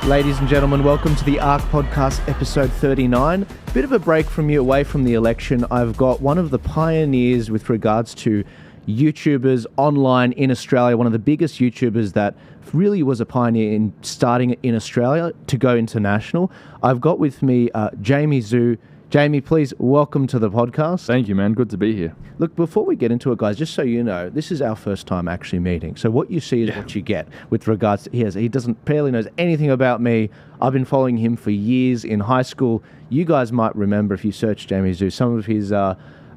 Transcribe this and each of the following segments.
Ladies and gentlemen, welcome to the Ark Podcast, episode 39. Bit of a break from you away from the election. I've got one of the pioneers with regards to YouTubers online in Australia, one of the biggest YouTubers that really was a pioneer in starting in Australia to go international. I've got with me Jamie Zhu. Jamie, please welcome to the podcast. Thank you, man. Good to be here. Look, before we get into it, guys, just so you know, this is our first time actually meeting. So what you see is what you get with regards to he barely knows anything about me. I've been following him for years in high school. You guys might remember if you search Jamie Zhu, some of his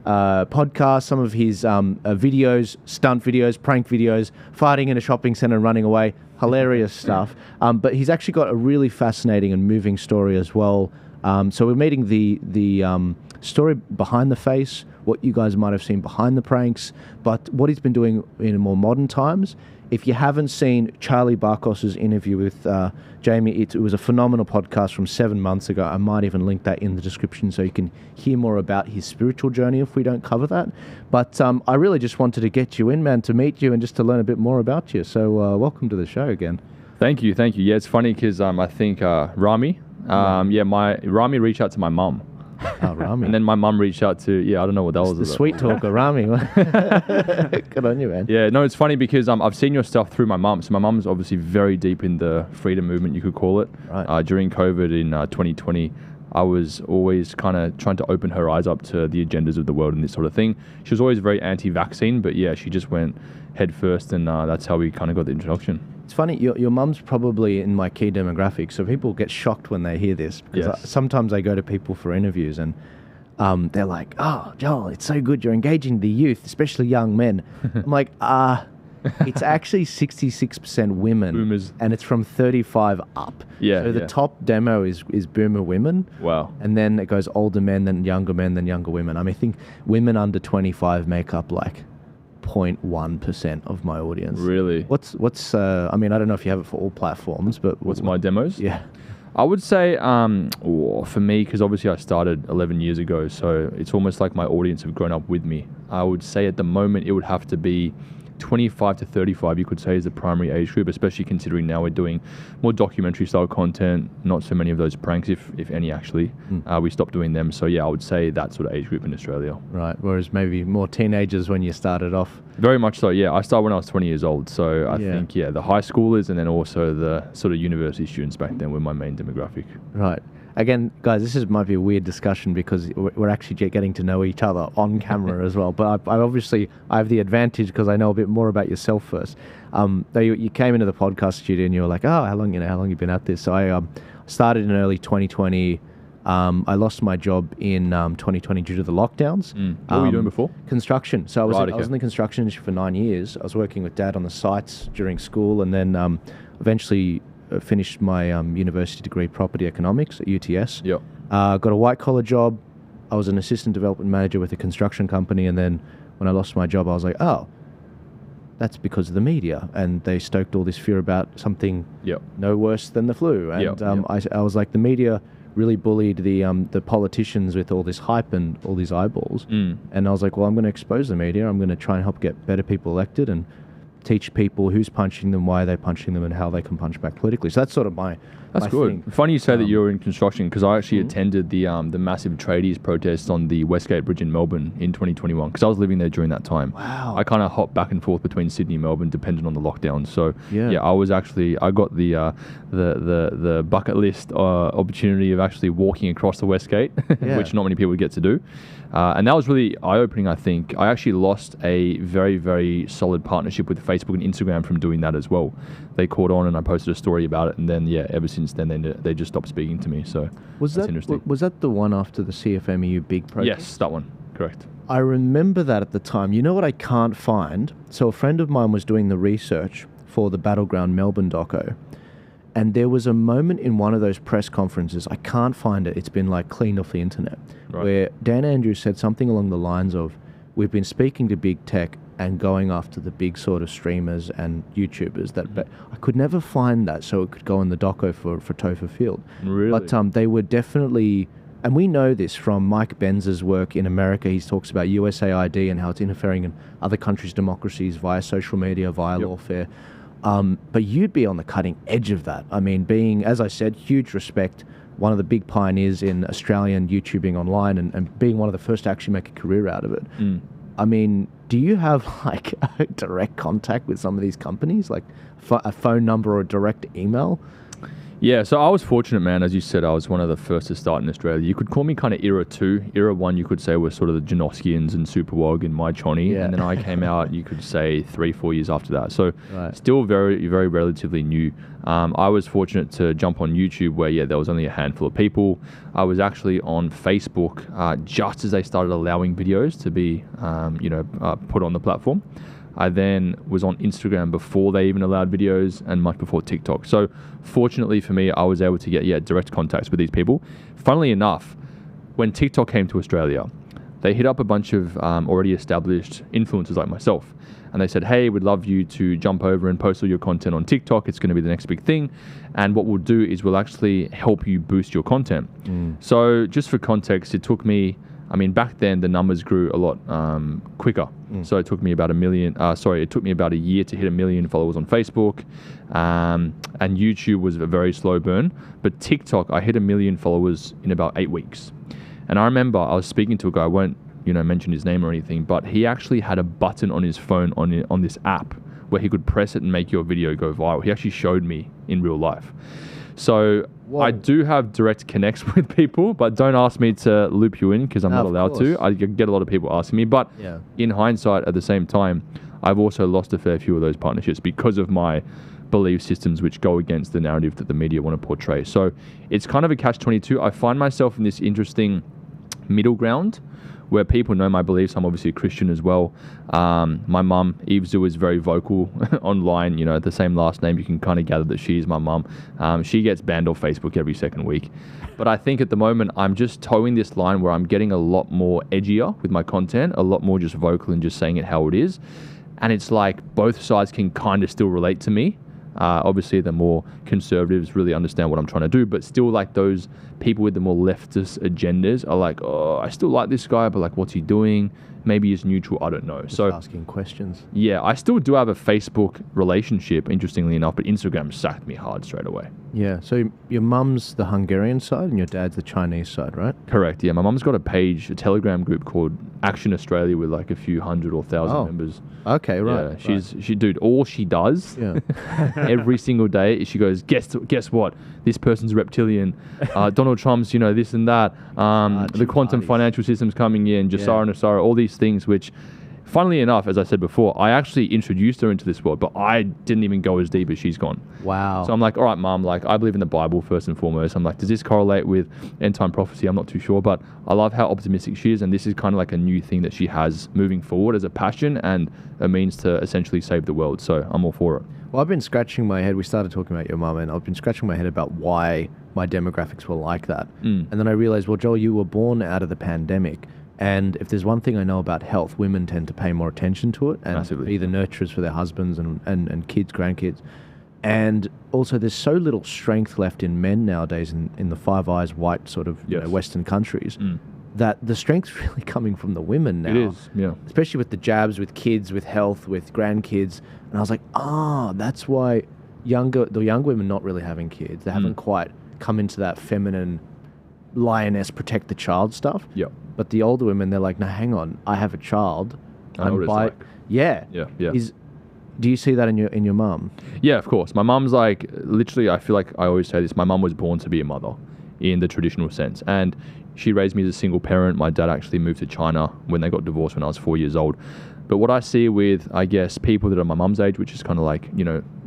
podcasts, some of his videos, stunt videos, prank videos, fighting in a shopping centre and running away. Hilarious stuff. But he's actually got a really fascinating and moving story as well. So we're meeting the story behind the face, what you guys might have seen behind the pranks, but what he's been doing in more modern times. If you haven't seen Charlie Barkos's interview with Jamie, it was a phenomenal podcast from 7 months ago. I might even link that in the description so you can hear more about his spiritual journey if we don't cover that. But I really just wanted to get you in, man, to meet you and just to learn a bit more about you. So welcome to the show again. Thank you. Yeah, it's funny because I think Rami, Rami reached out to my mum. Oh, Rami. And then my mum reached out to, I don't know what that was. The sweet talker, Rami. Good on you, man. Yeah, no, it's funny because I've seen your stuff through my mum. So my mum's obviously very deep in the freedom movement, you could call it. Right. During COVID in 2020, I was always kind of trying to open her eyes up to the agendas of the world and this sort of thing. She was always very anti-vaccine, but yeah, she just went head first, and that's how we kind of got the introduction. It's funny, your mum's probably in my key demographic, so people get shocked when they hear this. Because sometimes I go to people for interviews and they're like, "Oh, Joel, it's so good you're engaging the youth, especially young men." I'm like, it's actually 66% women. Boomers. And it's from 35 up. Yeah. So the top demo is boomer women. Wow. And then it goes older men, then younger women. I mean, I think women under 25 make up like 0.1% of my audience. Really? What's I mean, I don't know if you have it for all platforms, but what's my demos? Yeah. I would say for me, because obviously I started 11 years ago, so it's almost like my audience have grown up with me. I would say at the moment it would have to be 25 to 35, you could say, is the primary age group, especially considering now we're doing more documentary style content, not so many of those pranks, if any actually. We stopped doing them. So yeah, I would say that sort of age group in Australia. Right, whereas maybe more teenagers when you started off. Very much so, yeah. I started when I was 20 years old. So I think, the high schoolers and then also the sort of university students back then were my main demographic. Right. Again, guys, might be a weird discussion because we're actually getting to know each other on camera as well. But I obviously have the advantage because I know a bit more about yourself first. You came into the podcast studio and you were like, "Oh, how long you been at this?" So I started in early 2020. I lost my job in 2020 due to the lockdowns. What were you doing before? Construction. So I was in the construction industry for 9 years. I was working with Dad on the sites during school, and then eventually finished my university degree, property economics at UTS. Yep. Got a white collar job. I was an assistant development manager with a construction company, and then when I lost my job, I was like, "Oh, that's because of the media," and they stoked all this fear about something no worse than the flu. And I was like, the media really bullied the politicians with all this hype and all these eyeballs. And I was like, well, I'm going to expose the media. I'm going to try and help get better people elected and teach people who's punching them, why they're punching them, and how they can punch back politically. So that's sort of my That's good. thing. Funny you say that you're in construction, because I actually attended the massive tradies protest on the Westgate Bridge in Melbourne in 2021, because I was living there during that time. Wow. I kind of hopped back and forth between Sydney and Melbourne depending on the lockdown. So Yeah. I got the bucket list opportunity of actually walking across the Westgate, which not many people get to do. And that was really eye-opening, I think. I actually lost a very, very solid partnership with Facebook and Instagram from doing that as well. They caught on and I posted a story about it, and then, ever since then, they just stopped speaking to me. So that's interesting. Was that the one after the CFMEU big protest? Yes, that one. Correct. I remember that at the time. You know what I can't find? So a friend of mine was doing the research for the Battleground Melbourne doco, and there was a moment in one of those press conferences, I can't find it, it's been like cleaned off the internet, where Dan Andrews said something along the lines of, "We've been speaking to big tech and going after the big sort of streamers and YouTubers that I could never find that, so it could go in the doco for Topher Field." Really? But they were definitely, and we know this from Mike Benz's work in America. He talks about USAID and how it's interfering in other countries' democracies via social media, via lawfare. But you'd be on the cutting edge of that. I mean, being, as I said, huge respect, one of the big pioneers in Australian YouTubing online and being one of the first to actually make a career out of it. I mean, do you have like a direct contact with some of these companies, like a phone number or a direct email? Yeah, so I was fortunate, man. As you said, I was one of the first to start in Australia. You could call me kind of era 2. Era 1, you could say, was sort of the Janoskians and Superwog and My Chonny. Yeah. And then I came out, you could say, 3-4 years after that. So still very, very relatively new. I was fortunate to jump on YouTube where, there was only a handful of people. I was actually on Facebook just as they started allowing videos to be, put on the platform. I then was on Instagram before they even allowed videos and much before TikTok. So fortunately for me, I was able to get direct contacts with these people. Funnily enough, when TikTok came to Australia, they hit up a bunch of already established influencers like myself. And they said, hey, we'd love you to jump over and post all your content on TikTok. It's going to be the next big thing. And what we'll do is we'll actually help you boost your content. So just for context, it took me, back then the numbers grew a lot quicker. So it took me about it took me about a year to hit 1 million followers on Facebook. And YouTube was a very slow burn. But TikTok, I hit 1 million followers in about 8 weeks. And I remember I was speaking to a guy, I won't mention his name or anything, but he actually had a button on his phone on this app where he could press it and make your video go viral. He actually showed me in real life. So I do have direct connects with people, but don't ask me to loop you in because I'm not allowed to. I get a lot of people asking me, but in hindsight, at the same time, I've also lost a fair few of those partnerships because of my belief systems which go against the narrative that the media want to portray. So it's kind of a catch-22. I find myself in this interesting middle ground where people know my beliefs. I'm obviously a Christian as well. My mum, Eve Zhu, is very vocal online. The same last name, you can kind of gather that she's my mum. She gets banned off Facebook every second week. But I think at the moment, I'm just towing this line where I'm getting a lot more edgier with my content, a lot more just vocal and just saying it how it is. And it's like both sides can kind of still relate to me. Obviously, the more conservatives really understand what I'm trying to do, but still like those people with the more leftist agendas are like, oh, I still like this guy, but like, what's he doing? Maybe he's neutral. I don't know. Just asking questions. Yeah, I still do have a Facebook relationship, interestingly enough, but Instagram sacked me hard straight away. Yeah, so your mum's the Hungarian side and your dad's the Chinese side, right? Correct, yeah. My mum's got a page, a Telegram group called Action Australia with like a few hundred or thousand members. Okay, right. Yeah, dude, all she does every single day is she goes, guess what? This person's reptilian. Donald Trump's, this and that. The quantum financial system's coming in, Jassara and Asara, all these things which, funnily enough, as I said before, I actually introduced her into this world, but I didn't even go as deep as she's gone. Wow. So I'm like, all right, Mom, like, I believe in the Bible first and foremost. I'm like, does this correlate with end-time prophecy? I'm not too sure, but I love how optimistic she is, and this is kind of like a new thing that she has moving forward as a passion and a means to essentially save the world. So I'm all for it. Well, I've been scratching my head. We started talking about your mum, and I've been scratching my head about why my demographics were like that. And then I realized, well, Joel, you were born out of the pandemic. And if there's one thing I know about health, women tend to pay more attention to it and Massively. be the nurturers for their husbands and kids, grandkids. And also there's so little strength left in men nowadays in the Five Eyes white sort of Western countries that the strength's really coming from the women now. It is, yeah. Especially with the jabs, with kids, with health, with grandkids. And I was like, that's why the young women not really having kids. They haven't quite come into that feminine lioness protect the child stuff. Yeah. But the older women, they're like, no, hang on, I have a child. I know what it's like. Yeah. Do you see that in your mum? Yeah, of course. My mum's like, literally, I feel like I always say this, my mum was born to be a mother in the traditional sense. And she raised me as a single parent. My dad actually moved to China when they got divorced when I was 4 years old. But what I see with, I guess, people that are my mum's age, which is kind of like,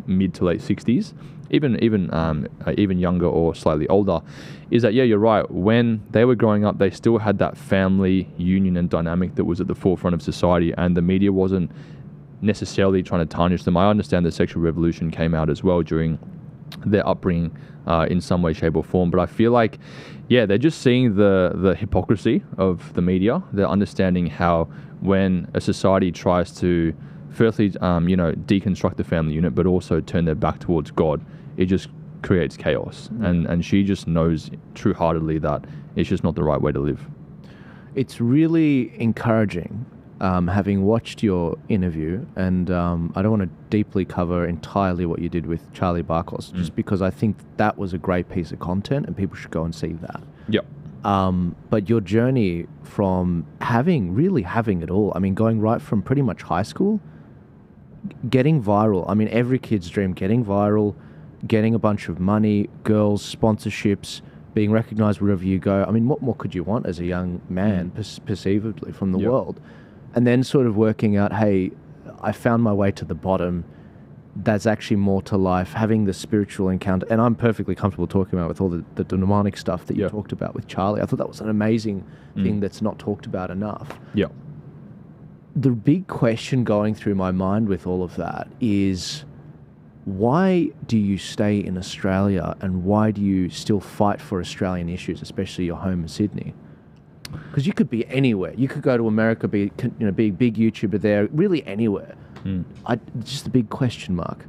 mid to late 60s, even younger or slightly older, is that, you're right. When they were growing up, they still had that family union and dynamic that was at the forefront of society, and the media wasn't necessarily trying to tarnish them. I understand the sexual revolution came out as well during their upbringing in some way, shape or form. But I feel like, they're just seeing the hypocrisy of the media. They're understanding how when a society tries to firstly, deconstruct the family unit, but also turn their back towards God, it just creates chaos. And she just knows true-heartedly that it's just not the right way to live. It's really encouraging having watched your interview, and I don't want to deeply cover entirely what you did with Charlie Barkos, just because I think that was a great piece of content and people should go and see that. Yep. But your journey from really having it all, I mean, going right from pretty much high school, getting viral. I mean, every kid's dream, getting viral, getting a bunch of money, girls, sponsorships, being recognized wherever you go. I mean, what more could you want as a young man, perceivably, from the world? And then sort of working out, hey, I found my way to the bottom. That's actually more to life, having the spiritual encounter. And I'm perfectly comfortable talking about with all the demonic stuff that you talked about with Charlie. I thought that was an amazing thing that's not talked about enough. Yeah. The big question going through my mind with all of that is, why do you stay in Australia and why do you still fight for Australian issues, especially your home in Sydney? Because you could be anywhere. You could go to America, be a big YouTuber there, really anywhere. Just a big question mark.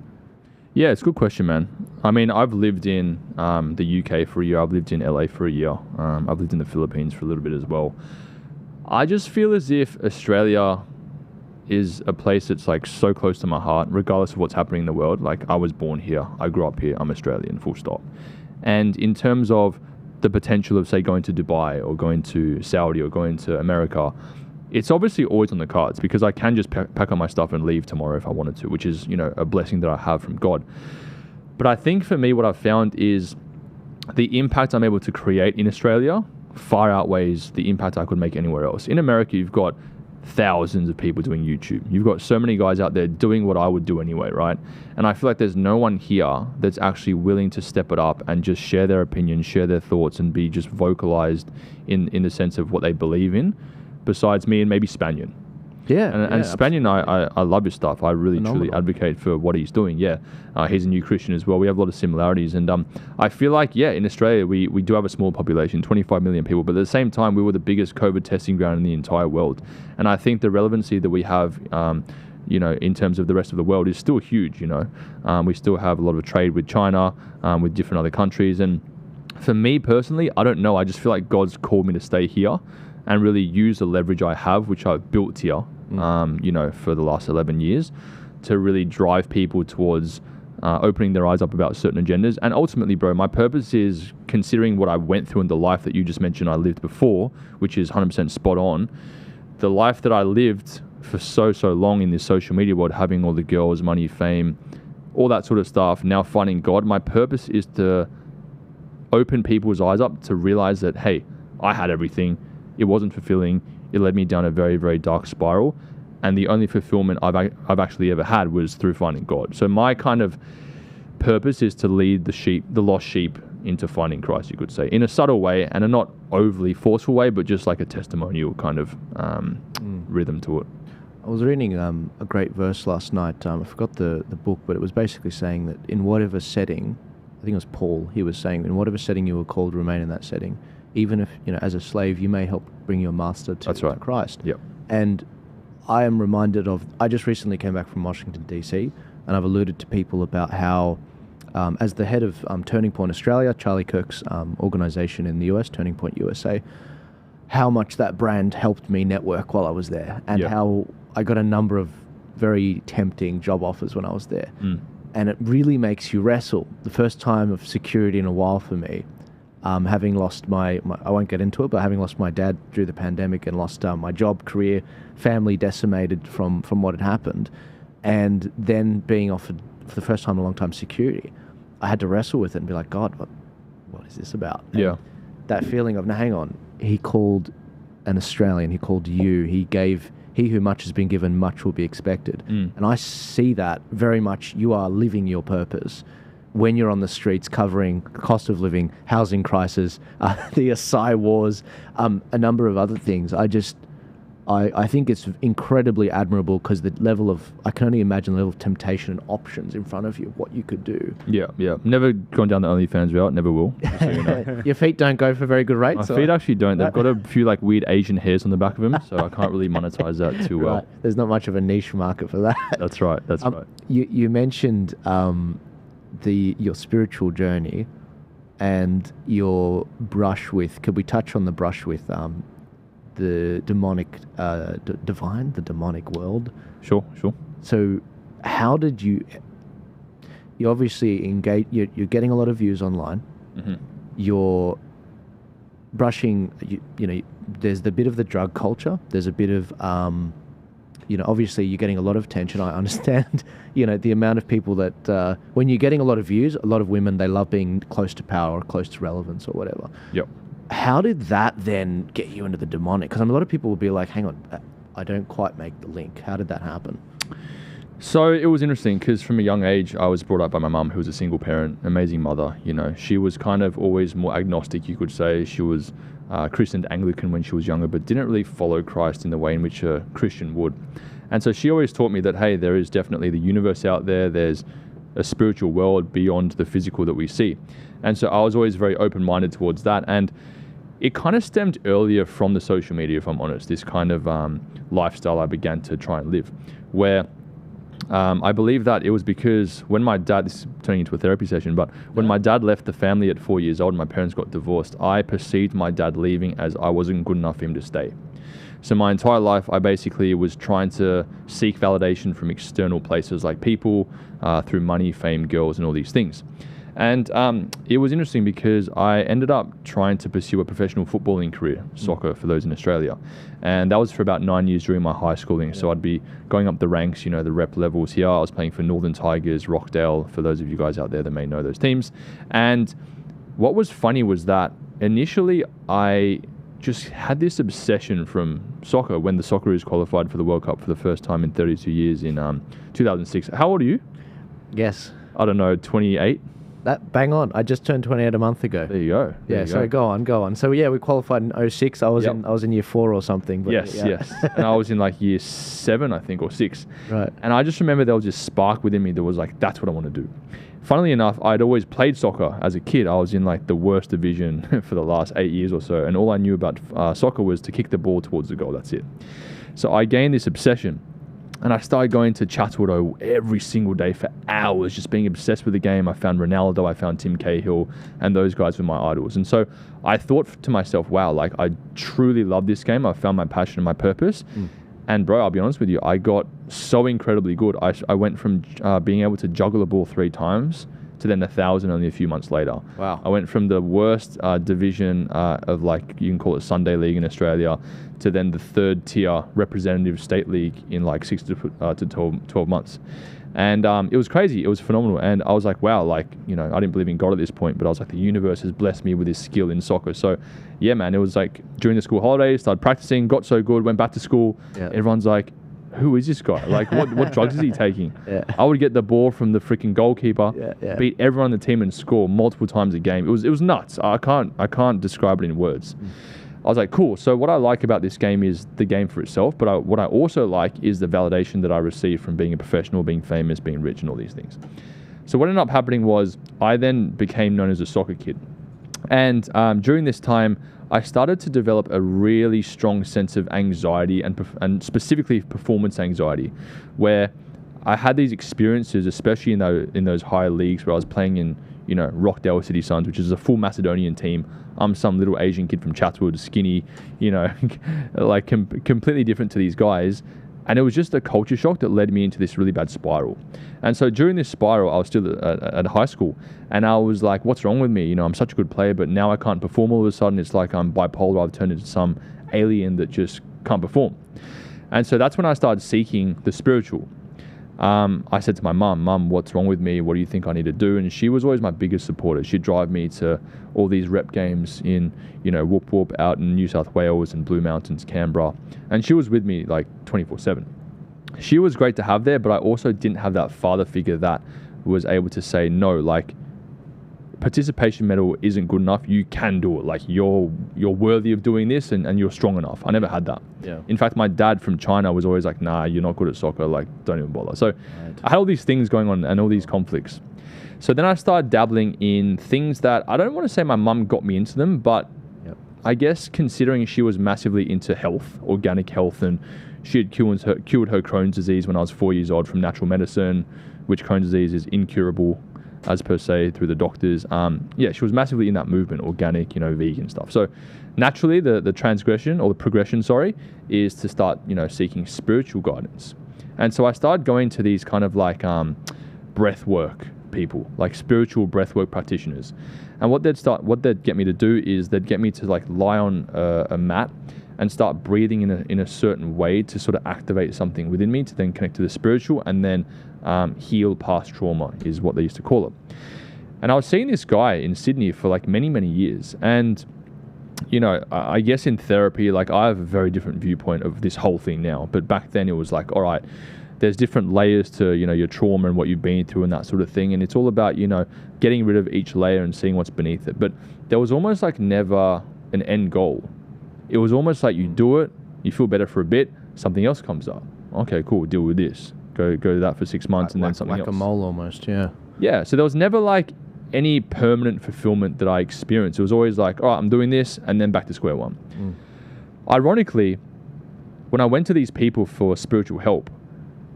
Yeah, it's a good question, man. I mean, I've lived in the UK for a year. I've lived in LA for a year. I've lived in the Philippines for a little bit as well. I just feel as if Australia is a place that's like so close to my heart, regardless of what's happening in the world. Like, I was born here. I grew up here. I'm Australian, full stop. And in terms of the potential of, say, going to Dubai or going to Saudi or going to America, it's obviously always on the cards because I can just pack up my stuff and leave tomorrow if I wanted to, which is, a blessing that I have from God. But I think for me, what I've found is the impact I'm able to create in Australia far outweighs the impact I could make anywhere else. In America, you've got thousands of people doing YouTube. You've got so many guys out there doing what I would do anyway, right? And I feel like there's no one here that's actually willing to step it up and just share their opinions, share their thoughts, and be just vocalized in the sense of what they believe in, besides me and maybe Spanian. Yeah. And Spanian, I love his stuff. I really, Phenomenal. truly advocate for what he's doing. Yeah. He's a new Christian as well. We have a lot of similarities. And I feel like, in Australia, we do have a small population, 25 million people. But at the same time, we were the biggest COVID testing ground in the entire world. And I think the relevancy that we have, in terms of the rest of the world is still huge, We still have a lot of trade with China, with different other countries. And for me personally, I don't know. I just feel like God's called me to stay here and really use the leverage I have, which I've built here, for the last 11 years, to really drive people towards opening their eyes up about certain agendas. And ultimately, bro, my purpose is, considering what I went through in the life that you just mentioned I lived before, which is 100% spot on, the life that I lived for so long in this social media world, having all the girls, money, fame, all that sort of stuff, now finding God, my purpose is to open people's eyes up to realize that, hey, I had everything. It wasn't fulfilling. It led me down a very, very dark spiral. And the only fulfillment I've actually ever had was through finding God. So my kind of purpose is to lead the lost sheep into finding Christ, you could say, in a subtle way and a not overly forceful way, but just like a testimonial kind of rhythm to it. I was reading a great verse last night. I forgot the book, but it was basically saying that in whatever setting, I think it was Paul, he was saying, in whatever setting you were called, remain in that setting. Even if, as a slave, you may help bring your master to Christ. Yep. And I am reminded of, I just recently came back from Washington, D.C., and I've alluded to people about how, as the head of Turning Point Australia, Charlie Kirk's organization in the US, Turning Point USA, how much that brand helped me network while I was there, and how I got a number of very tempting job offers when I was there. And it really makes you wrestle. The first time of security in a while for me, having lost my I won't get into it, but having lost my dad through the pandemic and lost my job, career, family decimated from what had happened, and then being offered for the first time in a long time security, I had to wrestle with it and be like, God, what is this about? And that feeling of, now hang on, he called an Australian, he called you, he who much has been given, much will be expected. And I see that very much. You are living your purpose when you're on the streets covering cost of living, housing crisis, the Acai wars, a number of other things. I think it's incredibly admirable because the level of, I can only imagine the level of temptation and options in front of you, what you could do. Yeah. Never gone down the OnlyFans route, never will. So you know. Your feet don't go for very good rates? My feet actually don't. They've got a few like weird Asian hairs on the back of them, so I can't really monetize that too well. Right. There's not much of a niche market for that. That's right. Right. You mentioned your spiritual journey and your brush with, could we touch on the brush with the demonic, the demonic world. Sure. So how did you obviously engage, you're getting a lot of views online. Mm-hmm. You're brushing, there's the bit of the drug culture. There's a bit of, obviously you're getting a lot of attention. I understand, the amount of people that, when you're getting a lot of views, a lot of women, they love being close to power or close to relevance or whatever. Yep. How did that then get you into the demonic? Because a lot of people will be like, hang on, I don't quite make the link. How did that happen? So it was interesting because from a young age, I was brought up by my mum, who was a single parent, amazing mother. She was kind of always more agnostic, you could say. She was Christian Anglican when she was younger, but didn't really follow Christ in the way in which a Christian would. And so she always taught me that, hey, there is definitely the universe out there. There's a spiritual world beyond the physical that we see. And so I was always very open-minded towards that. And it kind of stemmed earlier from the social media, if I'm honest, this kind of lifestyle I began to try and live, where I believe that it was because when my dad, this is turning into a therapy session, but when my dad left the family at 4 years old and my parents got divorced, I perceived my dad leaving as I wasn't good enough for him to stay. So my entire life, I basically was trying to seek validation from external places like people, through money, fame, girls, and all these things. And it was interesting because I ended up trying to pursue a professional footballing career, soccer for those in Australia. And that was for about 9 years during my high schooling. So I'd be going up the ranks, the rep levels here. I was playing for Northern Tigers, Rockdale, for those of you guys out there that may know those teams. And what was funny was that initially I just had this obsession from soccer when the Socceroos qualified for the World Cup for the first time in 32 years in 2006. How old are you? Yes. I don't know, 28? That bang on. I just turned 28 a month ago. There you go. Go on. So we qualified in 06. I was in year 4 or something. But yes. And I was in like year 7, I think, or 6. Right. And I just remember there was this spark within me that was like, that's what I want to do. Funnily enough, I'd always played soccer as a kid. I was in like the worst division for the last 8 years or so. And all I knew about soccer was to kick the ball towards the goal. That's it. So I gained this obsession. And I started going to Chatswood every single day for hours, just being obsessed with the game. I found Ronaldo, I found Tim Cahill, and those guys were my idols. And so I thought to myself, wow, like I truly love this game. I found my passion and my purpose. And bro, I'll be honest with you, I got so incredibly good. I went from being able to juggle a ball 3 times to then 1,000 only a few months later. Wow. I went from the worst division of like, you can call it Sunday League in Australia, to then the 3rd tier representative state league in like 6 to 12 months. And it was crazy. It was phenomenal. And I was like, wow, like, I didn't believe in God at this point, but I was like, the universe has blessed me with this skill in soccer. So yeah, man, it was like during the school holidays, started practicing, got so good, went back to school. Yeah. Everyone's like, who is this guy? Like, what drugs is he taking? Yeah. I would get the ball from the freaking goalkeeper, beat everyone on the team and score multiple times a game. It was nuts. I can't describe it in words. I was like, cool. So what I like about this game is the game for itself, but what I also like is the validation that I receive from being a professional, being famous, being rich, and all these things. So what ended up happening was I then became known as a soccer kid. And during this time, I started to develop a really strong sense of anxiety and specifically performance anxiety, where I had these experiences, especially in those higher leagues where I was playing in, Rockdale City Suns, which is a full Macedonian team. I'm some little Asian kid from Chatswood, skinny, like completely different to these guys. And it was just a culture shock that led me into this really bad spiral. And so during this spiral, I was still at high school, and I was like, what's wrong with me? I'm such a good player, but now I can't perform all of a sudden. It's like I'm bipolar. I've turned into some alien that just can't perform. And so that's when I started seeking the spiritual. I said to my mum, what's wrong with me? What do you think I need to do? And she was always my biggest supporter. She'd drive me to all these rep games in, Whoop Whoop out in New South Wales and Blue Mountains, Canberra. And she was with me like 24/7. She was great to have there, but I also didn't have that father figure that was able to say, no, like, participation medal isn't good enough. You can do it. Like, you're worthy of doing this and you're strong enough. I never had that. Yeah. In fact, my dad from China was always like, nah, you're not good at soccer. Like, don't even bother. So I had all these things going on and all these conflicts. So then I started dabbling in things that I don't want to say my mum got me into them, but I guess considering she was massively into health, organic health, and she had cured her Crohn's disease when I was 4 years old from natural medicine, which Crohn's disease is incurable. as per se through the doctors. Yeah, she was massively in that movement, organic, vegan stuff. So naturally the transgression or the progression, is to start, seeking spiritual guidance. And so I started going to these kind of like breath work people, like spiritual breathwork practitioners. And what they'd get me to do is they'd get me to like lie on a mat and start breathing in a certain way to sort of activate something within me to then connect to the spiritual and then heal past trauma is what they used to call it. And I was seeing this guy in Sydney for like many, many years. And, I guess in therapy, like I have a very different viewpoint of this whole thing now. But back then it was like, all right, there's different layers to, your trauma and what you've been through and that sort of thing. And it's all about, getting rid of each layer and seeing what's beneath it. But there was almost like never an end goal. It was almost like you do it, you feel better for a bit, something else comes up. Okay, cool, deal with this. Go to that for 6 months and then something else. Like a mole almost, yeah. Yeah, so there was never like any permanent fulfillment that I experienced. It was always like, all right, I'm doing this and then back to square one. Ironically, when I went to these people for spiritual help,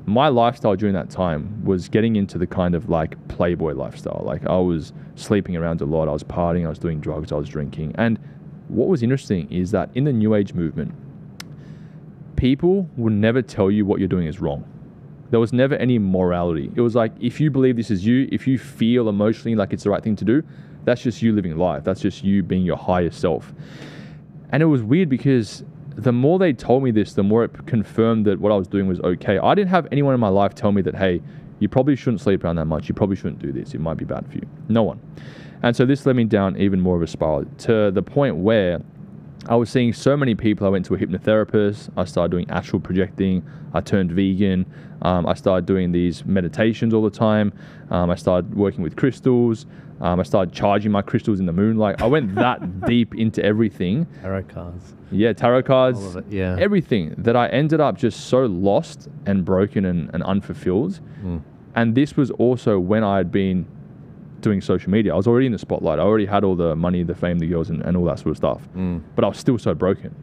my lifestyle during that time was getting into the kind of like playboy lifestyle. Like I was sleeping around a lot, I was partying, I was doing drugs, I was drinking. And what was interesting is that in the New Age movement, people would never tell you what you're doing is wrong. There was never any morality. It was like, if you believe this is you, if you feel emotionally like it's the right thing to do, that's just you living life. That's just you being your higher self. And it was weird because the more they told me this, the more it confirmed that what I was doing was okay. I didn't have anyone in my life tell me that, hey, you probably shouldn't sleep around that much. You probably shouldn't do this. It might be bad for you. No one. And so this led me down even more of a spiral to the point where I was seeing so many people. I went to a hypnotherapist. I started doing astral projecting. I turned vegan. I started doing these meditations all the time. I started working with crystals. I started charging my crystals in the moonlight. I went that deep into everything. Tarot cards. Yeah, tarot cards. All of it, yeah. Everything that I ended up just so lost and broken and unfulfilled. And this was also when I had been doing social media. I was already in the spotlight. I already had all the money, the fame, the girls, and all that sort of stuff. But I was still so broken.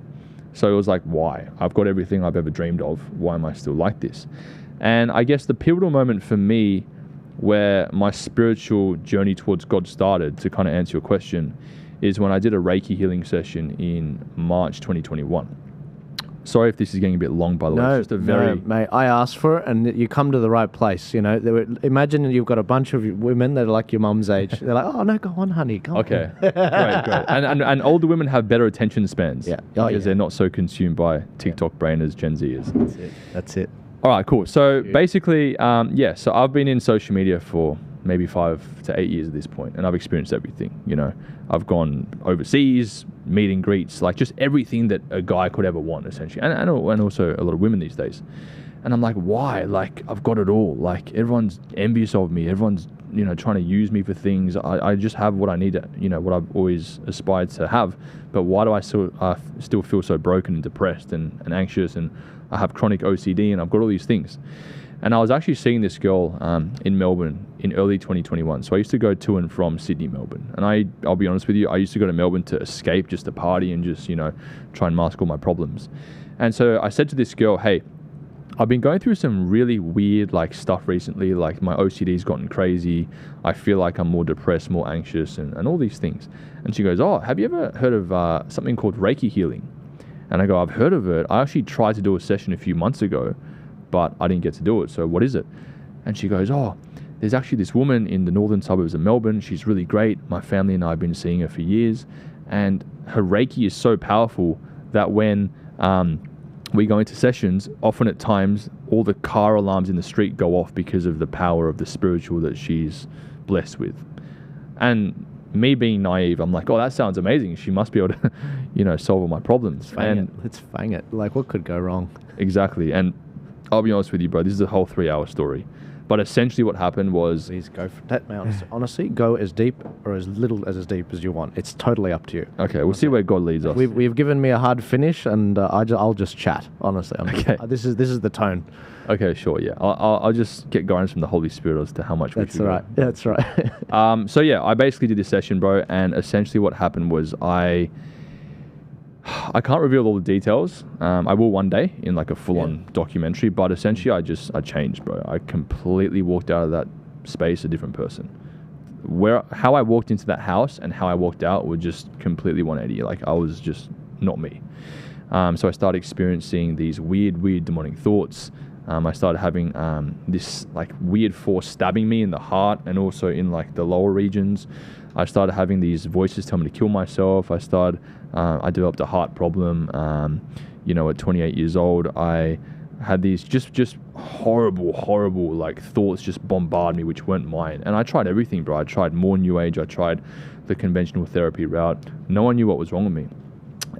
So it was like, why? I've got everything I've ever dreamed of. Why am I still like this? And I guess the pivotal moment for me where my spiritual journey towards God started, to kind of answer your question, is when I did a Reiki healing session in March 2021. Sorry if this is getting a bit long, by the way. It's just a very... No, mate, I asked for it and you come to the right place, Imagine you've got a bunch of women that are like your mum's age. They're like, oh, no, go on, honey, go on. Okay, great. And older women have better attention spans. Yeah. Because they're not so consumed by TikTok brain as Gen Z is. That's it. All right, cool. So basically, so I've been in social media for maybe 5 to 8 years at this point, and I've experienced everything. I've gone overseas, meet and greets, like just everything that a guy could ever want, essentially, and also a lot of women these days. And I'm like, why? Like, I've got it all. Like, everyone's envious of me. Everyone's, trying to use me for things. I just have what I need, what I've always aspired to have. But why do I still feel so broken and depressed and anxious, and I have chronic OCD and I've got all these things? And I was actually seeing this girl in Melbourne in early 2021. So I used to go to and from Sydney, Melbourne. And I'll be honest with you, I used to go to Melbourne to escape, just to party and just, try and mask all my problems. And so I said to this girl, hey, I've been going through some really weird stuff recently. Like my OCD's gotten crazy. I feel like I'm more depressed, more anxious and all these things. And she goes, oh, have you ever heard of something called Reiki healing? And I go, I've heard of it. I actually tried to do a session a few months ago, but I didn't get to do it. So what is it? And she goes, oh, there's actually this woman in the northern suburbs of Melbourne. She's really great. My family and I have been seeing her for years. And her Reiki is so powerful that when we go into sessions, often at times, all the car alarms in the street go off because of the power of the spiritual that she's blessed with. And me being naive, I'm like, oh, that sounds amazing. She must be able to, solve all my problems. Let's fang it. Like, what could go wrong? Exactly. And I'll be honest with you, bro, this is a whole 3-hour story. But essentially what happened was... Please go for that. Honestly, go as deep or as little as deep as you want. It's totally up to you. Okay, we'll see where God leads us. We've given me a hard finish, and I'll just chat, honestly. This is the tone. Okay, sure, yeah. I'll just get guidance from the Holy Spirit as to how much we should go. That's right. So yeah, I basically did this session, bro, and essentially what happened was I can't reveal all the details. I will one day in a full-on documentary, but essentially I changed, bro. I completely walked out of that space a different person. how I walked into that house and how I walked out were just completely 180. Like I was just not me. So I started experiencing these weird demonic thoughts. I started having this like weird force stabbing me in the heart and also in like the lower regions. I started having these voices tell me to kill myself. I developed a heart problem. At 28 years old, I had these just horrible like thoughts just bombard me, which weren't mine. And I tried everything, bro. I tried more New Age. I tried the conventional therapy route. No one knew what was wrong with me.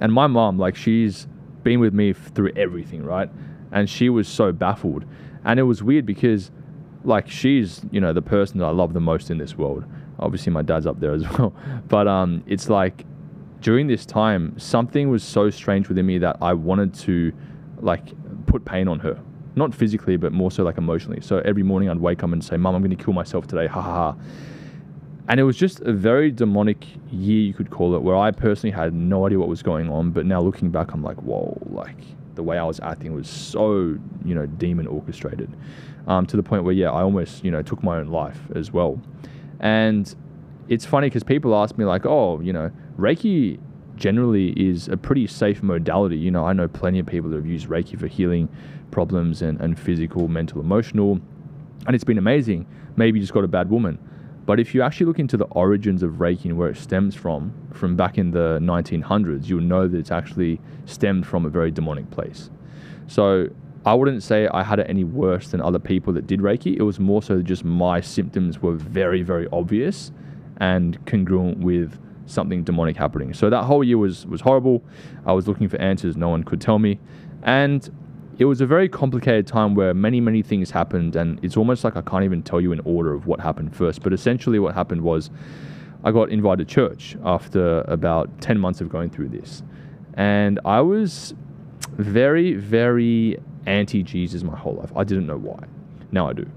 And my mom, like, she's been with me through everything, right? And she was so baffled. And it was weird because, like, she's, the person that I love the most in this world. Obviously, my dad's up there as well. But it's like, during this time, something was so strange within me that I wanted to, like, put pain on her. Not physically, but more so, like, emotionally. So every morning I'd wake up and say, Mom, I'm going to kill myself today. Ha, ha, ha. And it was just a very demonic year, you could call it, where I personally had no idea what was going on. But now looking back, I'm like, whoa, like the way I was acting was so, demon orchestrated, to the point where, I almost, took my own life as well. And it's funny because people ask me like, oh, Reiki generally is a pretty safe modality. I know plenty of people that have used Reiki for healing problems and physical, mental, emotional. And it's been amazing. Maybe you just got a bad woman. But if you actually look into the origins of Reiki and where it stems from back in the 1900s, you'll know that it's actually stemmed from a very demonic place. So I wouldn't say I had it any worse than other people that did Reiki. It was more so just my symptoms were very, very obvious and congruent with something demonic happening. So that whole year was horrible. I was looking for answers no one could tell me. And it was a very complicated time where many things happened, and it's almost like I can't even tell you in order of what happened first. But essentially what happened was I got invited to church after about 10 months of going through this. And I was very, very anti-Jesus my whole life. I didn't know why. Now I do.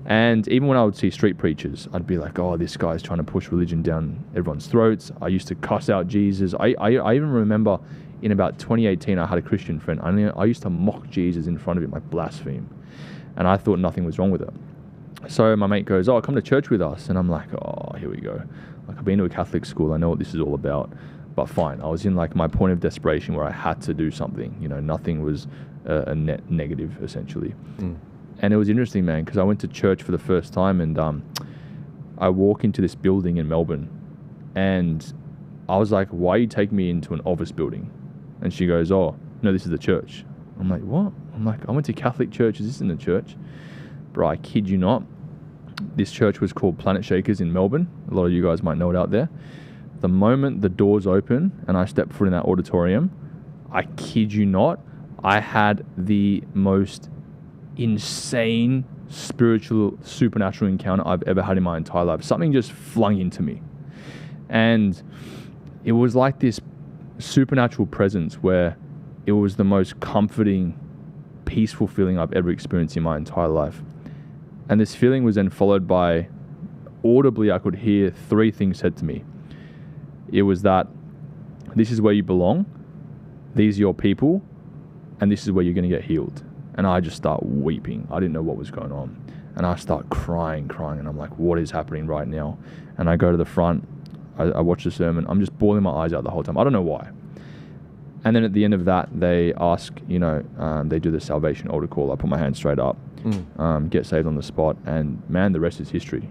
And even when I would see street preachers, I'd be like, oh, this guy's trying to push religion down everyone's throats. I used to cuss out Jesus. I even remember in about 2018, I had a Christian friend. I used to mock Jesus in front of him, like blaspheme. And I thought nothing was wrong with it. So my mate goes, oh, come to church with us. And I'm like, oh, here we go. Like, I've been to a Catholic school. I know what this is all about. But fine. I was in like my point of desperation where I had to do something. Nothing was a net negative, essentially. And it was interesting, man, because I went to church for the first time, and I walk into this building in Melbourne, and I was like, why are you taking me into an office building? And she goes, oh, no, this is the church. I'm like, what? I'm like, I went to Catholic church. Is this in the church? Bro, I kid you not. This church was called Planet Shakers in Melbourne. A lot of you guys might know it out there. The moment the doors open and I stepped foot in that auditorium, I kid you not, I had the most insane spiritual, supernatural encounter I've ever had in my entire life. Something just flung into me. And it was like this supernatural presence where it was the most comforting, peaceful feeling I've ever experienced in my entire life. And this feeling was then followed by, audibly, I could hear three things said to me. It was that this is where you belong, these are your people, and this is where you're going to get healed. And I just start weeping. I didn't know what was going on. And I start crying. And I'm like, what is happening right now? And I go to the front. I watch the sermon. I'm just bawling my eyes out the whole time. I don't know why. And then at the end of that, they ask, they do the salvation altar call. I put my hand straight up, get saved on the spot. And man, the rest is history.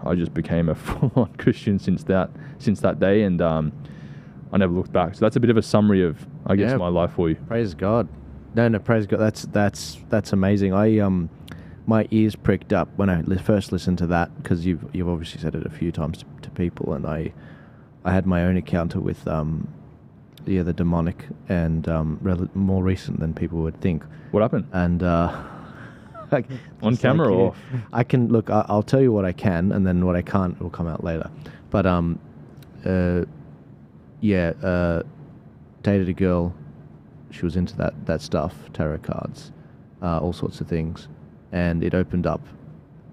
I just became a full-on Christian since that day. And I never looked back. So that's a bit of a summary of, I guess, my life for you. Praise God. No, praise God. That's amazing. My ears pricked up when I first listened to that, because you've obviously said it a few times to people, and I had my own encounter with the demonic, and more recent than people would think. What happened? And like, on camera or off? I can look. I'll tell you what I can, and then what I can't will come out later. But dated a girl. She was into that stuff, tarot cards, all sorts of things, and it opened up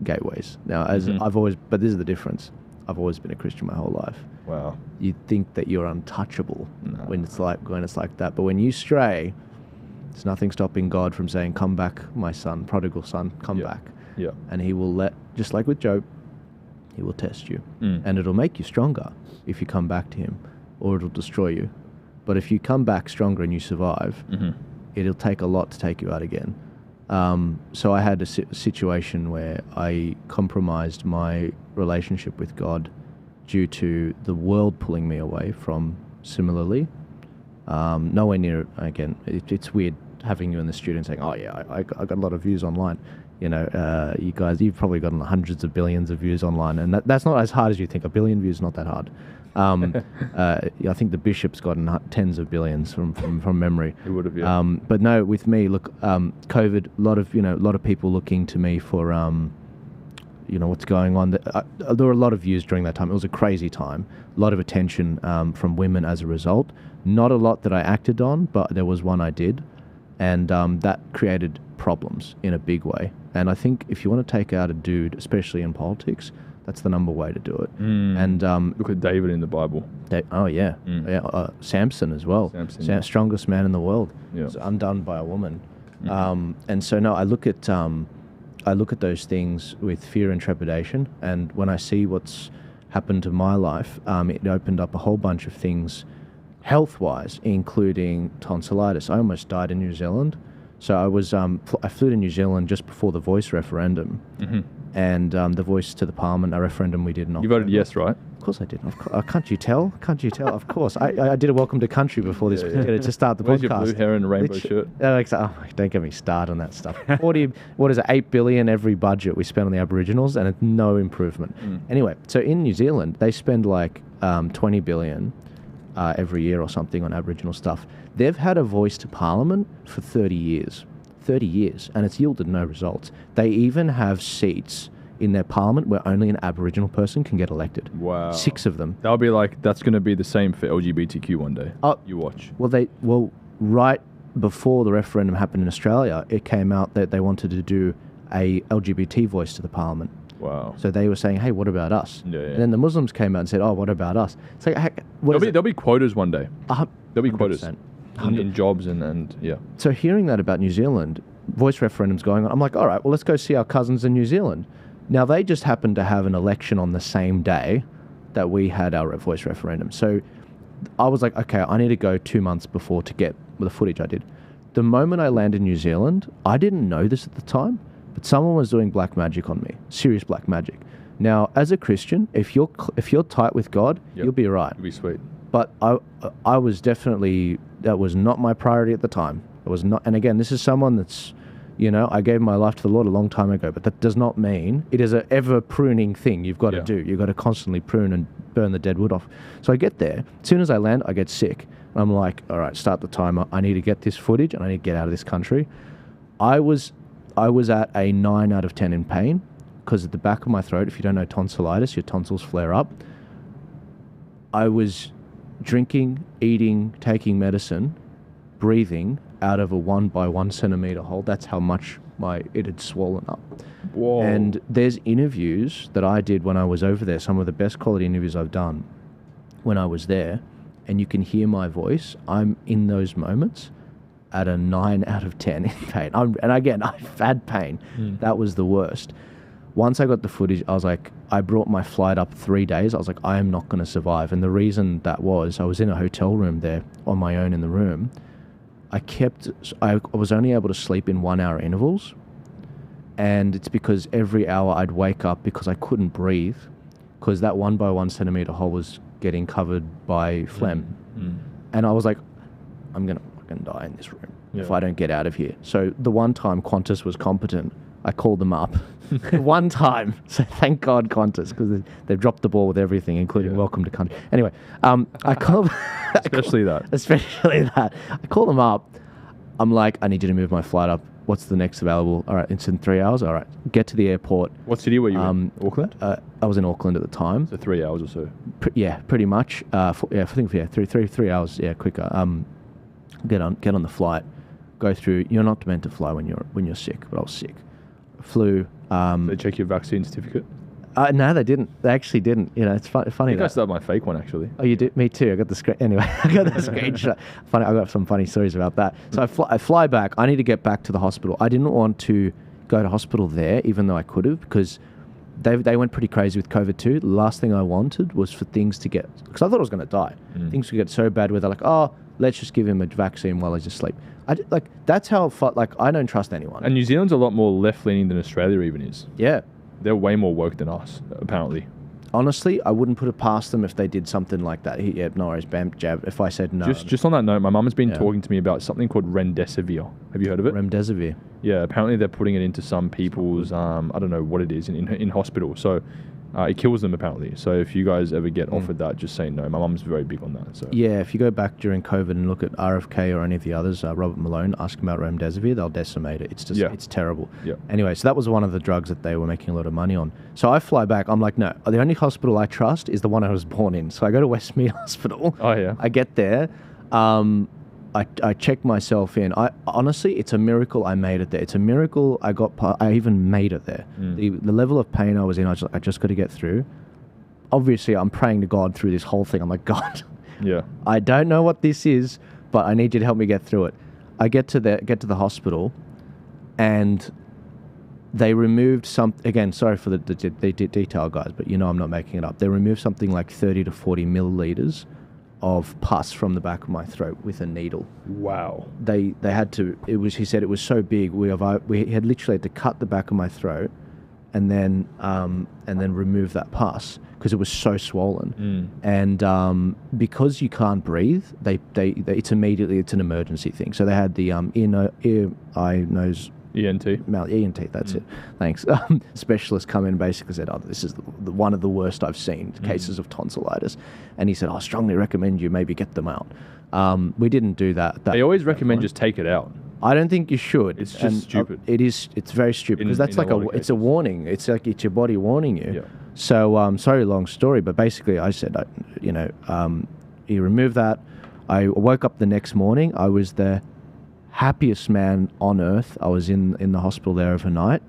gateways. Now, but this is the difference. I've always been a Christian my whole life. Wow. You think that you're untouchable when it's like that, but when you stray, there's nothing stopping God from saying, "Come back, my son, prodigal son, come back." Yeah. And He will just like with Job, he will test you. Mm. And it'll make you stronger if you come back to him, or it'll destroy you. But if you come back stronger and you survive, it'll take a lot to take you out again. So I had a situation where I compromised my relationship with God due to the world pulling me away from similarly. Nowhere near, again, it's weird having you in the studio and saying, oh yeah, I got a lot of views online. You know, you guys, you've probably gotten hundreds of billions of views online, and that's not as hard as you think. 1 billion views is not that hard. I think the Bishop's gotten tens of billions from memory. It would have, yeah. But no, with me, look, COVID, a lot of people looking to me for, what's going on. There were a lot of views during that time. It was a crazy time. A lot of attention from women as a result. Not a lot that I acted on, but there was one I did, and that created problems in a big way. And I think if you want to take out a dude, especially in politics, that's the number way to do it. And look at David in the Bible. Samson as well. Strongest man in the world. Yeah. Was undone by a woman. And so no, I look at those things with fear and trepidation. And when I see what's happened to my life, it opened up a whole bunch of things health-wise, including tonsillitis. I almost died in New Zealand. So I flew to New Zealand just before the Voice referendum, and the Voice to the Parliament, a referendum we did in October. You voted yes, right? Of course I did. Can't you tell? Can't you tell? Of course. I did a Welcome to Country before this to start the Where's podcast. Your blue hair and rainbow shirt? Don't get me started on that stuff. 8 billion every budget we spend on the Aboriginals, and it's no improvement. Anyway, so in New Zealand, they spend like 20 billion every year or something on Aboriginal stuff. They've had a Voice to Parliament for 30 years. 30 years, and it's yielded no results. They even have seats in their parliament where only an Aboriginal person can get elected. Wow. 6 of them. That'll be like, that's going to be the same for LGBTQ one day. You watch. Well, right before the referendum happened in Australia, it came out that they wanted to do a LGBT voice to the parliament. Wow. So they were saying, hey, what about us? Yeah. And then the Muslims came out and said, oh, what about us? It's like, hey, there'll be quotas one day. There'll be quotas. 100%. In jobs and yeah. So hearing that about New Zealand, voice referendums going on, I'm like, all right, well, let's go see our cousins in New Zealand. Now, they just happened to have an election on the same day that we had our voice referendum. So I was like, okay, I need to go 2 months before to get the footage I did. The moment I landed in New Zealand, I didn't know this at the time, but someone was doing black magic on me, serious black magic. Now, as a Christian, if you're tight with God, you'll be right. You'll be sweet. But I was definitely, that was not my priority at the time. It was not, and again, this is someone that's, I gave my life to the Lord a long time ago, but that does not mean it is an ever pruning thing you've got to do. You've got to constantly prune and burn the dead wood off. So I get there. As soon as I land, I get sick. I'm like, all right, start the timer. I need to get this footage and I need to get out of this country. I was at a 9 out of 10 in pain because at the back of my throat, if you don't know tonsillitis, your tonsils flare up. I was drinking, eating, taking medicine, breathing out of a 1 by 1 centimeter hole. That's how much it had swollen up. Whoa. And there's interviews that I did when I was over there, some of the best quality interviews I've done when I was there, and you can hear my voice. I'm in those moments at a 9 out of 10 in pain. And again, I've had pain. That was the worst. Once I got the footage, I was like, I brought my flight up 3 days. I was like, I am not going to survive. And the reason that was, I was in a hotel room there on my own in the room. I was only able to sleep in 1 hour intervals. And it's because every hour I'd wake up because I couldn't breathe because that 1 by 1 centimeter hole was getting covered by phlegm. And I was like, I'm going to fucking die in this room if I don't get out of here. So the one time Qantas was competent, I called them up. One time. So thank God Qantas, because they've dropped the ball with everything, including Welcome to Country. Anyway, I called... Especially that. I call them up. I'm like, I need you to move my flight up. What's the next available? All right, it's in 3 hours. All right, get to the airport. What city were you in? Auckland? I was in Auckland at the time. So 3 hours or so. Pretty much. I think 3 hours. Yeah, quicker. Get on the flight. Go through. You're not meant to fly when you're sick, but I was sick. Flew. They check your vaccine certificate? No, they didn't. They actually didn't. It's funny. I think I still have my fake one, actually. Oh, you did? Me too. I got the screen. Anyway, I got the screenshot. Funny. I got some funny stories about that. So I fly back. I need to get back to the hospital. I didn't want to go to hospital there, even though I could have, because they went pretty crazy with COVID too. The last thing I wanted was for things to get, because I thought I was going to die. Things would get so bad where they're like, oh, let's just give him a vaccine while he's asleep. That's how, I don't trust anyone. And New Zealand's a lot more left-leaning than Australia even is. Yeah. They're way more woke than us, apparently. Honestly, I wouldn't put it past them if they did something like that. Yeah, no worries, bam, jab. If I said no. Just on that note, my mum has been talking to me about something called remdesivir. Have you heard of it? Remdesivir. Yeah, apparently they're putting it into some people's, I don't know what it is, in hospital. So it kills them apparently. So if you guys ever get offered that, just say no. My mum's very big on that. So yeah, if you go back during COVID and look at RFK or any of the others, Robert Malone, ask him about remdesivir, they'll decimate it. It's just, it's terrible. Yeah. Anyway, so that was one of the drugs that they were making a lot of money on. So I fly back. I'm like, no, the only hospital I trust is the one I was born in. So I go to Westmead Hospital. Oh yeah. I get there. I check myself in. Honestly, it's a miracle I made it there. It's a miracle I even made it there. The level of pain I was in, I just got to get through. Obviously, I'm praying to God through this whole thing. I'm like, God, I don't know what this is, but I need you to help me get through it. I get to the hospital, and they removed again, sorry for the detail, guys, but I'm not making it up. They removed something like 30 to 40 milliliters of pus from the back of my throat with a needle. Wow. They had to. He said it was so big. We had literally had to cut the back of my throat, and then remove that pus because it was so swollen. And because you can't breathe, it's an emergency thing. So they had the ear, eye, nose. ENT. ENT, that's it. Thanks. Specialist come in and basically said, oh, this is one of the worst I've seen, cases of tonsillitis. And he said, I strongly recommend you maybe get them out. We didn't do that. They always recommend just take it out. I don't think you should. It's just stupid. It's very stupid because that's it's a warning. It's like it's your body warning you. Yeah. So, sorry, long story, but basically I said, he removed that. I woke up the next morning. I was the happiest man on earth. I was in the hospital there overnight.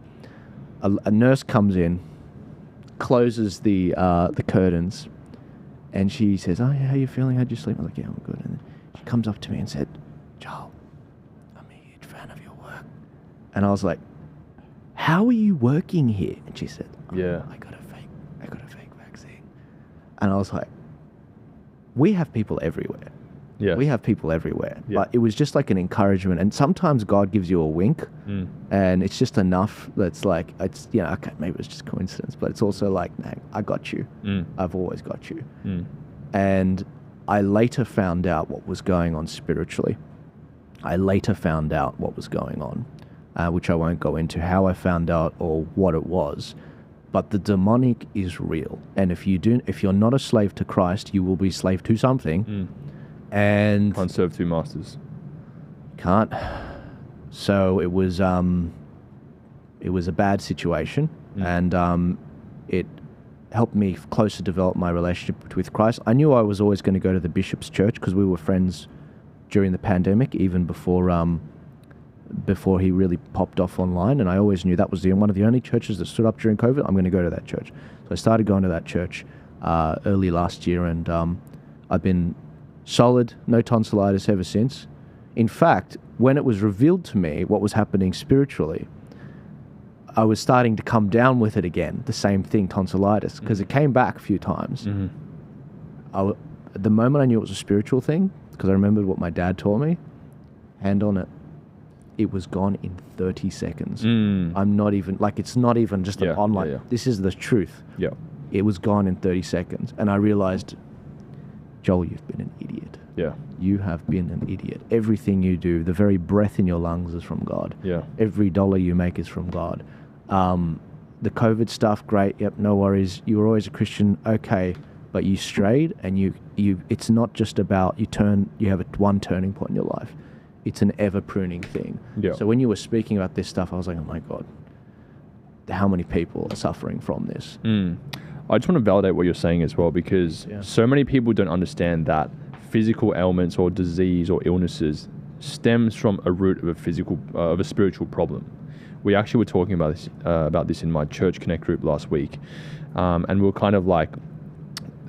A nurse comes in, closes the curtains, and she says, "Oh yeah, how you feeling? How'd you sleep?" I'm like, "Yeah, I'm good." And then she comes up to me and said, "Joel, I'm a huge fan of your work." And I was like, "How are you working here?" And she said, "Yeah, I got a fake vaccine." And I was like, "We have people everywhere." Yes. We have people everywhere. Yeah. But it was just like an encouragement. And sometimes God gives you a wink and it's just enough that's like, okay, maybe it's just coincidence, but it's also like, nah, I got you. I've always got you. And I later found out what was going on spiritually. I later found out what was going on, which I won't go into how I found out or what it was. But the demonic is real. And if you're not a slave to Christ, you will be slave to something. And can't serve two masters. Can't. So it was a bad situation, and it helped me closer develop my relationship with Christ. I knew I was always going to go to the bishop's church because we were friends during the pandemic, even before he really popped off online. And I always knew that was one of the only churches that stood up during COVID. I'm going to go to that church. So I started going to that church early last year, and I've been solid, no tonsillitis ever since. In fact, when it was revealed to me what was happening spiritually, I was starting to come down with it again, the same thing, tonsillitis, because it came back a few times. At the moment I knew it was a spiritual thing, because I remembered what my dad taught me, hand on it, it was gone in 30 seconds. I'm not even, it's not even just an online, this is the truth. Yeah. It was gone in 30 seconds. And I realized, Joel, you've been an idiot. Yeah. You have been an idiot. Everything you do, the very breath in your lungs is from God. Yeah. Every dollar you make is from God. The COVID stuff, great. Yep, no worries. You were always a Christian. Okay. But you strayed, and you it's not just about you have one turning point in your life. It's an ever pruning thing. Yeah. So when you were speaking about this stuff, I was like, oh my God, how many people are suffering from this? I just want to validate what you're saying as well, because so many people don't understand that physical ailments or disease or illnesses stems from a root of a spiritual problem. We actually were talking about this in my Church Connect group last week, and we were kind of like,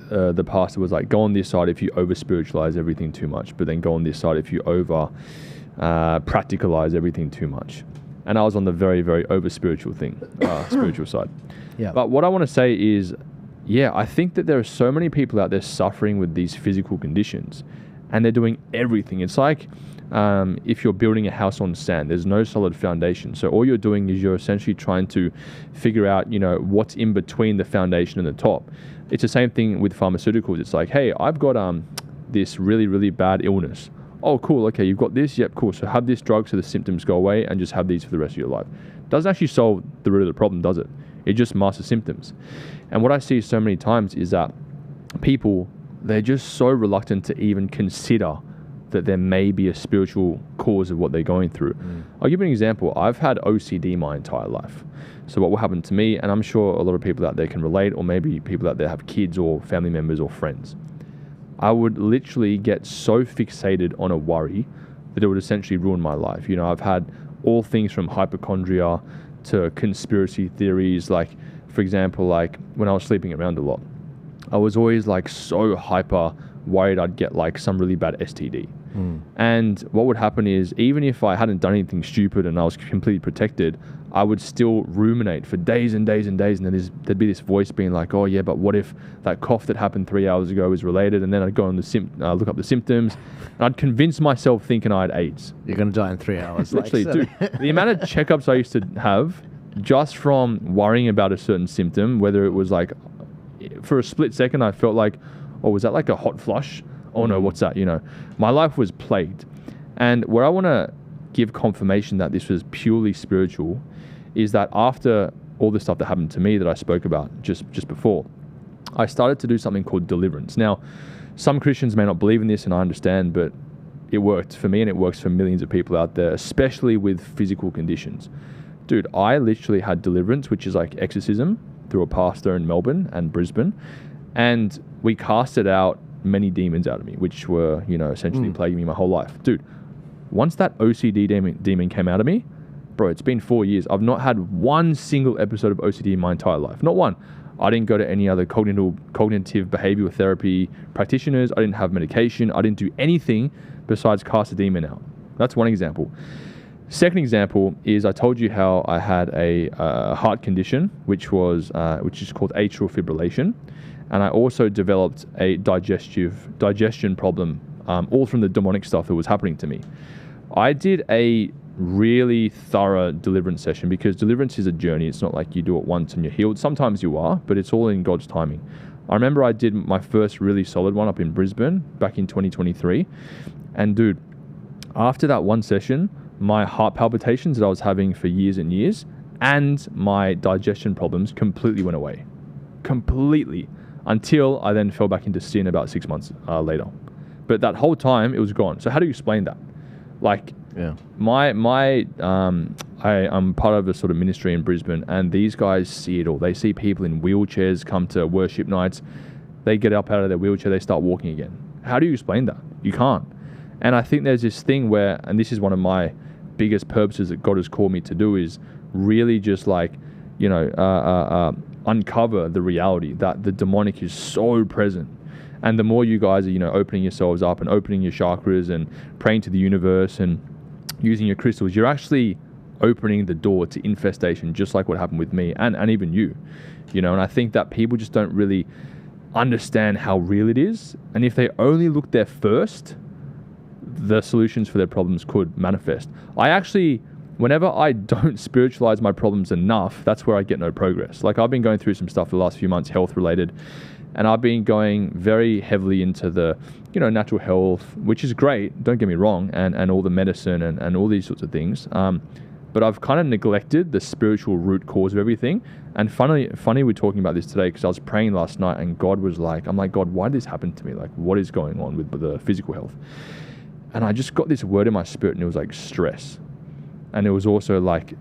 the pastor was like, go on this side if you over spiritualize everything too much, but then go on this side if you over practicalize everything too much. and I was on the very, very over spiritual spiritual side. Yeah. But what I want to say is, yeah, I think that there are so many people out there suffering with these physical conditions, and they're doing everything. It's like if you're building a house on sand, there's no solid foundation. So all you're doing is you're essentially trying to figure out, what's in between the foundation and the top. It's the same thing with pharmaceuticals. It's like, hey, I've got this really, really bad illness. Oh, cool. Okay, you've got this. Yep, cool. So have this drug so the symptoms go away, and just have these for the rest of your life. Doesn't actually solve the root of the problem, does it? It just masks the symptoms. And what I see so many times is that people, they're just so reluctant to even consider that there may be a spiritual cause of what they're going through. I'll give you an example. I've had OCD my entire life. So what will happen to me, and I'm sure a lot of people out there can relate, or maybe people out there have kids or family members or friends. I would literally get so fixated on a worry that it would essentially ruin my life. I've had all things from hypochondria to conspiracy theories. Like, for example, like when I was sleeping around a lot, I was always like so hyper worried I'd get like some really bad STD. And what would happen is, even if I hadn't done anything stupid and I was completely protected, I would still ruminate for days and days and days. And then there'd be this voice being like, oh yeah, but what if that cough that happened 3 hours ago is related? And then I'd go on look up the symptoms, and I'd convince myself thinking I had AIDS. You're going to die in 3 hours. Literally, dude, the amount of checkups I used to have just from worrying about a certain symptom, whether it was like, for a split second, I felt like, oh, was that like a hot flush? Oh no, what's that? My life was plagued. And where I want to give confirmation that this was purely spiritual is that after all the stuff that happened to me that I spoke about just before, I started to do something called deliverance. Now, some Christians may not believe in this, and I understand, but it worked for me, and it works for millions of people out there, especially with physical conditions. Dude, I literally had deliverance, which is like exorcism, through a pastor in Melbourne and Brisbane, and we casted out many demons out of me, which were, essentially plaguing me my whole life. Dude, once that OCD demon came out of me, bro, it's been 4 years. I've not had one single episode of OCD in my entire life. Not one. I didn't go to any other cognitive behavioral therapy practitioners. I didn't have medication. I didn't do anything besides cast a demon out. That's one example. Second example is, I told you how I had a heart condition, which is called atrial fibrillation. And I also developed a digestion problem, all from the demonic stuff that was happening to me. I did a really thorough deliverance session, because deliverance is a journey. It's not like you do it once and you're healed. Sometimes you are, but it's all in God's timing. I remember I did my first really solid one up in Brisbane back in 2023. And dude, after that one session, my heart palpitations that I was having for years and years and my digestion problems completely went away. Completely. Until I then fell back into sin about 6 months later. But that whole time, it was gone. So how do you explain that? Like, yeah, I'm part of a sort of ministry in Brisbane, and these guys see it all. They see people in wheelchairs come to worship nights. They get up out of their wheelchair, they start walking again. How do you explain that? You can't. And I think there's this thing where, and this is one of my biggest purposes that God has called me to do, is really just like, uncover the reality that the demonic is so present. And the more you guys are, opening yourselves up and opening your chakras and praying to the universe and using your crystals, you're actually opening the door to infestation, just like what happened with me and even you. And I think that people just don't really understand how real it is. And if they only look there first, the solutions for their problems could manifest. Whenever I don't spiritualize my problems enough, that's where I get no progress. Like, I've been going through some stuff the last few months, health related, and I've been going very heavily into the, natural health, which is great, don't get me wrong, and all the medicine and all these sorts of things. But I've kind of neglected the spiritual root cause of everything. And funny we're talking about this today, because I was praying last night and God was like, I'm like, God, why did this happen to me? Like, what is going on with the physical health? And I just got this word in my spirit, and it was like stress. And it was also like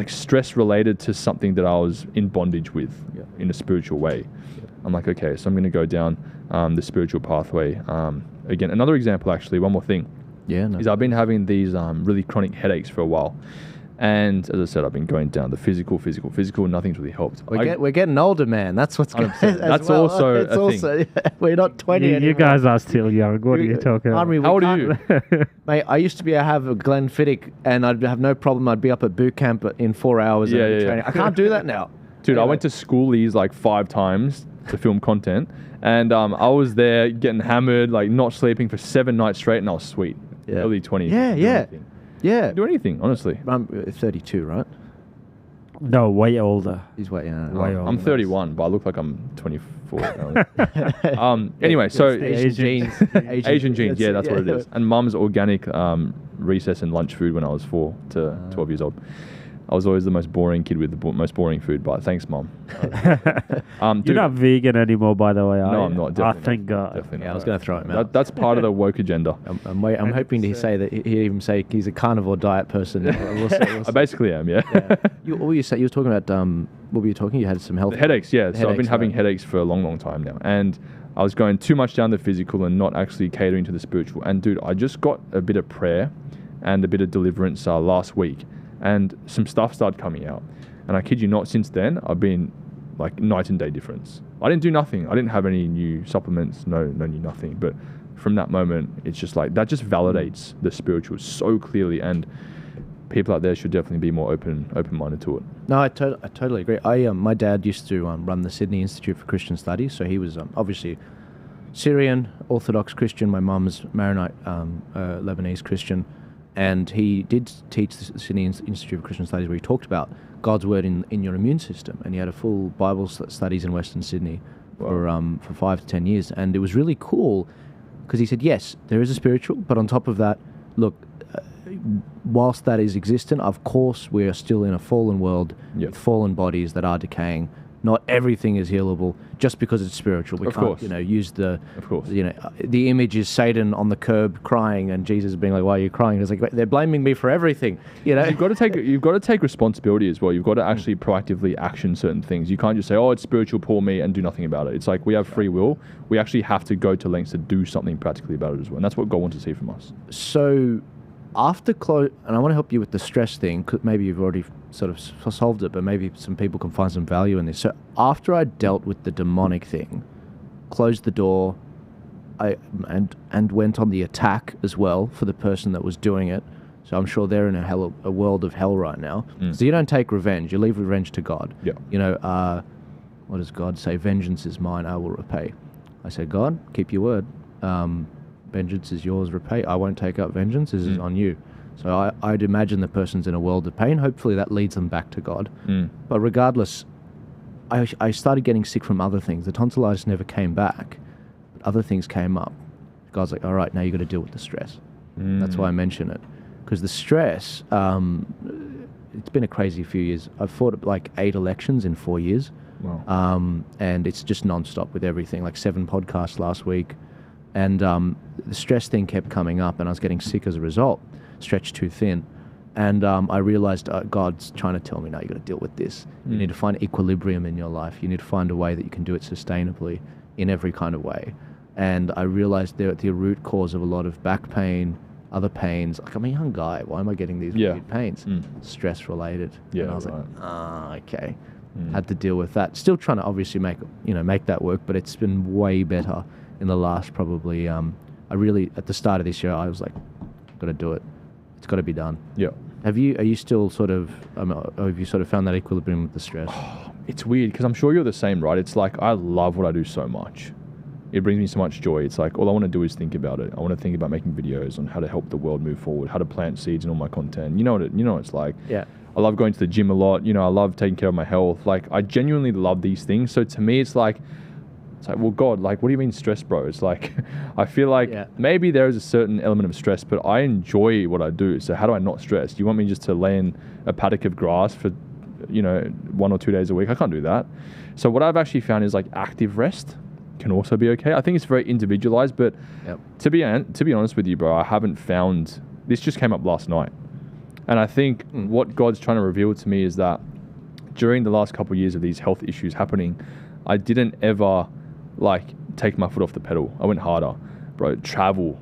stress related to something that I was in bondage with in a spiritual way. I'm like, okay, so I'm going to go down the spiritual pathway. Again, another example, actually, one more thing. Yeah, no. Is I've been having these really chronic headaches for a while. And as I said, I've been going down the physical. Nothing's really helped. We're getting older, man. That's what's going on. That's also a thing. We're not 20 anymore. You guys are still young. What are you talking about? How old are you? Mate, I used to have a Glenfiddich, and I'd have no problem. I'd be up at boot camp in 4 hours. Training. I can't do that now. Dude, I went to schoolies like 5 times to film content, and I was there getting hammered, like not sleeping for 7 nights straight, and I was sweet. Yeah. Early 20s. Yeah. Do anything, honestly. I'm 32, right? No, way older. He's way older. I'm 31, but I look like I'm 24. Anyway, so Asian genes. Asian genes, yeah, that's what it is. And mum's organic recess and lunch food when I was 4 to 12 years old. I was always the most boring kid with the most boring food, but thanks, Mum. You're not vegan anymore, by the way, are you? No, I'm not. Thank God. Definitely not. I was going to throw him out. That's part of the woke agenda. I'm hoping to say that he'd even say he's a carnivore diet person. We'll see. I basically am, yeah. You were talking about, what were you talking? You had some health... The headaches, yeah. So I've been having right. headaches for a long, long time now. And I was going too much down the physical and not actually catering to the spiritual. And dude, I just got a bit of prayer and a bit of deliverance last week. And some stuff started coming out. And I kid you not, since then, I've been like night and day difference. I didn't do nothing. I didn't have any new supplements, no new nothing. But from that moment, it's just like, that just validates the spiritual so clearly. And people out there should definitely be more open-minded to it. No, I totally agree. My dad used to run the Sydney Institute for Christian Studies. So he was obviously Syrian, Orthodox Christian. My mum's Maronite, Lebanese Christian. And he did teach the Sydney Institute of Christian Studies, where he talked about God's word in your immune system. And he had a full Bible studies in Western Sydney for 5 to 10 years. And it was really cool because he said, yes, there is a spiritual, but on top of that, look, whilst that is existent, of course, we are still in a fallen world with fallen bodies that are decaying. Not everything is healable just because it's spiritual. We can't, use the, the image is Satan on the curb crying and Jesus being like, why are you crying? It's like, they're blaming me for everything. You've got to take responsibility as well. You've got to actually proactively action certain things. You can't just say, oh, it's spiritual, poor me, and do nothing about it. It's like we have free will. We actually have to go to lengths to do something practically about it as well. And that's what God wants to see from us. So after and I want to help you with the stress thing, because maybe you've already sort of solved it, but maybe some people can find some value in this. So after I dealt with the demonic thing, closed the door, and went on the attack as well for the person that was doing it. So I'm sure they're in a world of hell right now. So you don't take revenge; you leave revenge to God. Yeah. What does God say? Vengeance is mine; I will repay. I said, God, keep your word. Vengeance is yours, repay. I won't take up vengeance. This is on you. So I'd imagine the person's in a world of pain. Hopefully that leads them back to God. But regardless, I started getting sick from other things. The tonsillitis never came back, but other things came up. God's like, all right, now you've got to deal with the stress. That's why I mention it. Because the stress, it's been a crazy few years. I've fought like 8 elections in 4 years. Wow. And it's just nonstop with everything, like 7 podcasts last week. And the stress thing kept coming up, and I was getting sick as a result, stretched too thin. And I realized God's trying to tell me, now you got to deal with this. You need to find equilibrium in your life. You need to find a way that you can do it sustainably in every kind of way. And I realized the root cause of a lot of back pain, other pains. Like, I'm a young guy. Why am I getting these weird pains? Stress related. Yeah, and I was like, okay. Had to deal with that. Still trying to obviously make that work, but it's been way better in the last probably, I really, at the start of this year, I was like, got to do it. It's got to be done. Yeah. Are you still sort of, have you sort of found that equilibrium with the stress? It's weird because I'm sure you're the same, right? It's like, I love what I do so much. It brings me so much joy. It's like, all I want to do is think about it. I want to think about making videos on how to help the world move forward, how to plant seeds in all my content. You know what it's like. Yeah. I love going to the gym a lot. I love taking care of my health. Like, I genuinely love these things. So to me, it's like, well, God, like, what do you mean stress, bro? It's like, I feel like maybe there is a certain element of stress, but I enjoy what I do. So how do I not stress? Do you want me just to lay in a paddock of grass for, 1 or 2 days a week? I can't do that. So what I've actually found is like active rest can also be okay. I think it's very individualized, but to be honest with you, bro, I haven't found, this just came up last night. And I think what God's trying to reveal to me is that during the last couple of years of these health issues happening, I didn't ever like take my foot off the pedal. I went harder, bro. Travel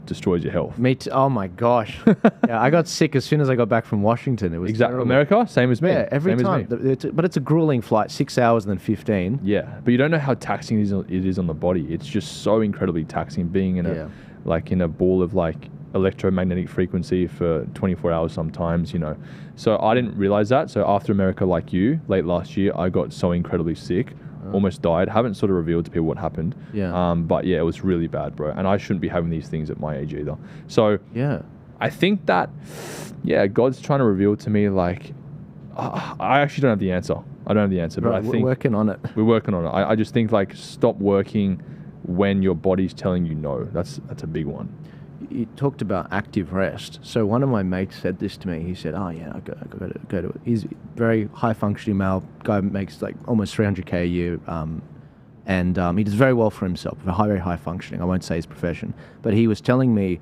destroys your health. Me too. Oh my gosh. Yeah, I got sick as soon as I got back from Washington. It was Exactly. America, same as me. Yeah, every Same time. as me. But it's a grueling flight, 6 hours and then 15. Yeah, but you don't know how taxing it is on the body. It's just so incredibly taxing being in a ball of like electromagnetic frequency for 24 hours sometimes, you know. So I didn't realize that. So after America, like you, late last year, I got so incredibly sick. Almost died. Haven't sort of revealed to people what happened. Yeah. But yeah, it was really bad, bro. And I shouldn't be having these things at my age either. So yeah, I think that, God's trying to reveal to me, like, I actually don't have the answer. I don't have the answer, but I think we're working on it. We're working on it. I just think, like, stop working when your body's telling you no. That's a big one. You talked about active rest. So one of my mates said this to me. He said, "Oh yeah, I go to it." He's a very high functioning male guy, makes like almost 300K a year, and he does very well for himself. Very high functioning. I won't say his profession, but he was telling me,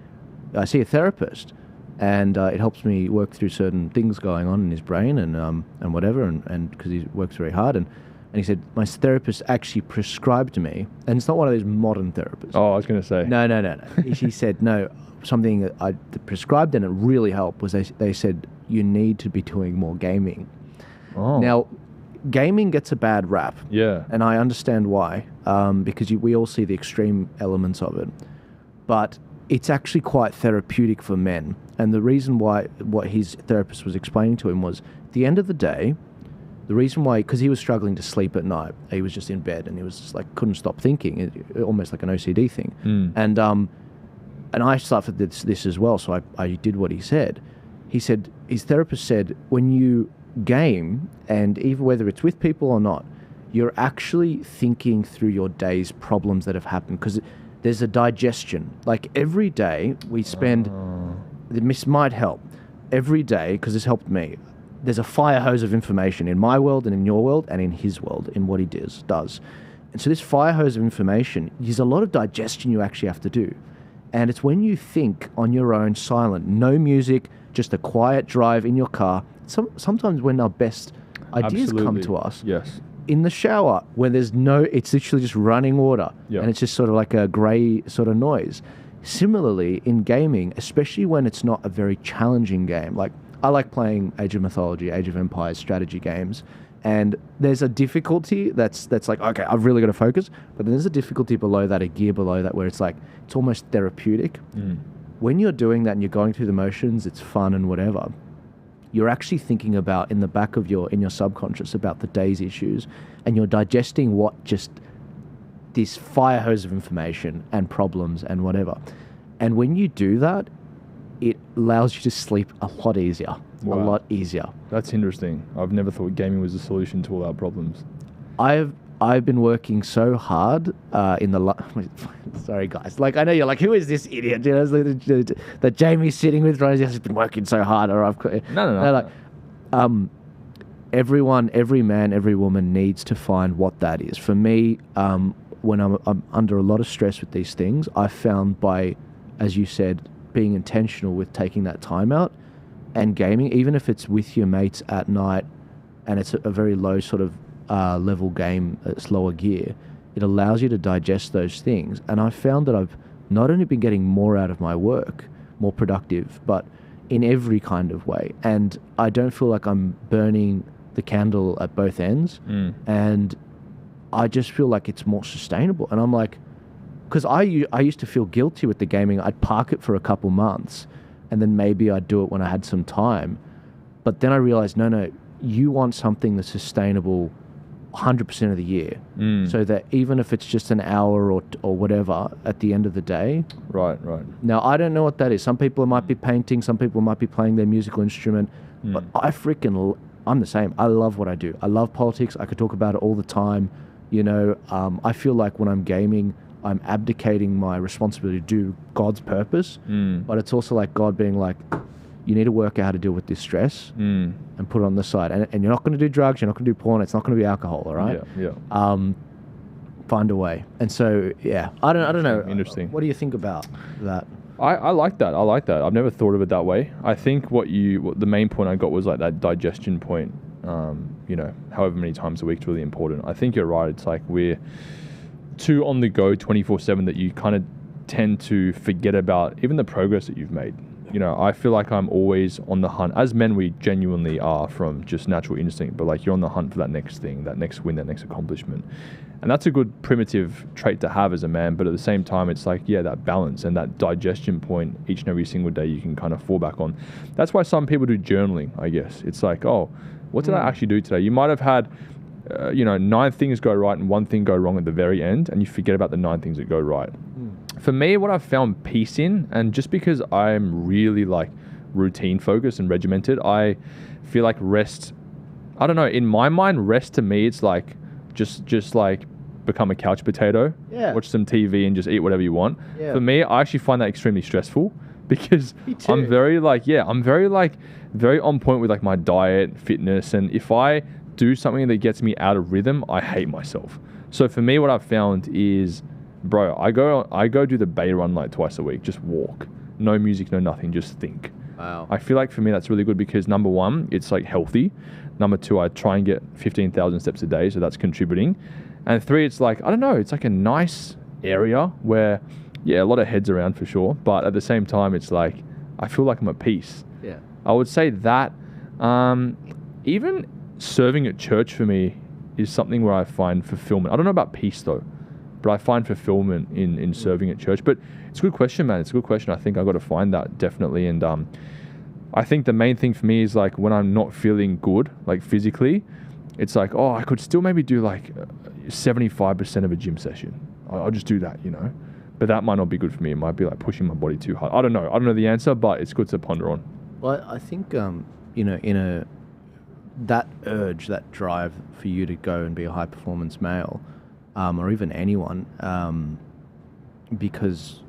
I see a therapist, and it helps me work through certain things going on in his brain and whatever, and because he works very hard and he said, my therapist actually prescribed to me, and it's not one of those modern therapists. Oh, I was going to say. No. She said, no, something that I prescribed and it really helped was they said, you need to be doing more gaming. Oh. Now, gaming gets a bad rap. Yeah. And I understand why, because we all see the extreme elements of it. But it's actually quite therapeutic for men. And the reason why, what his therapist was explaining to him was, at the end of the day, the reason why, because he was struggling to sleep at night, he was just in bed and he was just like, couldn't stop thinking, almost like an OCD thing. And I suffered this as well, so I did what he said. He said, his therapist said, when you game, and even whether it's with people or not, you're actually thinking through your day's problems that have happened, because there's a digestion. Like every day we spend, this might help, every day, because this helped me, there's a fire hose of information in my world and in your world and in his world, in what he does. And so this fire hose of information, there's a lot of digestion you actually have to do. And it's when you think on your own, silent, no music, just a quiet drive in your car. Sometimes when our best ideas come to us. Yes. In the shower, where there's it's literally just running water. Yep. And it's just sort of like a grey sort of noise. Similarly, in gaming, especially when it's not a very challenging game, like I like playing Age of Mythology, Age of Empires strategy games, and there's a difficulty that's like, okay, I've really got to focus, but then there's a difficulty below that, a gear below that, where it's like, it's almost therapeutic. When you're doing that and you're going through the motions, it's fun and whatever, you're actually thinking about in your subconscious about the day's issues, and you're digesting what just this fire hose of information and problems and whatever. And when you do that, it allows you to sleep a lot easier. Wow. A lot easier. That's interesting. I've never thought gaming was a solution to all our problems. I've been working so hard sorry guys, like I know you're like, who is this idiot? You know, that Jamie's sitting with, right? He's been working so hard, or No. Like, every man, every woman needs to find what that is. For me, when I'm under a lot of stress with these things, I've found by, as you said, being intentional with taking that time out and gaming, even if it's with your mates at night and it's a very low sort of level game, slower gear, it allows you to digest those things. And I've found that I've not only been getting more out of my work, more productive, but in every kind of way. And I don't feel like I'm burning the candle at both ends. And I just feel like it's more sustainable. And I'm like, because I used to feel guilty with the gaming. I'd park it for a couple months and then maybe I'd do it when I had some time. But then I realized, no, you want something that's sustainable 100% of the year. So that even if it's just an hour or whatever at the end of the day. Right. Now, I don't know what that is. Some people might be painting, some people might be playing their musical instrument, but I'm the same. I love what I do. I love politics. I could talk about it all the time. You know, I feel like when I'm gaming, I'm abdicating my responsibility to do God's purpose, but it's also like God being like, you need to work out how to deal with this stress and put it on the side. And you're not going to do drugs, you're not going to do porn, it's not going to be alcohol, all right? Yeah. Find a way. And so, yeah, I don't know. Interesting. What do you think about that? I like that. I've never thought of it that way. I think what the main point I got was like that digestion point. You know, however many times a week is really important. I think you're right. It's like we're too on the go 24/7 that you kind of tend to forget about even the progress that you've made. You know, I feel like I'm always on the hunt. As men, we genuinely are from just natural instinct, but like you're on the hunt for that next thing, that next win, that next accomplishment. And that's a good primitive trait to have as a man. But at the same time, it's like, yeah, that balance and that digestion point each and every single day you can kind of fall back on. That's why some people do journaling, I guess. It's like, oh, what did I actually do today? You might have had, 9 things go right and 1 thing go wrong at the very end, and you forget about the 9 things that go right. For me, what I've found peace in, and just because I'm really like routine focused and regimented, I feel like rest, I don't know, in my mind, rest to me, it's like just like become a couch potato, watch some TV and just eat whatever you want. Yeah. For me, I actually find that extremely stressful because I'm very very on point with like my diet, fitness, and if I do something that gets me out of rhythm, I hate myself. So for me, what I've found is, bro, I go do the bay run like twice a week, just walk, no music, no nothing, just think. Wow. I feel like for me that's really good because number 1, it's like healthy. Number 2, I try and get 15,000 steps a day, so that's contributing. And 3, it's like, I don't know, it's like a nice area where, yeah, a lot of heads around for sure, but at the same time, it's like, I feel like I'm at peace. Yeah. I would say that even serving at church for me is something where I find fulfillment. I don't know about peace though, but I find fulfillment in serving at church. But it's a good question, man. It's a good question. I think I've got to find that definitely. And I think the main thing for me is like when I'm not feeling good, like physically, it's like, oh, I could still maybe do like 75% of a gym session. I'll just do that, But that might not be good for me. It might be like pushing my body too hard. I don't know the answer, but it's good to ponder on. Well, I think, that urge, that drive for you to go and be a high performance male, or even anyone, because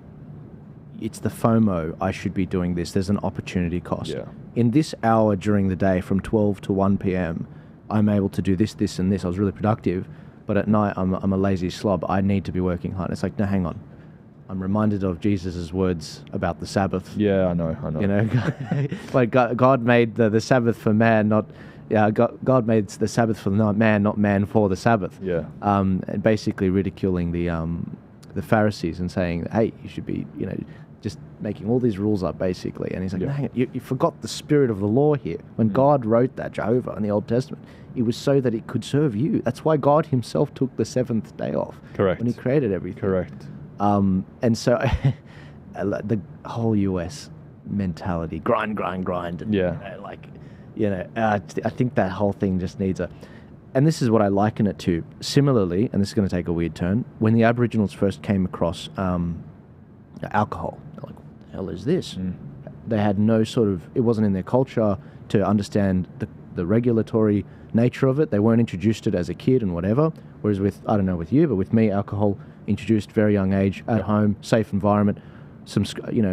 it's the FOMO, I should be doing this. There's an opportunity cost. Yeah. In this hour during the day from 12 to 1 p.m., I'm able to do this, this, and this. I was really productive, but at night I'm a lazy slob. I need to be working hard. It's like, no, hang on. I'm reminded of Jesus' words about the Sabbath. Yeah, I know. Like God made the Sabbath for man, not... Yeah, God made the Sabbath for man, not man for the Sabbath. Yeah. And basically ridiculing the Pharisees and saying, hey, you should be, just making all these rules up, basically. And he's like, no, hang on, you forgot the spirit of the law here. When God wrote that, Jehovah, in the Old Testament, it was so that it could serve you. That's why God himself took the 7th day off. Correct. When he created everything. Correct. And so the whole US mentality, grind. And, I think that whole thing just needs and this is what I liken it to. Similarly, and this is going to take a weird turn, when the Aboriginals first came across alcohol, they're like, what the hell is this? They had no it wasn't in their culture to understand the regulatory nature of it. They weren't introduced to it as a kid and whatever. Whereas I don't know with you, but with me, alcohol introduced very young age, at home, safe environment. Some,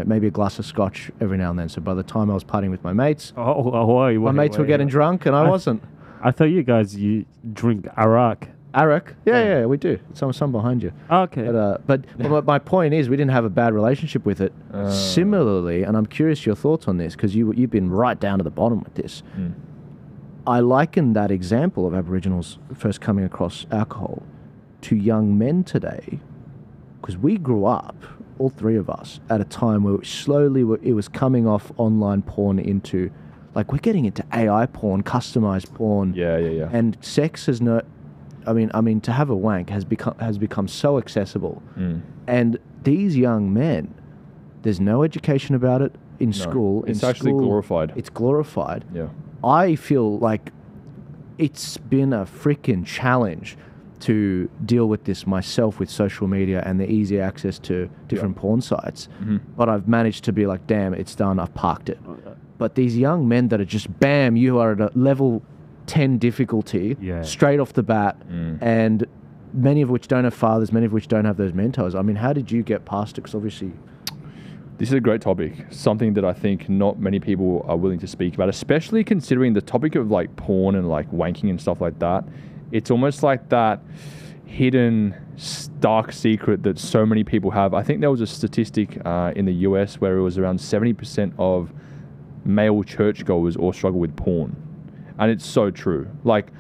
maybe a glass of scotch every now and then. So by the time I was partying with my mates, my mates were getting drunk and I wasn't. I thought you drink Ark. Ark? Yeah, we do. Some behind you. Okay. But my point is, we didn't have a bad relationship with it. Similarly, and I'm curious your thoughts on this because you've been right down to the bottom with this. I liken that example of Aboriginals first coming across alcohol to young men today, because we grew up, all 3 of us, at a time where it was coming off online porn into, like, we're getting into AI porn, customized porn. Yeah. And sex has no, I mean, to have a wank has become so accessible. And these young men, there's no education about it in school. It's actually glorified. It's glorified. Yeah. I feel like it's been a freaking challenge to deal with this myself with social media and the easy access to different porn sites. But I've managed to be like, damn, it's done, I've parked it. But these young men that are just, bam, you are at a level 10 difficulty straight off the bat, and many of which don't have fathers, many of which don't have those mentors. I mean, how did you get past it? Because obviously... This is a great topic, something that I think not many people are willing to speak about, especially considering the topic of like porn and like wanking and stuff like that. It's almost like that hidden dark secret that so many people have. I think there was a statistic in the US where it was around 70% of male churchgoers all struggle with porn. And it's so true. Like,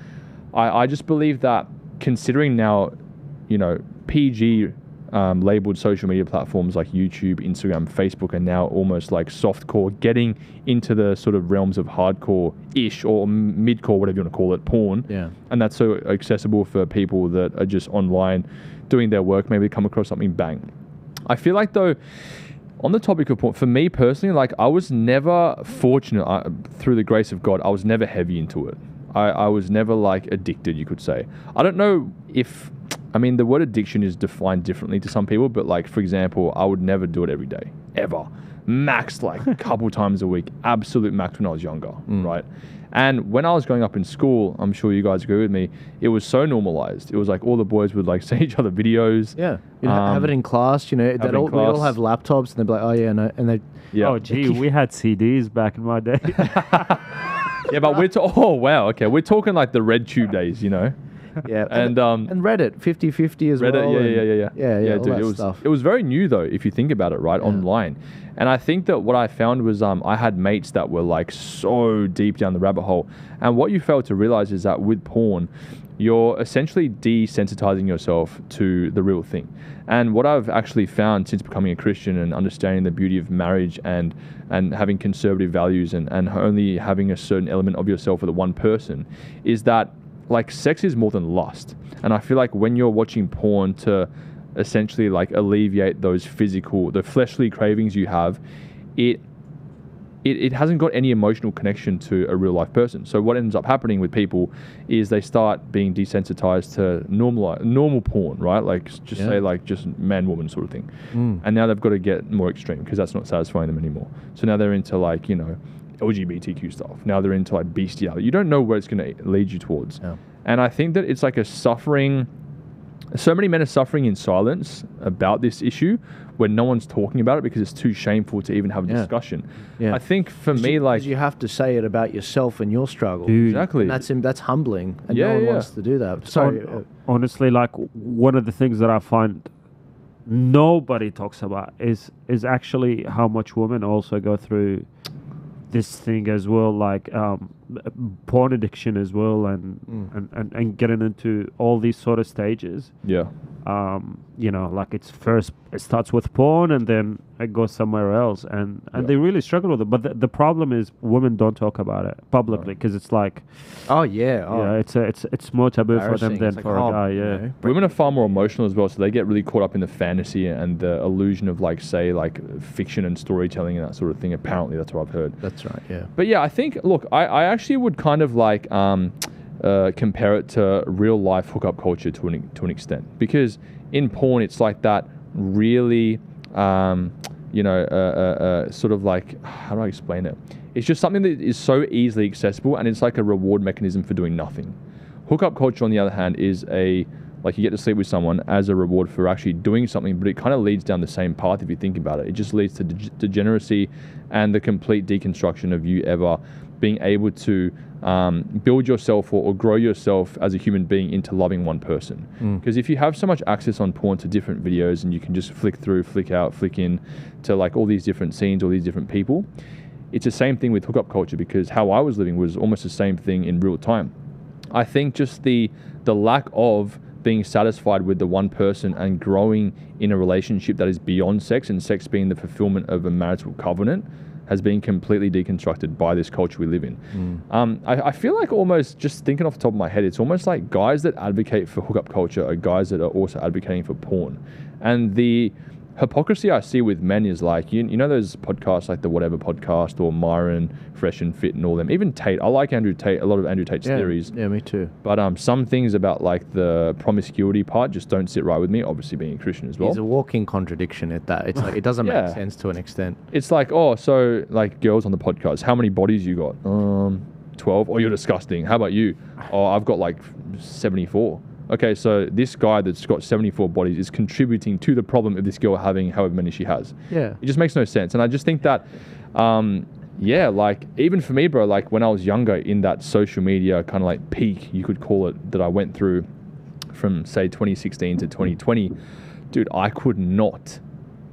I just believe that considering now, PG labeled social media platforms like YouTube, Instagram, Facebook are now almost like softcore, getting into the sort of realms of hardcore-ish or midcore, whatever you want to call it, porn. Yeah. And that's so accessible for people that are just online doing their work, maybe come across something, bang. I feel like though, on the topic of porn, for me personally, like I was never fortunate, through the grace of God, I was never heavy into it. I was never like addicted, you could say. I don't know if, I mean, the word addiction is defined differently to some people, but like, for example, I would never do it every day, ever. Max like a couple times a week, absolute max when I was younger, right? And when I was growing up in school, I'm sure you guys agree with me, it was so normalized. It was like all the boys would like send each other videos. Yeah. You'd have it in class, you know, we'd all have laptops and they'd be like, oh yeah, no. And they, yeah. Oh gee, we had CDs back in my day. Yeah, but oh wow, okay. We're talking like the Red Tube days, you know? Yeah. And Reddit, 50/50 as Reddit, well. Yeah, all dude, that stuff. it was very new though, if you think about it, right? Yeah. Online. And I think that what I found was I had mates that were like so deep down the rabbit hole. And what you fail to realize is that with porn, you're essentially desensitizing yourself to the real thing. And what I've actually found since becoming a Christian and understanding the beauty of marriage and having conservative values and only having a certain element of yourself with one person is that like sex is more than lust. And I feel like when you're watching porn to essentially like alleviate those the fleshly cravings you have, it hasn't got any emotional connection to a real life person. So what ends up happening with people is they start being desensitized to normal porn, right? Like say like just man woman sort of thing. And now they've got to get more extreme because that's not satisfying them anymore. So now they're into like, you know, LGBTQ stuff. Now they're into like bestiality. You don't know where it's going to lead you towards. Yeah. And I think that it's like a suffering. So many men are suffering in silence about this issue when no one's talking about it because it's too shameful to even have a discussion. Yeah. I think for me, like you have to say it about yourself and your struggle. Exactly. And that's humbling, and no one wants to do that. Sorry, honestly, like one of the things that I find nobody talks about is actually how much women also go through this thing as well, like porn addiction as well, and getting into all these sort of stages. Yeah. You know, like it starts with porn and then it goes somewhere else, and they really struggle with it. But the problem is women don't talk about it publicly because it's like, it's more taboo for them than for a guy. Yeah, women are far more emotional as well, so they get really caught up in the fantasy and the illusion of like say like fiction and storytelling and that sort of thing. Apparently, that's what I've heard. That's right. Yeah. But yeah, I think I actually would kind of like compare it to real life hookup culture to an extent, because in porn it's like that really sort of like, how do I explain it? It's just something that is so easily accessible and it's like a reward mechanism for doing nothing. Hookup culture on the other hand is like you get to sleep with someone as a reward for actually doing something, but it kind of leads down the same path if you think about it. It just leads to degeneracy and the complete deconstruction of you ever being able to build yourself or grow yourself as a human being into loving one person. Because if you have so much access on porn to different videos and you can just flick through, flick out, flick in to like all these different scenes, all these different people, it's the same thing with hookup culture, because how I was living was almost the same thing in real time. I think just the lack of being satisfied with the one person and growing in a relationship that is beyond sex, and sex being the fulfillment of a marital covenant, has been completely deconstructed by this culture we live in. I feel like, almost just thinking off the top of my head, it's almost like guys that advocate for hookup culture are guys that are also advocating for porn. And the hypocrisy I see with men is like, you know those podcasts like the Whatever podcast or Myron, Fresh and Fit and all them. Even Tate. I like Andrew Tate, a lot of Andrew Tate's theories. Yeah, me too. But some things about like the promiscuity part just don't sit right with me, obviously being a Christian as well. He's a walking contradiction at that. It's like, it doesn't make sense to an extent. It's like, oh, so like girls on the podcast, how many bodies you got? 12. Oh, you're disgusting. How about you? Oh, I've got like 74. Okay, so this guy that's got 74 bodies is contributing to the problem of this girl having however many she has. Yeah. It just makes no sense. And I just think that, like even for me, bro, like when I was younger in that social media kind of like peak, you could call it, that I went through from say 2016 to 2020, dude, I could not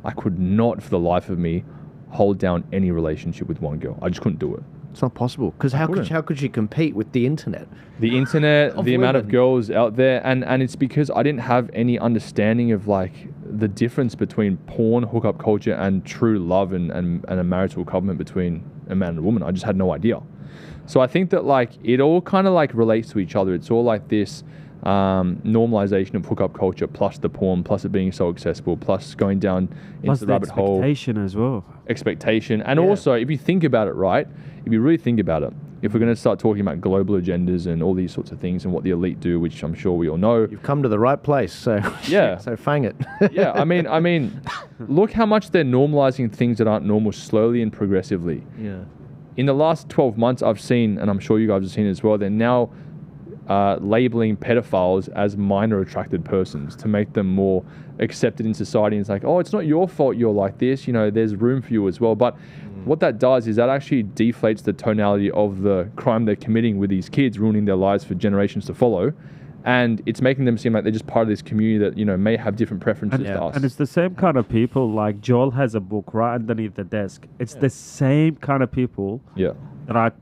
for the life of me hold down any relationship with one girl. I just couldn't do it. It's not possible, because how could you compete with the internet? The internet, the amount of girls out there, and it's because I didn't have any understanding of like the difference between porn, hookup culture, and true love and a marital covenant between a man and a woman. I just had no idea. So I think that like it all kind of like relates to each other. It's all like this normalization of hookup culture, plus the porn, plus it being so accessible, plus going down into the rabbit hole. Expectation as well. Expectation. And also, if you think about it, right, if you really think about it, if we're going to start talking about global agendas and all these sorts of things and what the elite do, which I'm sure we all know. You've come to the right place, so yeah. So fang it. Yeah, I mean, look how much they're normalizing things that aren't normal slowly and progressively. Yeah. In the last 12 months, I've seen, and I'm sure you guys have seen it as well, they're now labeling pedophiles as minor attracted persons to make them more accepted in society. And it's like, oh, it's not your fault you're like this. You know, there's room for you as well. But what that does is that actually deflates the tonality of the crime they're committing with these kids, ruining their lives for generations to follow. And it's making them seem like they're just part of this community that, you know, may have different preferences to us. And it's the same kind of people, like Joel has a book right underneath the desk. It's the same kind of people that are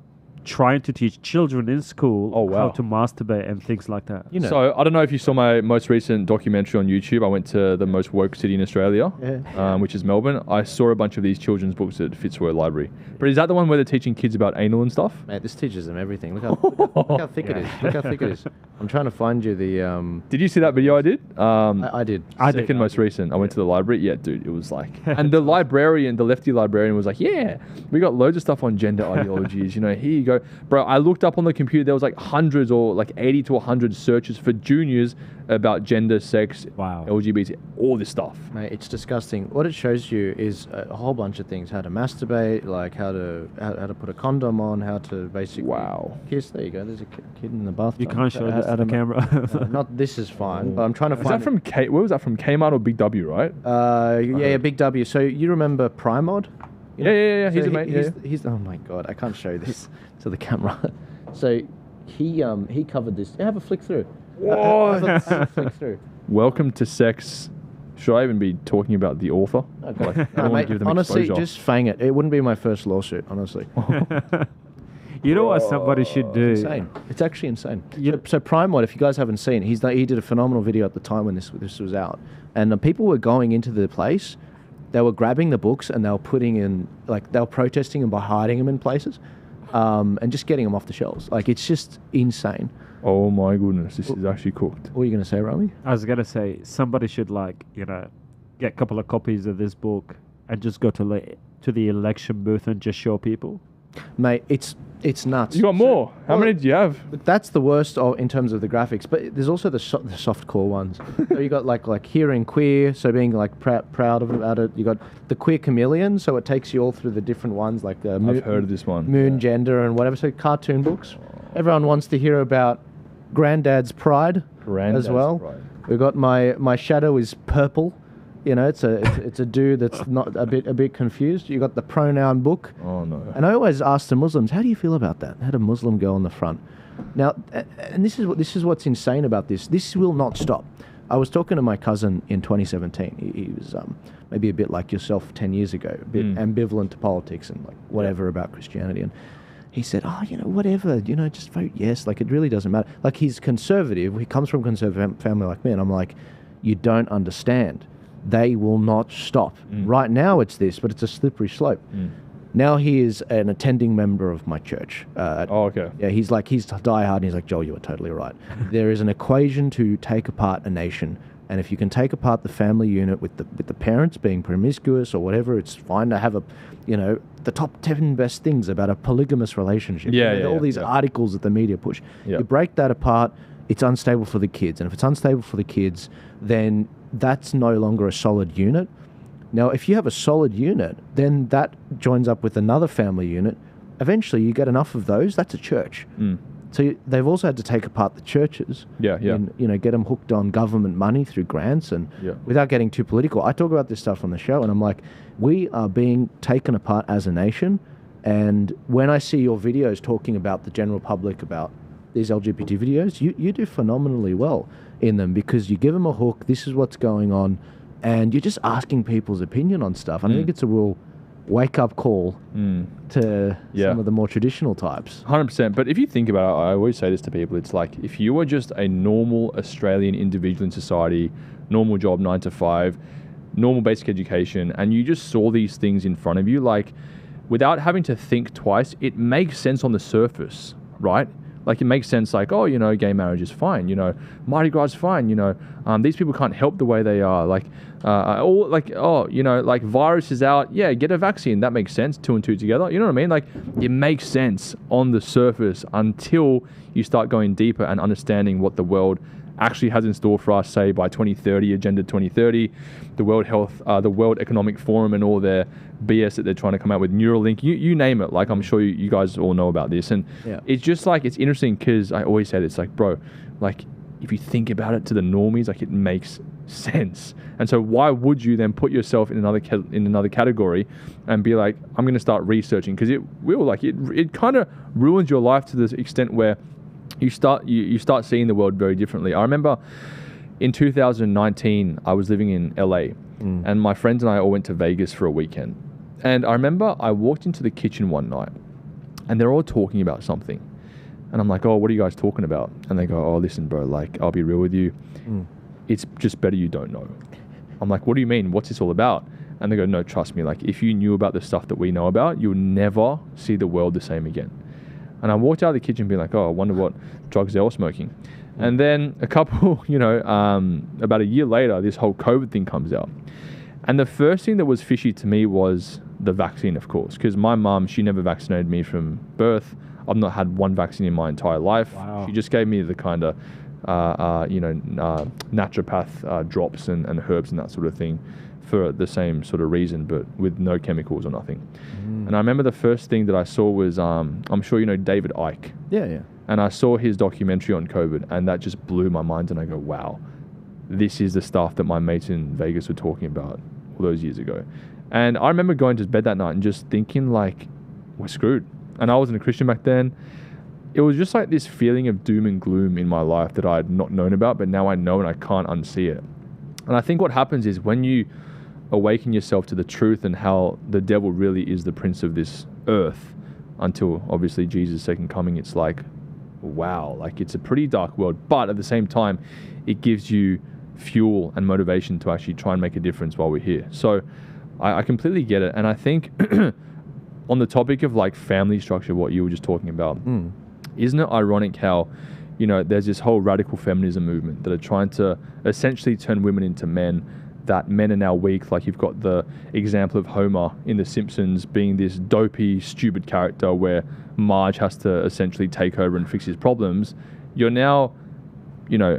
trying to teach children in school how to masturbate and things like that. You know. So I don't know if you saw my most recent documentary on YouTube. I went to the most woke city in Australia, which is Melbourne. I saw a bunch of these children's books at Fitzroy Library. But is that the one where they're teaching kids about anal and stuff? Mate, this teaches them everything. Look how thick it is. Look how thick it is. I'm trying to find you the... Did you see that video I did? I did. Second most recent. I went to the library. Yeah, dude, it was like... And the librarian, the lefty librarian was like, yeah, we got loads of stuff on gender ideologies. You know, here you go. Bro, I looked up on the computer, there was like hundreds or like 80 to 100 searches for juniors about gender, sex, LGBT, all this stuff. Mate, it's disgusting. What it shows you is a whole bunch of things. How to masturbate, like how to put a condom on, how to basically kiss. There you go. There's a kid in the bathtub. You can't show this to the camera. Not this is fine, but I'm trying to find... Is that from where was that from? Kmart or Big W, right? Yeah, Big W. So you remember Primod? Yeah. So he's a mate. He's oh my god, I can't show this to the camera. So he covered this. Have a flick through. Whoa. Have a flick through. Welcome to Sex. Should I even be talking about the author? Okay. Like, I No, don't wanna mate, give them honestly, exposure. just fang it. It wouldn't be my first lawsuit, honestly. You know what somebody should do? It's insane. It's actually insane. So Primewide, if you guys haven't seen, he did a phenomenal video at the time when this was out, and people were going into the place. They were grabbing the books and they were putting in, like, they were protesting them by hiding them in places, and just getting them off the shelves. Like, it's just insane. Oh my goodness, this is actually cooked. What are you going to say, Rami? I was gonna say somebody should, like, you know, get a couple of copies of this book and just go to the election booth and just show people. Mate, it's nuts. You got more. How many do you have? But that's the worst in terms of the graphics. But there's also the softcore ones. So you got like hearing queer, so being like proud about it. You got the queer chameleon, so it takes you all through the different ones, like the I've heard of this one. Moon gender and whatever. So cartoon books. Everyone wants to hear about Granddad's Pride as well. Pride. We've got my shadow is purple. You know, it's a dude that's not a bit confused. You got the pronoun book. Oh no! And I always ask the Muslims, how do you feel about that? Had a Muslim girl on the front. Now, and this is what's insane about this. This will not stop. I was talking to my cousin in 2017. He was maybe a bit like yourself 10 years ago, a bit ambivalent to politics and like whatever about Christianity. And he said, oh, you know, whatever, you know, just vote yes. Like, it really doesn't matter. Like, he's conservative. He comes from a conservative family like me. And I'm like, you don't understand. They will not stop. Right now it's this, but it's a slippery slope. Now he is an attending member of my church. Okay. Yeah, he's diehard, and he's like, Joel, you are totally right. There is an equation to take apart a nation, and if you can take apart the family unit with the parents being promiscuous or whatever, it's fine to have the top 10 best things about a polygamous relationship. All these articles that the media push. You break that apart, it's unstable for the kids, and if it's unstable for the kids, then that's no longer a solid unit. Now, if you have a solid unit, then that joins up with another family unit. Eventually, you get enough of those, that's a church. So they've also had to take apart the churches. And, you know, get them hooked on government money through grants and without getting too political. I talk about this stuff on the show, and I'm like, we are being taken apart as a nation. And when I see your videos talking about the general public, about these LGBT videos, you do phenomenally well in them, because you give them a hook, this is what's going on, and you're just asking people's opinion on stuff. And I think it's a real wake-up call to some of the more traditional types. 100%. But if you think about it, I always say this to people, it's like, if you were just a normal Australian individual in society, normal job, 9 to 5, normal basic education, and you just saw these things in front of you, like, without having to think twice, it makes sense on the surface, right? Like, it makes sense, like, oh, you know, gay marriage is fine, you know, Mardi Gras is fine, you know, these people can't help the way they are, like, all, like, oh, you know, like, virus is out, yeah, get a vaccine, that makes sense, 2 and 2 together, you know what I mean? Like, it makes sense on the surface until you start going deeper and understanding what the world actually has in store for us, say, by 2030, Agenda 2030, the World Economic Forum and all their BS that they're trying to come out with, Neuralink, you name it. Like, I'm sure you guys all know about this. And it's just like, it's interesting because I always say this, like, bro, like, if you think about it to the normies, like, it makes sense. And so why would you then put yourself in another category and be like, I'm going to start researching? Because it will, like, it kind of ruins your life to the extent where you start seeing the world very differently. I remember in 2019, I was living in LA, and my friends and I all went to Vegas for a weekend. And I remember I walked into the kitchen one night, and they're all talking about something. And I'm like, oh, what are you guys talking about? And they go, oh, listen, bro, like, I'll be real with you. It's just better you don't know. I'm like, what do you mean? What's this all about? And they go, no, trust me. Like, if you knew about the stuff that we know about, you'll never see the world the same again. And I walked out of the kitchen being like, oh, I wonder what drugs they were smoking. And then a couple, you know, about a year later, this whole COVID thing comes out. And the first thing that was fishy to me was the vaccine, of course, because my mum, she never vaccinated me from birth. I've not had one vaccine in my entire life. Wow. She just gave me the kind of, naturopath drops and herbs and that sort of thing for the same sort of reason, but with no chemicals or nothing. And I remember the first thing that I saw was, I'm sure you know David Icke. Yeah. And I saw his documentary on COVID, and that just blew my mind. And I go, wow, this is the stuff that my mates in Vegas were talking about all those years ago. And I remember going to bed that night and just thinking, like, we're screwed. And I wasn't a Christian back then. It was just like this feeling of doom and gloom in my life that I had not known about, but now I know and I can't unsee it. And I think what happens is when you awaken yourself to the truth and how the devil really is the prince of this earth, until obviously Jesus' second coming, it's like, wow, like, it's a pretty dark world, but at the same time, it gives you fuel and motivation to actually try and make a difference while we're here. So I completely get it. And I think on the topic of, like, family structure, what you were just talking about, isn't it ironic how, you know, there's this whole radical feminism movement that are trying to essentially turn women into men, that men are now weak. Like, you've got the example of Homer in The Simpsons being this dopey, stupid character where Marge has to essentially take over and fix his problems. You're now, you know,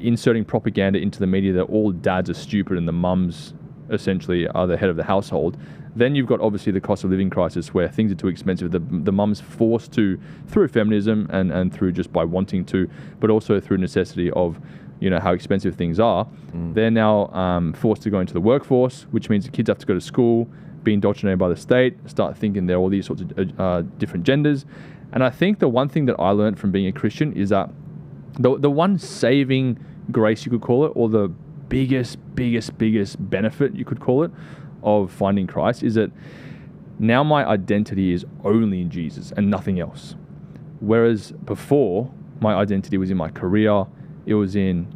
inserting propaganda into the media that all dads are stupid and the mums essentially are the head of the household. Then you've got obviously the cost of living crisis where things are too expensive. The mum's forced to, through feminism and through just by wanting to, but also through necessity of, you know, how expensive things are. They're now forced to go into the workforce, which means the kids have to go to school, be indoctrinated by the state, start thinking they're all these sorts of different genders. And I think the one thing that I learned from being a Christian is that the one saving grace, you could call it, or the biggest benefit, you could call it, of finding Christ is that now my identity is only in Jesus and nothing else. Whereas before, my identity was in my career, it was in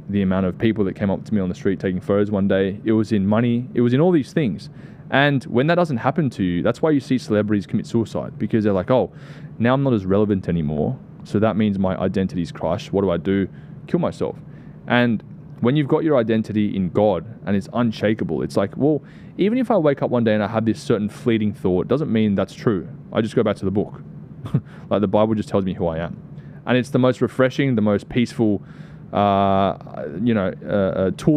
the amount of people that came up to me on the street taking photos one day, it was in money, it was in all these things. And when that doesn't happen to you, that's why you see celebrities commit suicide, because they're like, oh, now I'm not as relevant anymore, so that means my identity's crushed. What do? Kill myself. And when you've got your identity in God and it's unshakable, it's like, well, even if I wake up one day and I have this certain fleeting thought, doesn't mean that's true. I just go back to the book. Like, the Bible just tells me who I am. And it's the most refreshing, the most peaceful, tool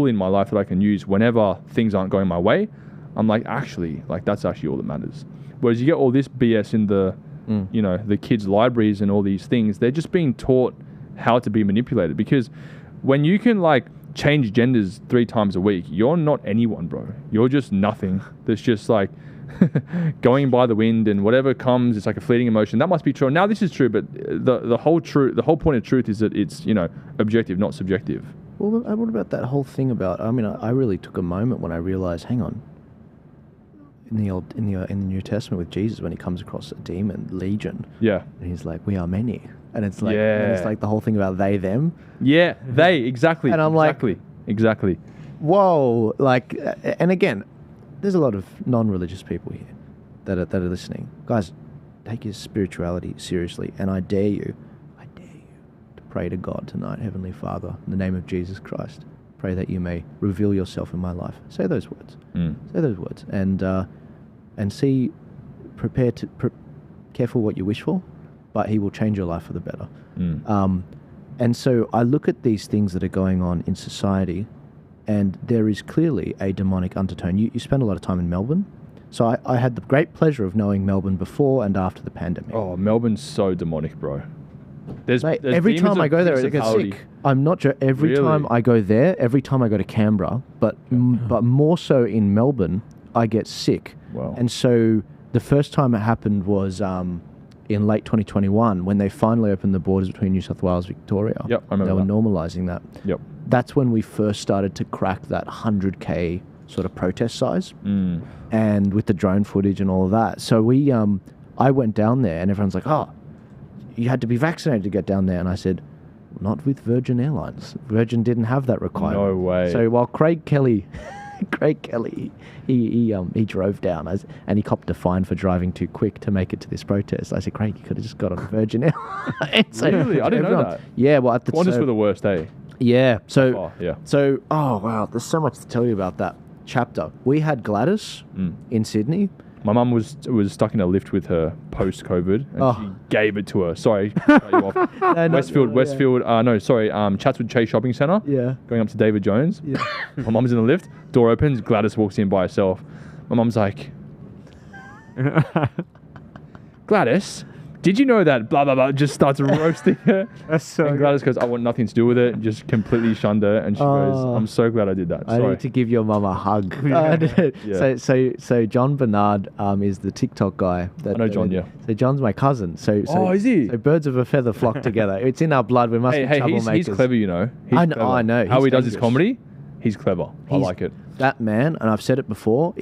in my life that I can use whenever things aren't going my way. I'm like, actually, like, that's actually all that matters. Whereas you get all this BS in the, the kids' libraries and all these things, they're just being taught how to be manipulated. Because when you can, like, change genders 3 times a week, you're not anyone, bro. You're just nothing. That's just like going by the wind, and whatever comes, it's like a fleeting emotion. That must be true. Now this is true, but the whole point of truth is that it's, objective, not subjective. Well, what about that whole thing about? I mean, I really took a moment when I realized, hang on. In the New Testament with Jesus, when he comes across a demon, Legion, and he's like, "We are many," and it's like, the whole thing about they them. Yeah, they exactly. And I'm exactly. whoa, like, and again, there's a lot of non-religious people here that are listening. Guys, take your spirituality seriously, and I dare you to pray to God tonight. Heavenly Father, in the name of Jesus Christ, pray that you may reveal yourself in my life. Say those words. Say those words, and see, careful what you wish for, but he will change your life for the better. And so I look at these things that are going on in society, and there is clearly a demonic undertone. You spend a lot of time in Melbourne. So I had the great pleasure of knowing Melbourne before and after the pandemic. Oh, Melbourne's so demonic, bro. There's every time I go there, I get sick. I'm not sure. Every time I go there, every time I go to Canberra, but more so in Melbourne, I get sick. Wow. And so the first time it happened was in late 2021 when they finally opened the borders between New South Wales and Victoria. Yep, I remember They were normalising that. Yep. That's when we first started to crack that 100K sort of protest size, and with the drone footage and all of that. So I went down there, and everyone's like, "Oh, you had to be vaccinated to get down there." And I said, "Not with Virgin Airlines. Virgin didn't have that requirement." No way. So while Craig Kelly, he drove down and he copped a fine for driving too quick to make it to this protest. I said, "Craig, you could have just got on Virgin Airlines." So really, I didn't know that. Yeah, well, at the Qantas were the worst, eh? Yeah. Oh, yeah. So, oh wow, there's so much to tell you about that chapter. We had Gladys in Sydney. My mum was stuck in a lift with her post-COVID, and she gave it to her. Sorry, cut you off. Chatswood Chase Shopping Centre. Yeah. Going up to David Jones. Yeah. My mum's in the lift. Door opens. Gladys walks in by herself. My mum's like, "Gladys, did you know that blah, blah, blah," just starts roasting her. That's so and Gladys goes, "I want nothing to do with it," and just completely shunned her. And she goes, "I'm so glad I did that." I need to give your mum a hug. So John Bernard is the TikTok guy. I know John, yeah. So John's my cousin. So is he? So birds of a feather flock together. It's in our blood. We must be troublemakers. He's clever, you know. I know. How he does his comedy, he's clever. I like it. That man, and I've said it before,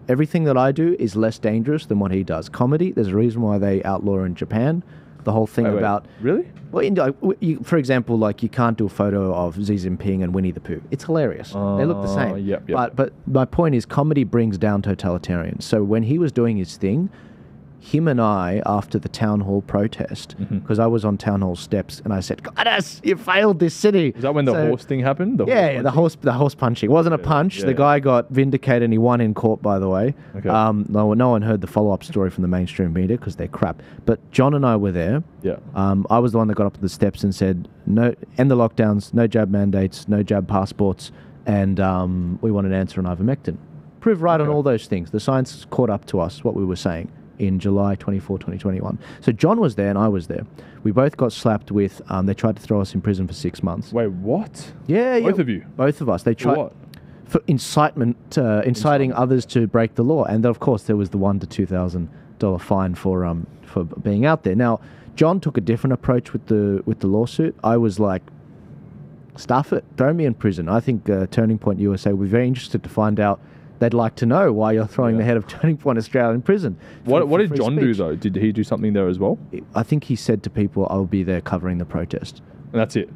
everything that I do is less dangerous than what he does. Comedy, there's a reason why they outlaw in Japan. The whole thing about... Really? Well, for example, like you can't do a photo of Xi Jinping and Winnie the Pooh. It's hilarious. They look the same. Yep. But my point is, comedy brings down totalitarians. So when he was doing his thing, him and I, after the town hall protest, because I was on town hall steps and I said, "Gladys, you failed this city." Is that when the horse thing happened? The horse punching. It wasn't a punch. The guy got vindicated and he won in court, by the way. Okay. No one heard the follow-up story from the mainstream media because they're crap. But John and I were there. Yeah. I was the one that got up the steps and said, "No, end the lockdowns, no jab mandates, no jab passports, and we want an answer on ivermectin." Proved right on all those things. The science caught up to us, what we were saying, in July 24, 2021. So John was there and I was there. We both got slapped with, they tried to throw us in prison for 6 months. Wait, what? Yeah. Both of you? Both of us. They tried... For what? For inciting others to break the law. And of course there was the $1,000 to $2,000 fine for being out there. Now, John took a different approach with the lawsuit. I was like, stuff it, throw me in prison. I think Turning Point USA will be very interested to find out. They'd like to know why you're throwing the head of Turning Point Australia in prison. What did John do, though? Did he do something there as well? I think he said to people, "I'll be there covering the protest." And that's it?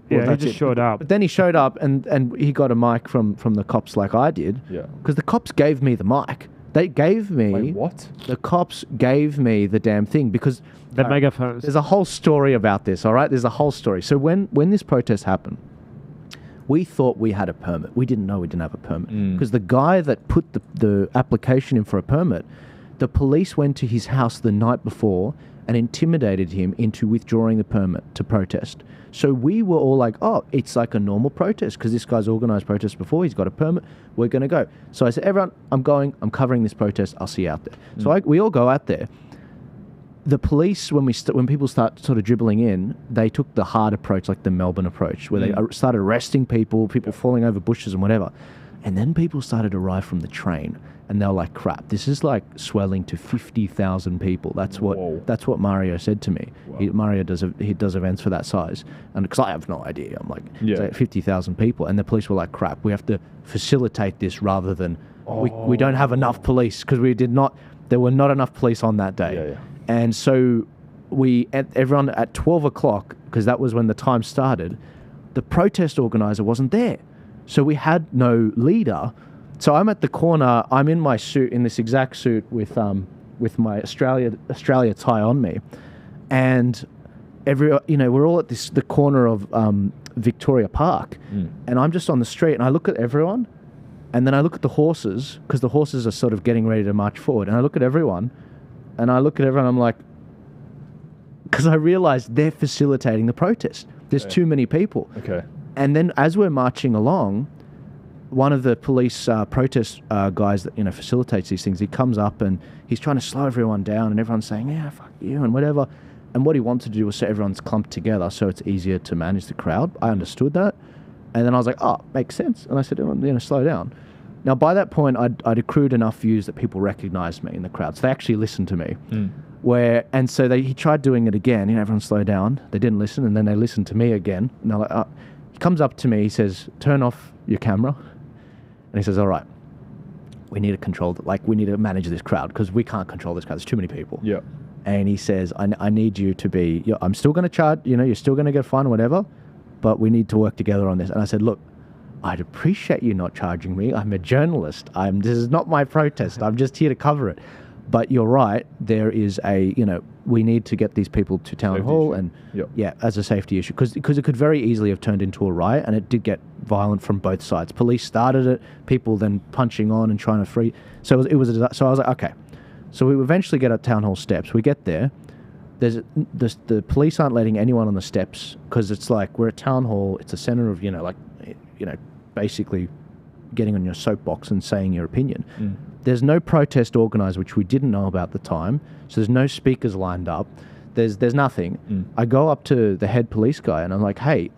He just showed up. But then he showed up and he got a mic from the cops like I did. Yeah. Because the cops gave me the mic. They gave me... Wait, what? The cops gave me the damn thing because... The megaphones. There's a whole story about this, all right? There's a whole story. So when this protest happened, we thought we had a permit. We didn't know we didn't have a permit. Because the guy that put the application in for a permit, the police went to his house the night before and intimidated him into withdrawing the permit to protest. So we were all like, "Oh, it's like a normal protest because this guy's organised protests before. He's got a permit. We're going to go." So I said, "Everyone, I'm going. I'm covering this protest. I'll see you out there." So we all go out there. The police, when people start sort of dribbling in, they took the hard approach, like the Melbourne approach, where they started arresting people falling over bushes and whatever. And then people started to arrive from the train, and they were like, "Crap, this is like swelling to 50,000 people." That's what Mario said to me. Wow. Mario does events for that size, and because I have no idea, I'm like, Yeah. 50,000 people, and the police were like, "Crap, we have to facilitate this rather than we don't have enough police because there were not enough police on that day." Yeah. And so everyone at 12 o'clock, because that was when the time started, the protest organizer wasn't there. So we had no leader. So I'm at the corner. I'm in my suit, in this exact suit with my Australia tie on me, and we're all at the corner of Victoria Park, and I'm just on the street, and I look at everyone, and then I look at the horses, because the horses are sort of getting ready to march forward, and I look at everyone, I'm like, because I realized they're facilitating the protest. There's too many people. Okay. And then as we're marching along, one of the police protest guys that facilitates these things, he comes up and he's trying to slow everyone down, and everyone's saying, yeah, fuck you and whatever. And what he wanted to do was so everyone's clumped together so it's easier to manage the crowd. I understood that. And then I was like, oh, makes sense. And I said, slow down. Now, by that point, I'd accrued enough views that people recognized me in the crowd. So they actually listened to me. He tried doing it again. Everyone slowed down. They didn't listen. And then they listened to me again. And they're like, he comes up to me. He says, turn off your camera. And he says, all right, we need to control we need to manage this crowd because we can't control this crowd. There's too many people. Yeah. And he says, I need you to be, I'm still going to charge, you're still going to get fined, whatever, but we need to work together on this. And I said, look, I'd appreciate you not charging me. I'm a journalist. This is not my protest. I'm just here to cover it. But you're right. There is we need to get these people to town Safety hall issue. and as a safety issue, because it could very easily have turned into a riot, and it did get violent from both sides. Police started it, people then punching on and trying to free. So it was so I was like, okay. So we eventually get at town hall steps. We get there. The police aren't letting anyone on the steps because it's like we're at town hall. It's a center of basically getting on your soapbox and saying your opinion. There's no protest organised, which we didn't know about at the time. So there's no speakers lined up. There's nothing. I go up to the head police guy and I'm like, hey,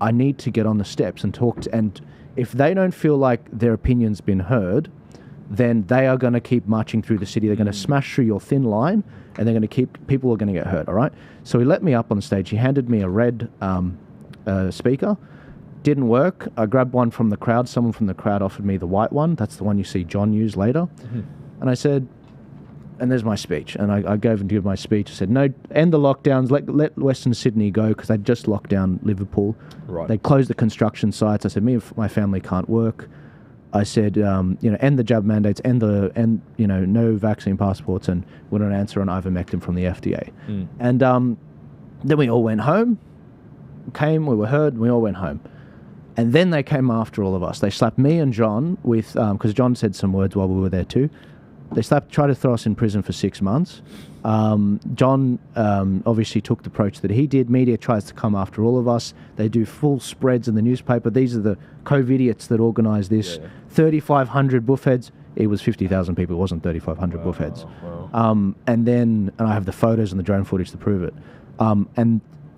I need to get on the steps and talk to. And if they don't feel like their opinion's been heard, then they are going to keep marching through the city. They're going to smash through your thin line, and they're going to people are going to get hurt, all right? So he let me up on stage. He handed me a red speaker. Didn't work. I grabbed one from the crowd. Someone from the crowd offered me the white one. That's the one you see John use later. And I said, and there's my speech. And I gave my speech. I said, no, end the lockdowns. Let Western Sydney go, because they'd just locked down Liverpool. Right. They closed the construction sites. I said, me and my family can't work. I said, end the jab mandates, no vaccine passports, and wouldn't answer on ivermectin from the FDA. And then we all went home. We were heard, and we all went home. And then they came after all of us. They slapped me and John with, because John said some words while we were there too. They tried to throw us in prison for 6 months. John obviously took the approach that he did. Media tries to come after all of us. They do full spreads in the newspaper. These are the COVID-idiots that organised this. 3,500 buffheads. It was 50,000 people. It wasn't 3,500 buffheads. Wow. And I have the photos and the drone footage to prove it.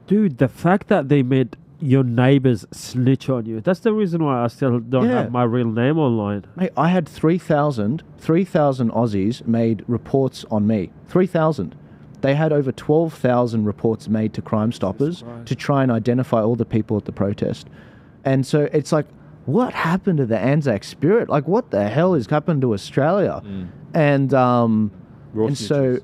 Dude, the fact that they made your neighbors snitch on you, that's the reason why I still don't have my real name online. Mate, I had 3,000 Aussies made reports on me. 3,000. They had over 12,000 reports made to Crime Stoppers to try and identify all the people at the protest. And so it's like, what happened to the Anzac spirit? Like, what the hell has happened to Australia? And so,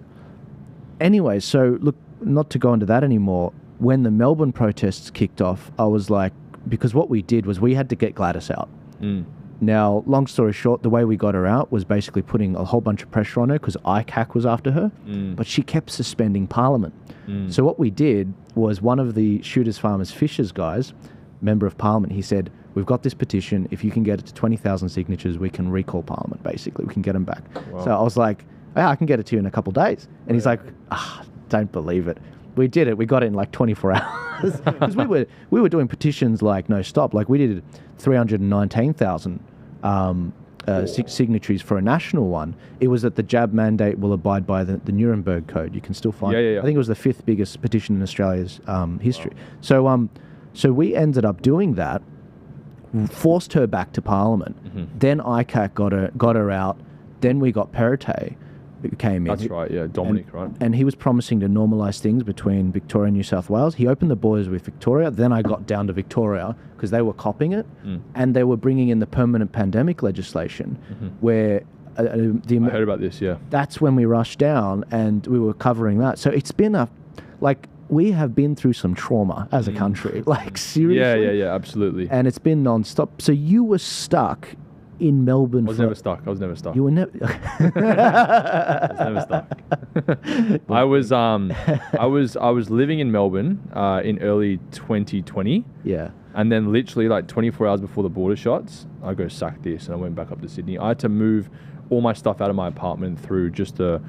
anyway, so look, not to go into that anymore. When the Melbourne protests kicked off, I was like, because what we did was we had to get Gladys out. Now, long story short, the way we got her out was basically putting a whole bunch of pressure on her because ICAC was after her, but she kept suspending Parliament. So what we did was one of the Shooters, Farmers, Fishers guys, member of Parliament, he said, we've got this petition. If you can get it to 20,000 signatures, we can recall Parliament, basically. We can get them back. Wow. So I was like, yeah, I can get it to you in a couple of days. And he's like, don't believe it. We did it. We got it in like 24 hours. Because we were doing petitions like no stop. Like we did 319,000 signatories for a national one. It was that the jab mandate will abide by the Nuremberg Code. You can still find it. I think it was the 5th biggest petition in Australia's history. Wow. So we ended up doing that, forced her back to Parliament. Then ICAC got her out. Then we got Perrottet, who came in. That's right, yeah, Dominic, right? And he was promising to normalise things between Victoria and New South Wales. He opened the borders with Victoria. Then I got down to Victoria because they were copying it, and they were bringing in the permanent pandemic legislation, where I heard about this, yeah. That's when we rushed down, and we were covering that. So it's been we have been through some trauma as a country, like seriously. Yeah, absolutely. And it's been non-stop. So you were stuck in Melbourne. I was never stuck. You were never. I was never stuck. I was living in Melbourne in early 2020. Yeah. And then literally like 24 hours before the border shuts, I go sack this, and I went back up to Sydney. I had to move all my stuff out of my apartment through just a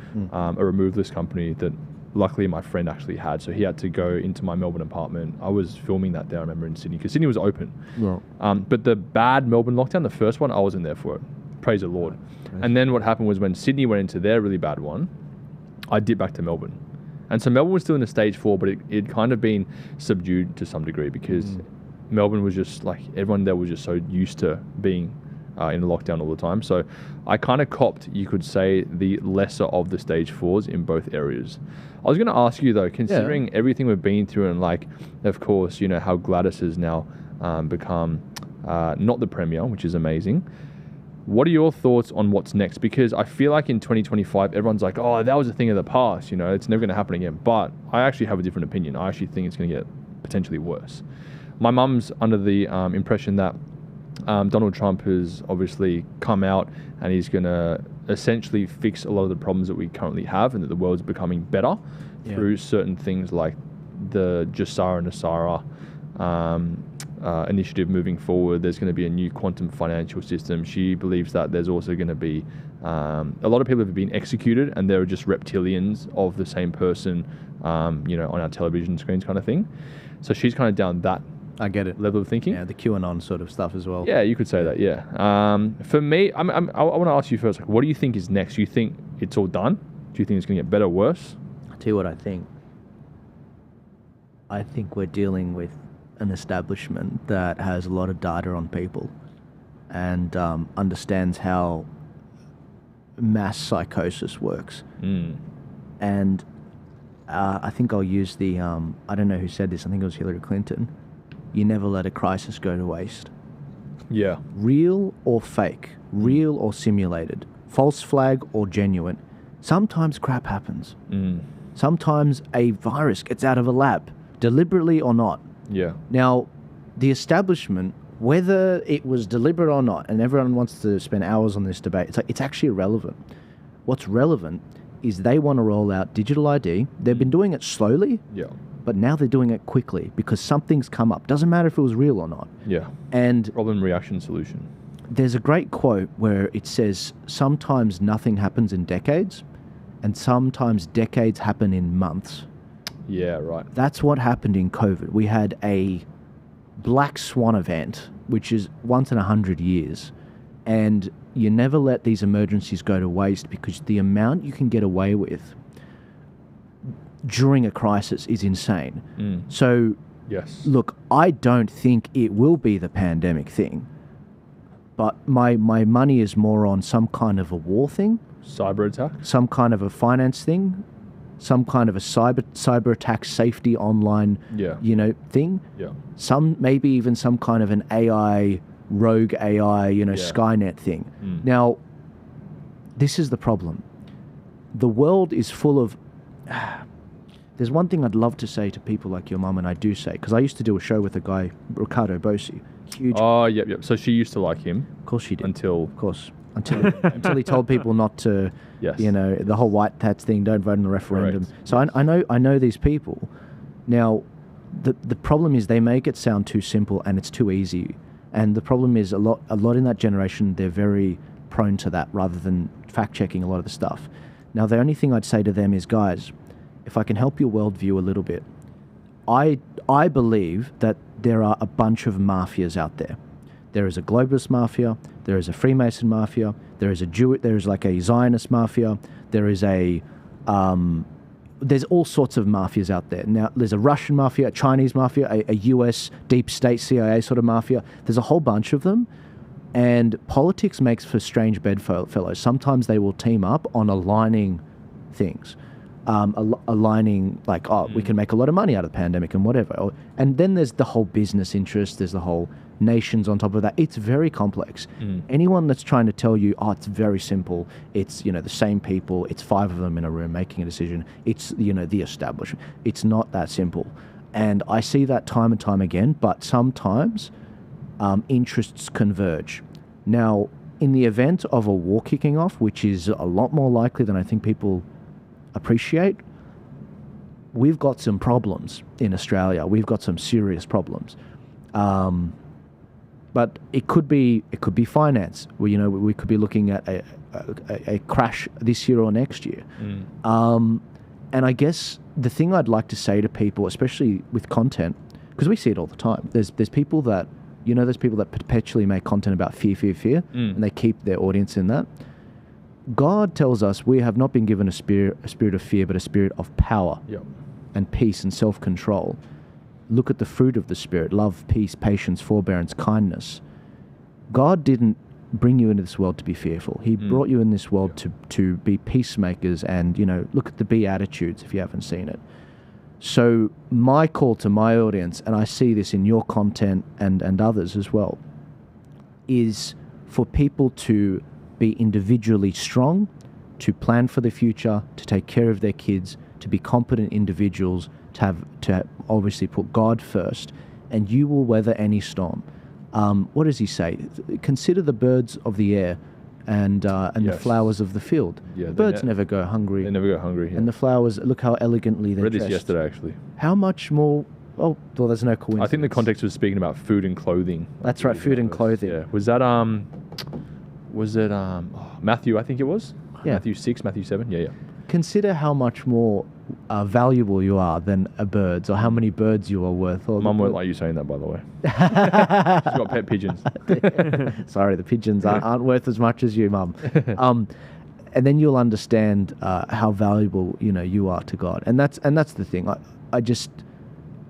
remove list company that luckily my friend actually had. So he had to go into my Melbourne apartment. I was filming that day, I remember, in Sydney, because Sydney was open. Yeah. But the bad Melbourne lockdown, the first one, I wasn't there for it. Praise the Lord. And then what happened was when Sydney went into their really bad one, I dipped back to Melbourne. And so Melbourne was still in a stage 4, but it kind of been subdued to some degree, because Melbourne was just like, everyone there was just so used to being in a lockdown all the time. So I kind of copped, you could say, the lesser of the stage 4s in both areas. I was going to ask you though, considering everything we've been through, and like, of course, you know, how Gladys has now become not the Premier, which is amazing. What are your thoughts on what's next? Because I feel like in 2025, everyone's like, oh, that was a thing of the past, you know, it's never going to happen again. But I actually have a different opinion. I actually think it's going to get potentially worse. My mum's under the impression that Donald Trump has obviously come out and he's going to essentially fix a lot of the problems that we currently have, and that the world's becoming better through certain things like the Jasara Nasara initiative moving forward. There's going to be a new quantum financial system. She believes that there's also going to be a lot of people have been executed, and they're just reptilians of the same person, you know, on our television screens kind of thing. So she's kind of down that I get it. level of thinking. Yeah, the QAnon sort of stuff as well. Yeah, you could say that, yeah. For me, I want to ask you first, like, what do you think is next? Do you think it's all done? Do you think it's going to get better or worse? I'll tell you what I think. I think we're dealing with an establishment that has a lot of data on people and understands how mass psychosis works. And I think I'll use the, I don't know who said this, I think it was Hillary Clinton. You never let a crisis go to waste. Yeah. Real or fake, real or simulated, false flag or genuine. Sometimes crap happens. Sometimes a virus gets out of a lab, deliberately or not. Yeah. Now, the establishment, whether it was deliberate or not, and everyone wants to spend hours on this debate, it's actually irrelevant. What's relevant is they want to roll out digital ID. They've been doing it slowly. Yeah. But now they're doing it quickly because something's come up. Doesn't matter if it was real or not. Yeah. And problem, reaction, solution. There's a great quote where it says, sometimes nothing happens in decades, and sometimes decades happen in months. Yeah, right. That's what happened in COVID. We had a black swan event, which is once in 100 years. And you never let these emergencies go to waste, because the amount you can get away with during a crisis is insane. So, yes, look, I don't think it will be the pandemic thing, but my money is more on some kind of a war thing, cyber attack, some kind of a finance thing, some kind of a cyber attack safety online, you know, thing. Yeah. Maybe even some kind of an AI, rogue AI, you know, Skynet thing. Now, this is the problem. The world is full of. There's one thing I'd love to say to people like your mum, and I do say, because I used to do a show with a guy, Ricardo Bossi. Huge. Oh, yep. So she used to like him. Of course she did. Until he told people not to, you know, the whole white hats thing, don't vote in the referendum. Correct. So I know these people. Now, the problem is they make it sound too simple and it's too easy. And the problem is a lot in that generation, they're very prone to that rather than fact checking a lot of the stuff. Now, the only thing I'd say to them is, guys, if I can help your worldview a little bit, I believe that there are a bunch of mafias out there. There is a globalist mafia, there is a Freemason mafia, there is like a Zionist mafia, there is there's all sorts of mafias out there. Now, there's a Russian mafia, a Chinese mafia, a US deep state CIA sort of mafia. There's a whole bunch of them. And politics makes for strange bedfellows. Sometimes they will team up on aligning things. Aligning, like, we can make a lot of money out of the pandemic and whatever. And then there's the whole business interest, there's the whole nations on top of that. It's very complex. Anyone that's trying to tell you, oh, it's very simple, it's, the same people, it's 5 of them in a room making a decision, it's, the establishment. It's not that simple. And I see that time and time again, but sometimes interests converge. Now, in the event of a war kicking off, which is a lot more likely than I think people appreciate, we've got some problems in Australia. We've got some serious problems. But it could be finance. We could be looking at a crash this year or next year. And I guess the thing I'd like to say to people, especially with content, because we see it all the time. There's people that, there's people that perpetually make content about fear, and they keep their audience in that. God tells us we have not been given a spirit of fear, but a spirit of power and peace and self-control. Look at the fruit of the Spirit: love, peace, patience, forbearance, kindness. God didn't bring you into this world to be fearful. He brought you in this world to be peacemakers and, look at the Beatitudes if you haven't seen it. So my call to my audience, and I see this in your content and others as well, is for people to be individually strong, to plan for the future, to take care of their kids, to be competent individuals, to obviously put God first, and you will weather any storm. What does he say? Consider the birds of the air and the flowers of the field. Yeah, the birds never go hungry. They never go hungry. Yeah. And the flowers, look how elegantly they're dressed. I read this yesterday, actually. How much more... Oh, well, there's no coincidence. I think the context was speaking about food and clothing. That's right, food and clothing. Yeah. Was that... Was it Matthew, I think it was? Yeah. Matthew 6, Matthew 7? Yeah. Consider how much more valuable you are than a bird, or how many birds you are worth. Mum won't like you saying that, by the way. She's got pet pigeons. Sorry, the pigeons aren't worth as much as you, Mum. And then you'll understand how valuable you are to God, and that's the thing.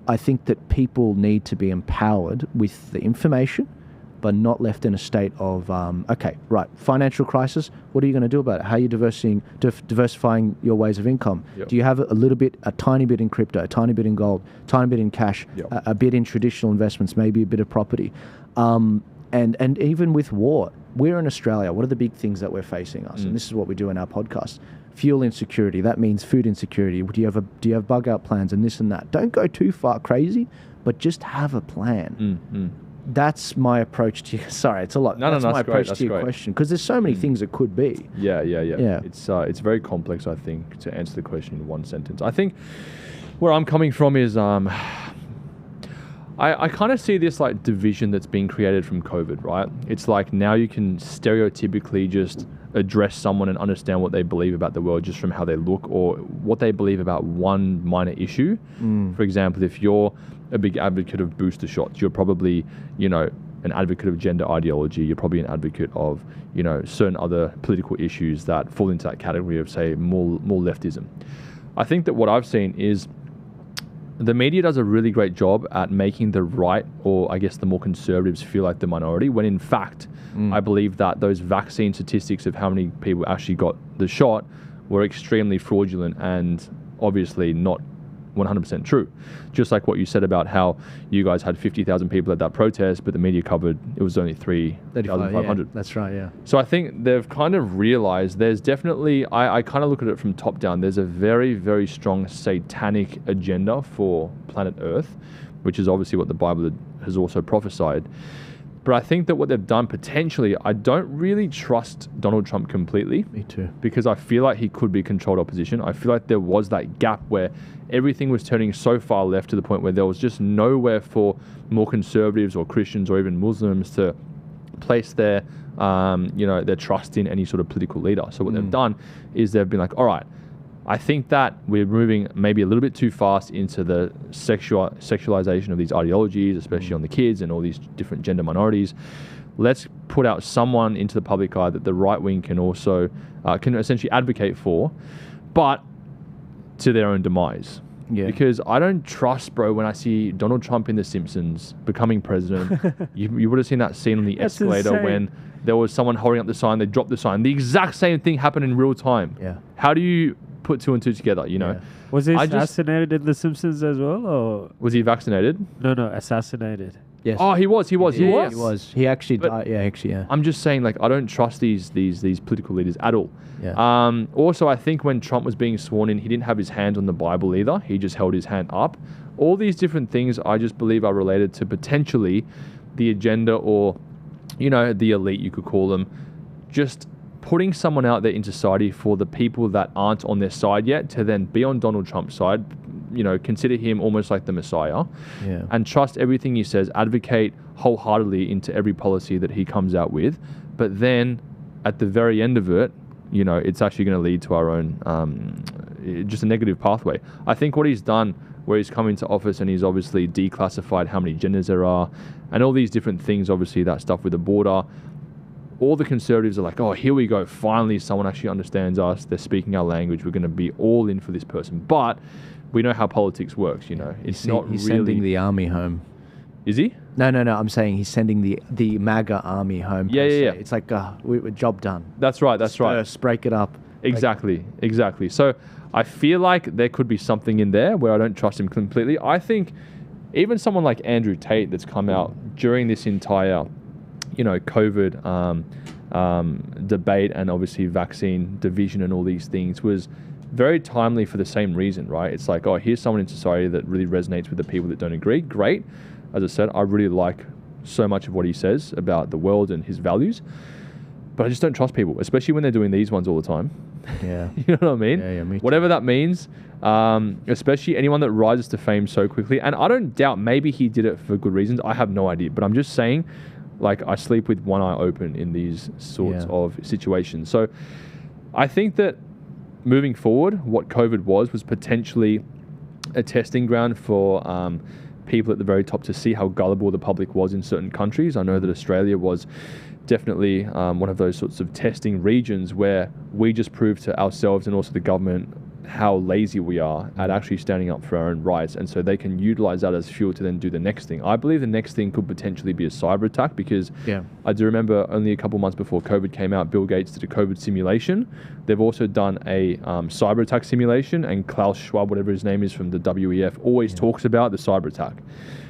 I think that people need to be empowered with the information, but not left in a state of, financial crisis, what are you going to do about it? How are you diversifying your ways of income? Yep. Do you have a tiny bit in crypto, a tiny bit in gold, a tiny bit in cash, a bit in traditional investments, maybe a bit of property? And even with war, we're in Australia. What are the big things that we're facing us? And this is what we do in our podcast. Fuel insecurity, that means food insecurity. Do you have bug out plans and this and that? Don't go too far crazy, but just have a plan. That's my approach to you. Sorry, it's a lot. That's my approach to your question, because there's so many things it could be. Yeah. It's very complex, I think, to answer the question in one sentence. I think where I'm coming from is I kind of see this like division that's being created from COVID, right? It's like now you can stereotypically just address someone and understand what they believe about the world just from how they look or what they believe about one minor issue. For example, if you're a big advocate of booster shots, you're probably, an advocate of gender ideology. You're probably an advocate of, certain other political issues that fall into that category of, say, more leftism. I think that what I've seen is the media does a really great job at making the right, or I guess the more conservatives, feel like the minority, when in fact, I believe that those vaccine statistics of how many people actually got the shot were extremely fraudulent and obviously not 100% true. Just like what you said about how you guys had 50,000 people at that protest, but the media covered it was only 3,500. That's right, yeah. So I think they've kind of realized there's definitely, I kind of look at it from top down, there's a very, very strong satanic agenda for planet Earth, which is obviously what the Bible has also prophesied. But I think that what they've done potentially, I don't really trust Donald Trump completely. Me too. Because I feel like he could be controlled opposition. I feel like there was that gap where everything was turning so far left to the point where there was just nowhere for more conservatives or Christians or even Muslims to place their, their trust in any sort of political leader. So what they've done is they've been like, all right, I think that we're moving maybe a little bit too fast into the sexualization of these ideologies, especially on the kids and all these different gender minorities. Let's put out someone into the public eye that the right wing can also can essentially advocate for, but to their own demise. Yeah. Because I don't trust, bro, when I see Donald Trump in The Simpsons becoming president. you would have seen that scene on the escalator when there was someone holding up the sign, they dropped the sign. The exact same thing happened in real time. Yeah. How do you put two and two together, Yeah. Was he assassinated in The Simpsons as well, or...? Was he vaccinated? No, assassinated. Yes. Oh, he was. He Yeah. was. He actually But died. Yeah, actually, yeah. I'm just saying, like, I don't trust these political leaders at all. Yeah. Also, I think when Trump was being sworn in, he didn't have his hand on the Bible either. He just held his hand up. All these different things, I just believe, are related to potentially the agenda, or, you know, the elite, you could call them, just putting someone out there in society for the people that aren't on their side yet to then be on Donald Trump's side, you know, consider him almost like the Messiah, and trust everything he says, advocate wholeheartedly into every policy that he comes out with. But then at the very end of it, you know, it's actually going to lead to our own, just a negative pathway. I think what he's done, where he's come into office and he's obviously declassified how many genders there are and all these different things, obviously that stuff with the border, all the conservatives are like, oh, here we go. Finally, someone actually understands us. They're speaking our language. We're going to be all in for this person. But we know how politics works, you know. It's not he's really... sending the army home. Is he? No. I'm saying he's sending the MAGA army home. Yeah. It's like, we're job done. That's right. Right. Break it up. Exactly. So I feel like there could be something in there where I don't trust him completely. I think even someone like Andrew Tate that's come out during this entire, you know, COVID debate and obviously vaccine division and all these things was very timely for the same reason, right? It's like, oh, here's someone in society that really resonates with the people that don't agree. Great. As I said, I really like so much of what he says about the world and his values, but I just don't trust people, especially when they're doing these ones all the time. Yeah. You know what I mean? Yeah, me too. Whatever that means, especially anyone that rises to fame so quickly. And I don't doubt maybe he did it for good reasons. I have no idea, but I'm just saying, like, I sleep with one eye open in these sorts of situations. So I think that moving forward, what COVID was potentially a testing ground for people at the very top to see how gullible the public was in certain countries. I know that Australia was definitely one of those sorts of testing regions where we just proved to ourselves and also the government how lazy we are at actually standing up for our own rights, and so they can utilize that as fuel to then do the next thing. I believe the next thing could potentially be a cyber attack, because I do remember only a couple months before COVID came out, Bill Gates did a COVID simulation. They've also done a cyber attack simulation, and Klaus Schwab, whatever his name is from the WEF, always talks about the cyber attack.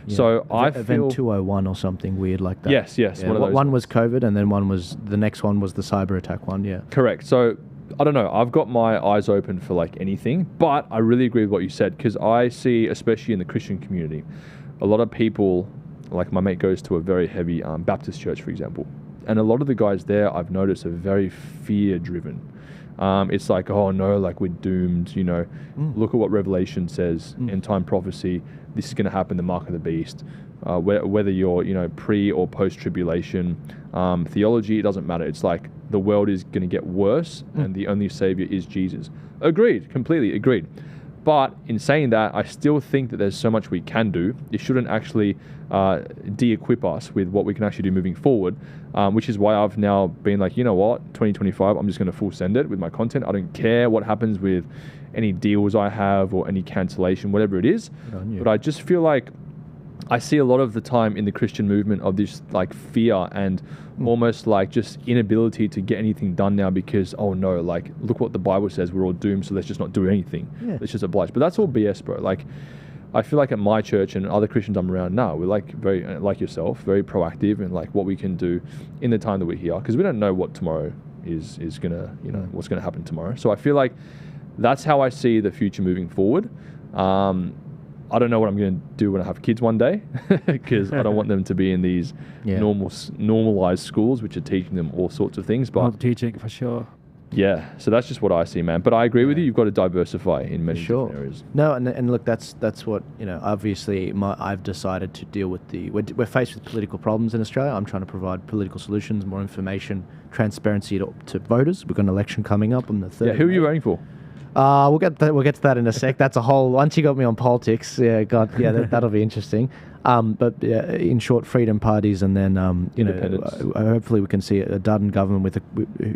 So I feel Event 201 or something weird like that. Yes. Yeah. One of those one was COVID, and then the next one was the cyber attack one. Yeah. Correct. So I don't know. I've got my eyes open for like anything, but I really agree with what you said, because I see, especially in the Christian community, a lot of people, like my mate goes to a very heavy Baptist church, for example, and a lot of the guys there I've noticed are very fear-driven. It's like, oh no, like we're doomed, you know, look at what Revelation says, end time prophecy, this is going to happen, the mark of the beast. Whether you're, you know, pre or post-tribulation theology, it doesn't matter. It's like the world is going to get worse and the only savior is Jesus. Agreed, completely agreed. But in saying that, I still think that there's so much we can do. It shouldn't actually de-equip us with what we can actually do moving forward, which is why I've now been like, you know what, 2025, I'm just going to full send it with my content. I don't care what happens with any deals I have or any cancellation, whatever it is. But I just feel like I see a lot of the time in the Christian movement of this like fear and almost like just inability to get anything done now, because, oh no, like look what the Bible says, we're all doomed, so let's just not do anything. Let's just oblige. But that's all BS, bro. Like I feel like at my church and other Christians I'm around now, we're like very, like yourself, very proactive in like what we can do in the time that we're here, because we don't know what tomorrow is gonna, you know, what's gonna happen tomorrow. So I feel like that's how I see the future moving forward. I don't know what I'm going to do when I have kids one day, because I don't want them to be in these normalized schools which are teaching them all sorts of things. But I'm teaching for sure. Yeah, so that's just what I see, man. But I agree with you. You've got to diversify in many different areas. No, and look, that's what, you know. Obviously, I've decided to deal with we're faced with political problems in Australia. I'm trying to provide political solutions, more information, transparency to voters. We've got an election coming up on the 3rd. Yeah, who are you voting for? We'll get to that in a sec. That's a whole. Once you got me on politics, that'll be interesting. But in short, freedom parties, and then you know, hopefully we can see a Dutton government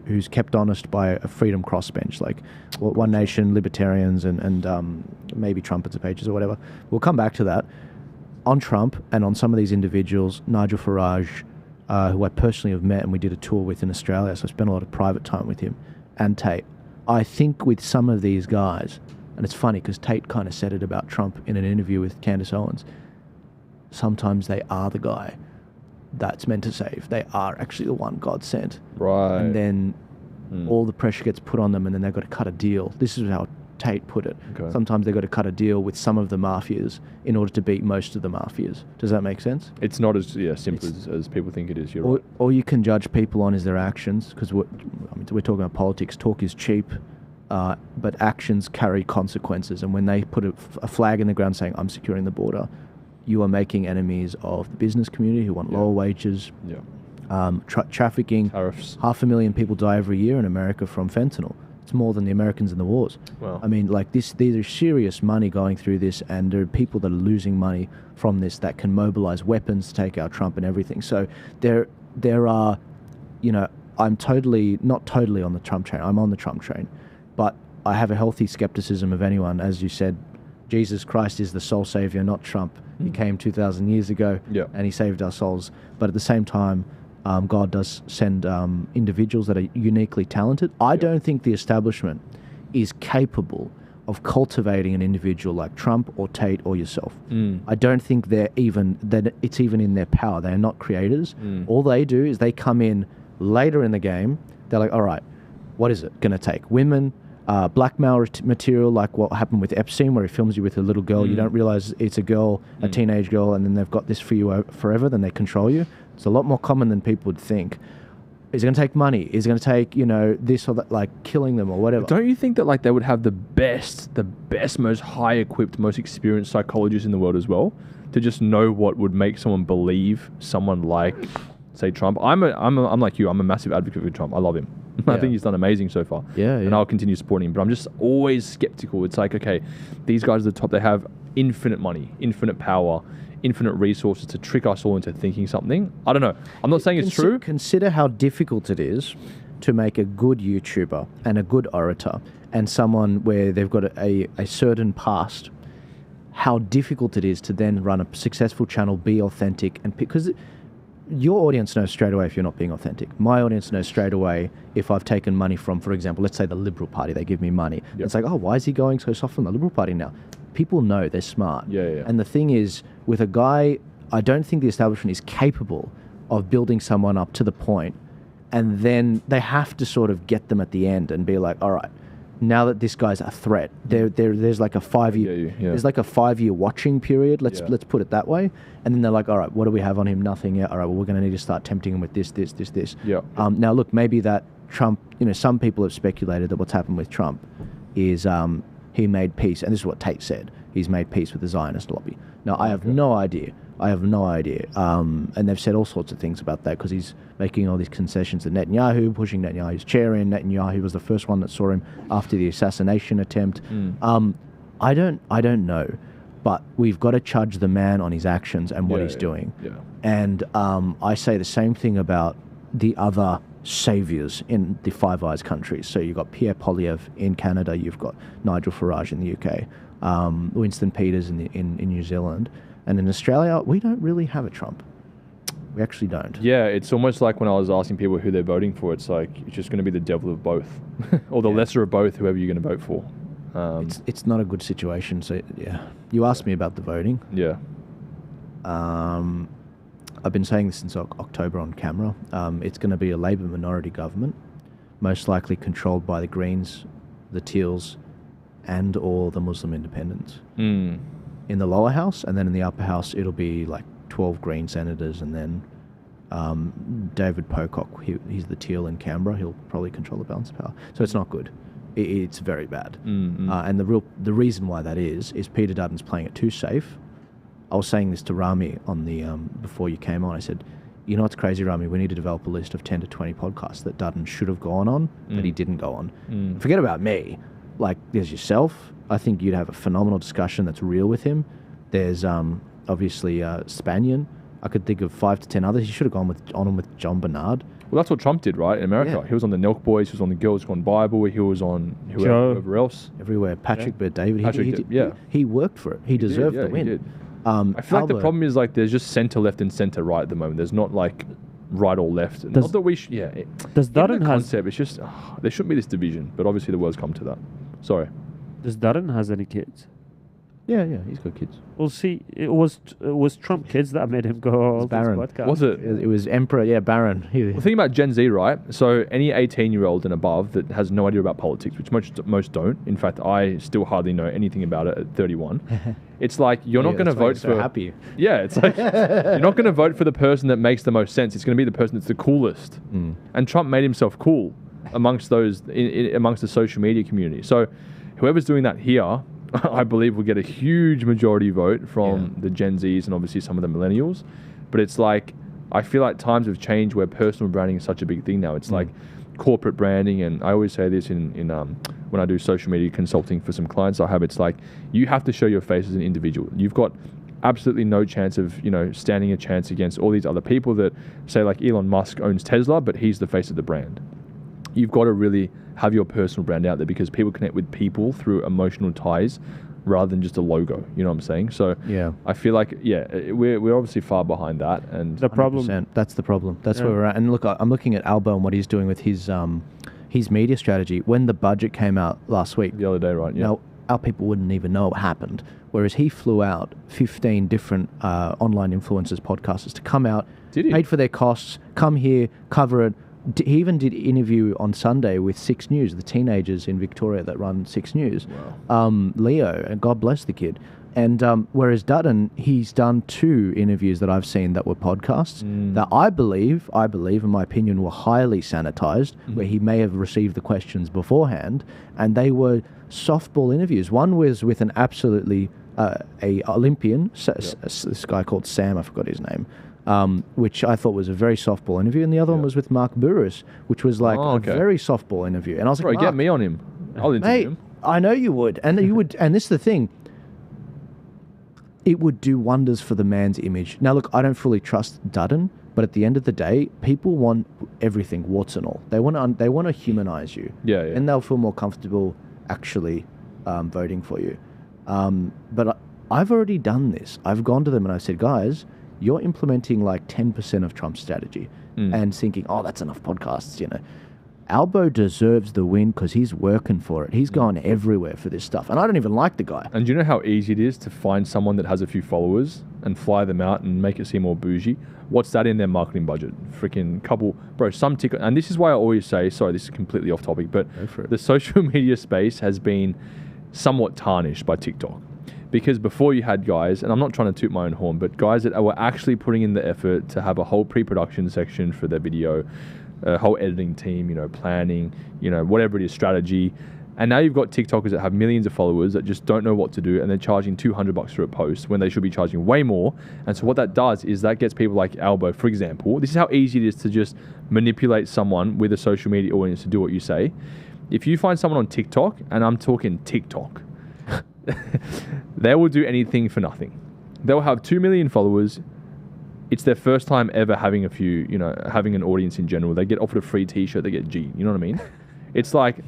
who's kept honest by a freedom crossbench, like One Nation, Libertarians, and maybe trumpets pages or whatever. We'll come back to that. On Trump and on some of these individuals, Nigel Farage, who I personally have met and we did a tour with in Australia, so I spent a lot of private time with him, and Tate. I think with some of these guys, and it's funny because Tate kind of said it about Trump in an interview with Candace Owens, sometimes they are the guy that's meant to save. They are actually the one God sent. Right. And then all the pressure gets put on them, and then they've got to cut a deal. This is how Tate put it. Okay. Sometimes they've got to cut a deal with some of the mafias in order to beat most of the mafias. Does that make sense? It's not as simple as people think it is. You're right. All you can judge people on is their actions, because we're talking about politics. Talk is cheap, but actions carry consequences. And when they put a flag in the ground saying, I'm securing the border, you are making enemies of the business community who want lower wages. Yeah. Trafficking. Tariffs. 500,000 people die every year in America from fentanyl. It's more than the Americans in the wars. Wow. I mean, like these are serious money going through this, and there are people that are losing money from this that can mobilize weapons to take out Trump and everything. So there are, I'm not totally on the Trump train. I'm on the Trump train, but I have a healthy skepticism of anyone. As you said, Jesus Christ is the soul savior, not Trump. He came 2,000 years ago, and he saved our souls. But at the same time, God does send individuals that are uniquely talented. I don't think the establishment is capable of cultivating an individual like Trump or Tate or yourself. I don't think that it's even in their power. They're not creators. All they do is they come in later in the game. They're like, all right, what is it going to take? Women, blackmail material, like what happened with Epstein, where he films you with a little girl. You don't realize it's a girl, a teenage girl, and then they've got this for you forever. Then they control you. It's a lot more common than people would think. Is it going to take money? Is it going to take, this or that, like killing them or whatever? But don't you think that like they would have the best, most high-equipped, most experienced psychologists in the world as well, to just know what would make someone believe someone like, say, Trump? I'm like you. I'm a massive advocate for Trump. I love him. I think he's done amazing so far. And I'll continue supporting him. But I'm just always skeptical. It's like, okay, these guys at the top, they have infinite money, infinite power, infinite resources to trick us all into thinking something. I don't know. I'm not saying it's true. Consider how difficult it is to make a good YouTuber and a good orator and someone where they've got a certain past. How difficult it is to then run a successful channel, be authentic, and because your audience knows straight away if you're not being authentic. My audience knows straight away if I've taken money from, for example, let's say the Liberal Party. They give me money. It's like, oh, why is he going so soft on the Liberal Party now? People know, they're smart. And the thing is, with a guy, I don't think the establishment is capable of building someone up to the point, and then they have to sort of get them at the end and be like, all right, now that this guy's a threat, there's like a 5-year there's like a 5-year watching period. Let's put it that way. And then they're like, all right, what do we have on him? Nothing yet. All right, well, we're going to need to start tempting him with this. Now look, maybe that Trump, some people have speculated that what's happened with Trump is he made peace, and this is what Tate said. He's made peace with the Zionist lobby. Now, I have no idea. And they've said all sorts of things about that because he's making all these concessions to Netanyahu, pushing Netanyahu's chair in. Netanyahu was the first one that saw him after the assassination attempt. I don't know, but we've got to judge the man on his actions and what he's doing. And I say the same thing about the other saviors in the Five Eyes countries. So you've got Pierre Poilievre in Canada, you've got Nigel Farage in the UK, Winston Peters in New Zealand, and in Australia we don't really have a Trump. We actually don't. Yeah, it's almost like when I was asking people who they're voting for, it's like it's just going to be the devil of both, or the lesser of both, whoever you're going to vote for. It's not a good situation. So you asked me about the voting. I've been saying this since October on camera. It's going to be a Labor minority government, most likely controlled by the Greens, the Teals, and or the Muslim Independents. In the lower house, and then in the upper house, it'll be like 12 Green senators, and then David Pocock, he's the Teal in Canberra. He'll probably control the balance of power. So it's not good. It's very bad. And the reason why that is Peter Dutton's playing it too safe. I was saying this to Rami on the before you came on. I said, you know what's crazy, Rami? We need to develop a list of 10 to 20 podcasts that Dutton should have gone on, but he didn't go on. Forget about me. Like, there's yourself. I think you'd have a phenomenal discussion that's real with him. There's obviously Spanian. I could think of 5 to 10 others. He should have gone on with John Bernard. Well, that's what Trump did, right? In America. He was on the Nelk Boys. He was on the Girls Gone Bible. He was on whoever else. Everywhere. Patrick, but David. Patrick he worked for it. He deserved the win. He did. I feel like the problem is like there's just centre left and centre right at the moment. There's not like right or left. Not that we should. Does Dutton has concept? It's just there shouldn't be this division, but obviously the world's come to that. Sorry. Does Dutton has any kids? Yeah, he's got kids. Well, see, it was Trump kids that made him go on this Barron. podcast. Was it? It was Emperor, Baron. Well, think about Gen Z, right? So any 18-year-old and above that has no idea about politics, which most don't. In fact, I still hardly know anything about it at 31. It's like you're not going to vote for. Happy. Yeah, it's like you're not going to vote for the person that makes the most sense. It's going to be the person that's the coolest. And Trump made himself cool amongst those amongst the social media community. So whoever's doing that here, I believe will get a huge majority vote from the Gen Zs and obviously some of the millennials. But it's like, I feel like times have changed where personal branding is such a big thing now. It's like corporate branding, and I always say this in when I do social media consulting for some clients I have, it's like, you have to show your face as an individual. You've got absolutely no chance of, standing a chance against all these other people that say, like Elon Musk owns Tesla, but he's the face of the brand. You've got to really have your personal brand out there because people connect with people through emotional ties rather than just a logo. You know what I'm saying? So I feel like, we're obviously far behind that. And the problem, that's the problem. That's where we're at. And look, I'm looking at Albo and what he's doing with his media strategy. When the budget came out last week, the other day, right? Yeah. Now, our people wouldn't even know it happened. Whereas he flew out 15 different online influencers, podcasters to come out, paid for their costs, come here, cover it. He even did an interview on Sunday with 6 News, the teenagers in Victoria that run 6 News. Wow. Leo, and God bless the kid. And whereas Dutton, he's done 2 interviews that I've seen that were podcasts that I believe, in my opinion, were highly sanitized, where he may have received the questions beforehand, and they were softball interviews. One was with an absolutely a Olympian, this guy called Sam, I forgot his name, which I thought was a very softball interview, and the other one was with Mark Burris, which was like a very softball interview. And I was like, get me on him. I'll interview him. I know you would, and you would, and this is the thing. It would do wonders for the man's image. Now, look, I don't fully trust Dutton, but at the end of the day, people want everything, warts and all. They want to humanize you, and they'll feel more comfortable actually voting for you. But I've already done this. I've gone to them and I've said, guys, you're implementing like 10% of Trump's strategy and thinking, that's enough podcasts, Albo deserves the win because he's working for it. He's going everywhere for this stuff. And I don't even like the guy. And do you know how easy it is to find someone that has a few followers and fly them out and make it seem more bougie? What's that in their marketing budget? Freaking couple... Bro, some TikTok... And this is why I always say... Sorry, this is completely off topic, but the social media space has been somewhat tarnished by TikTok. Because before you had guys, and I'm not trying to toot my own horn, but guys that were actually putting in the effort to have a whole pre-production section for their video, a whole editing team, planning, whatever it is, strategy. And now you've got TikTokers that have millions of followers that just don't know what to do, and they're charging $200 for a post when they should be charging way more. And so what that does is that gets people like Albo, for example. This is how easy it is to just manipulate someone with a social media audience to do what you say. If you find someone on TikTok, and I'm talking TikTok, they will do anything for nothing. They'll have 2 million followers. It's their first time ever having a few, having an audience in general. They get offered a free t-shirt, they get G, you know what I mean? It's like,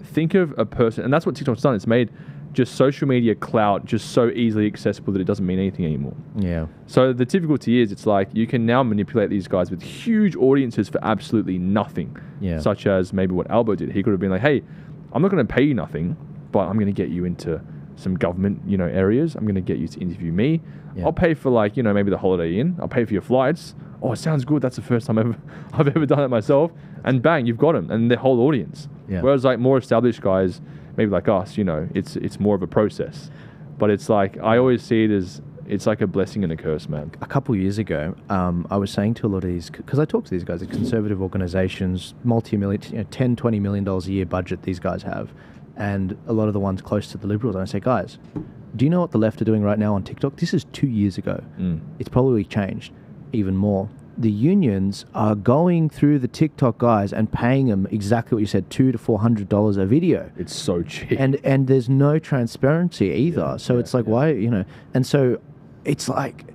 think of a person, and that's what TikTok's done. It's made just social media clout just so easily accessible that it doesn't mean anything anymore. Yeah. So the difficulty is, it's like, you can now manipulate these guys with huge audiences for absolutely nothing. Yeah. Such as maybe what Albo did. He could have been like, hey, I'm not going to pay you nothing, but I'm going to get you into some government, areas. I'm going to get you to interview me. Yeah. I'll pay for maybe the Holiday Inn. I'll pay for your flights. Oh, it sounds good. That's the first time I've ever done it myself. And bang, you've got them and their whole audience. Yeah. Whereas like more established guys, maybe like us, it's more of a process. But it's like, I always see it as, it's like a blessing and a curse, man. A couple of years ago, I was saying to a lot of these, because I talk to these guys, the conservative organizations, multi-million, $10, $20 million a year budget these guys have. And a lot of the ones close to the Liberals. And I say, guys, do you know what the left are doing right now on TikTok? This is 2 years ago. It's probably changed even more. The unions are going through the TikTok guys and paying them exactly what you said, $200 to $400 a video. It's so cheap. And there's no transparency either. Yeah, so it's like, why, and so it's like,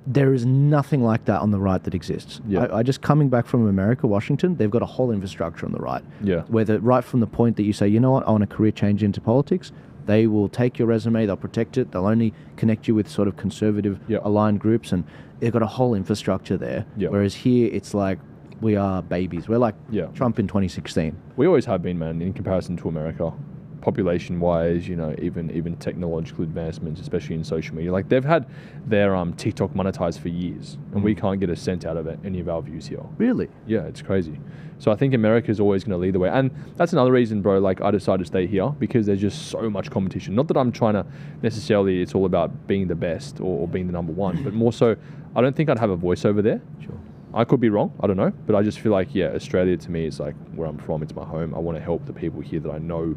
there is nothing like that on the right that exists. Yeah. I just coming back from America, Washington, they've got a whole infrastructure on the right. Yeah. Where right from the point that you say, you know what, I want a career change into politics, they will take your resume, they'll protect it, they'll only connect you with sort of conservative aligned groups, and they've got a whole infrastructure there. Yep. Whereas here, it's like, we are babies. We're like Trump in 2016. We always have been, man, in comparison to America. population-wise, even technological advancements, especially in social media. Like they've had their TikTok monetized for years, and we can't get a cent out of it, any of our views here. Really? Yeah, it's crazy. So I think America is always going to lead the way, and that's another reason, bro. Like I decided to stay here because there's just so much competition. Not that I'm trying to necessarily. It's all about being the best or being the number one, but more so, I don't think I'd have a voice over there. Sure. I could be wrong, I don't know, but I just feel like, Australia to me is like where I'm from, it's my home. I want to help the people here that I know,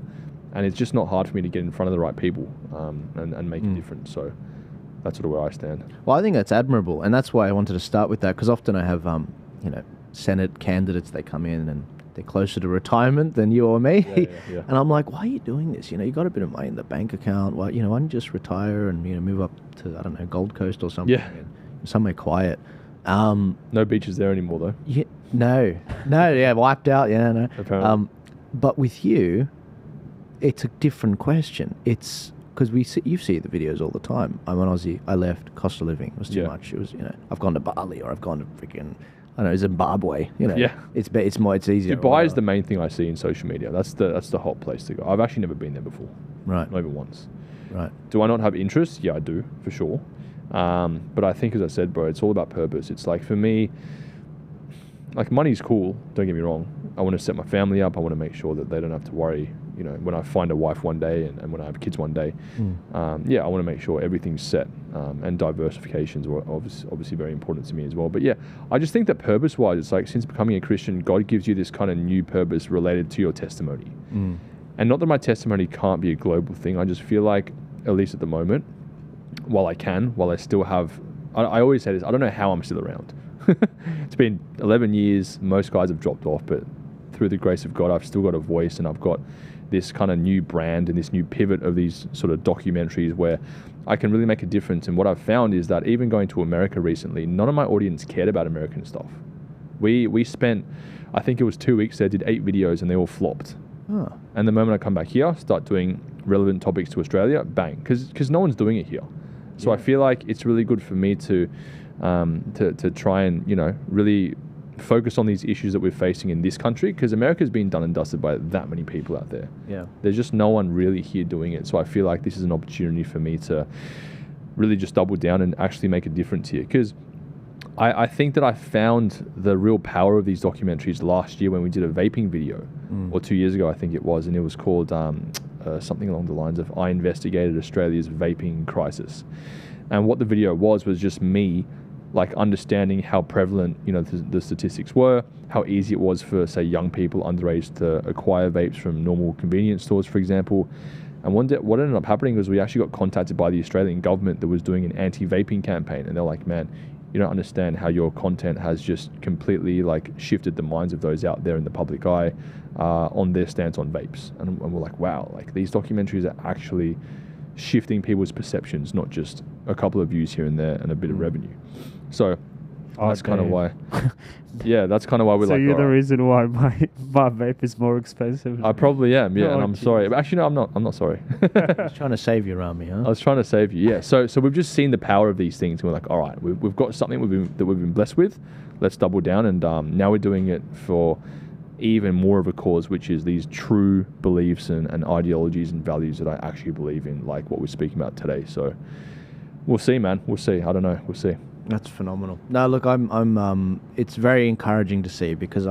and it's just not hard for me to get in front of the right people and make a difference. So that's sort of where I stand. Well, I think that's admirable, and that's why I wanted to start with that, because often I have, Senate candidates, they come in and they're closer to retirement than you or me. Yeah. And I'm like, why are you doing this? You got a bit of money in the bank account. Why don't you just retire and, move up to, I don't know, Gold Coast or something. Yeah. Somewhere quiet. No beaches there anymore, though. Yeah, no, wiped out. Yeah, no. Apparently. But with you, it's a different question. It's because you see the videos all the time. I'm an Aussie. I left. Cost of living was too much. It was, I've gone to Bali or I've gone to freaking, I don't know, Zimbabwe. Yeah. It's easier. Dubai is the main thing I see in social media. That's the hot place to go. I've actually never been there before. Right. Not even once. Right. Do I not have interest? Yeah, I do, for sure. But I think, as I said, bro, it's all about purpose. It's like, for me, like, money's cool, don't get me wrong. I want to set my family up. I want to make sure that they don't have to worry, when I find a wife one day and when I have kids one day. I want to make sure everything's set. And diversifications are obviously very important to me as well. But yeah, I just think that purpose-wise, it's like, since becoming a Christian, God gives you this kind of new purpose related to your testimony. And not that my testimony can't be a global thing. I just feel like, at least at the moment, while I still have, I always say this, I don't know how I'm still around. It's been 11 years, most guys have dropped off, but through the grace of God, I've still got a voice, and I've got this kind of new brand and this new pivot of these sort of documentaries where I can really make a difference. And what I've found is that even going to America recently, none of my audience cared about American stuff. We spent, I think it was 2 weeks there, did 8 videos, and they all flopped. And the moment I come back here, start doing relevant topics to Australia, bang, because no one's doing it here. So I feel like it's really good for me to try and, really focus on these issues that we're facing in this country, because America's been done and dusted by that many people out there. Yeah. There's just no one really here doing it. So I feel like this is an opportunity for me to really just double down and actually make a difference here. Because I think that I found the real power of these documentaries last year when we did a vaping video, or 2 years ago, I think it was, and it was called something along the lines of I investigated Australia's vaping crisis. And what the video was just me, like, understanding how prevalent, the statistics were, how easy it was for, say, young people underage to acquire vapes from normal convenience stores, for example. And what ended up happening was we actually got contacted by the Australian government that was doing an anti-vaping campaign, and they're like, man, you don't understand how your content has just completely, like, shifted the minds of those out there in the public eye on their stance on vapes. And we're like, wow, like, these documentaries are actually shifting people's perceptions, not just a couple of views here and there and a bit of revenue. So that's kind of why. Yeah, that's kind of why we're so like. So you're the reason why my vape is more expensive. I probably am, yeah, Oh, and I'm sorry. But actually, no, I'm not sorry. I was trying to save you, Rami, huh? I was trying to save you, yeah. So we've just seen the power of these things, and we're like, all right, we've got something that we've been blessed with. Let's double down, and now we're doing it for even more of a cause, which is these true beliefs and ideologies and values that I actually believe in, like what we're speaking about today. So we'll see, man. We'll see. I don't know. We'll see. That's phenomenal. No, look, I'm it's very encouraging to see, because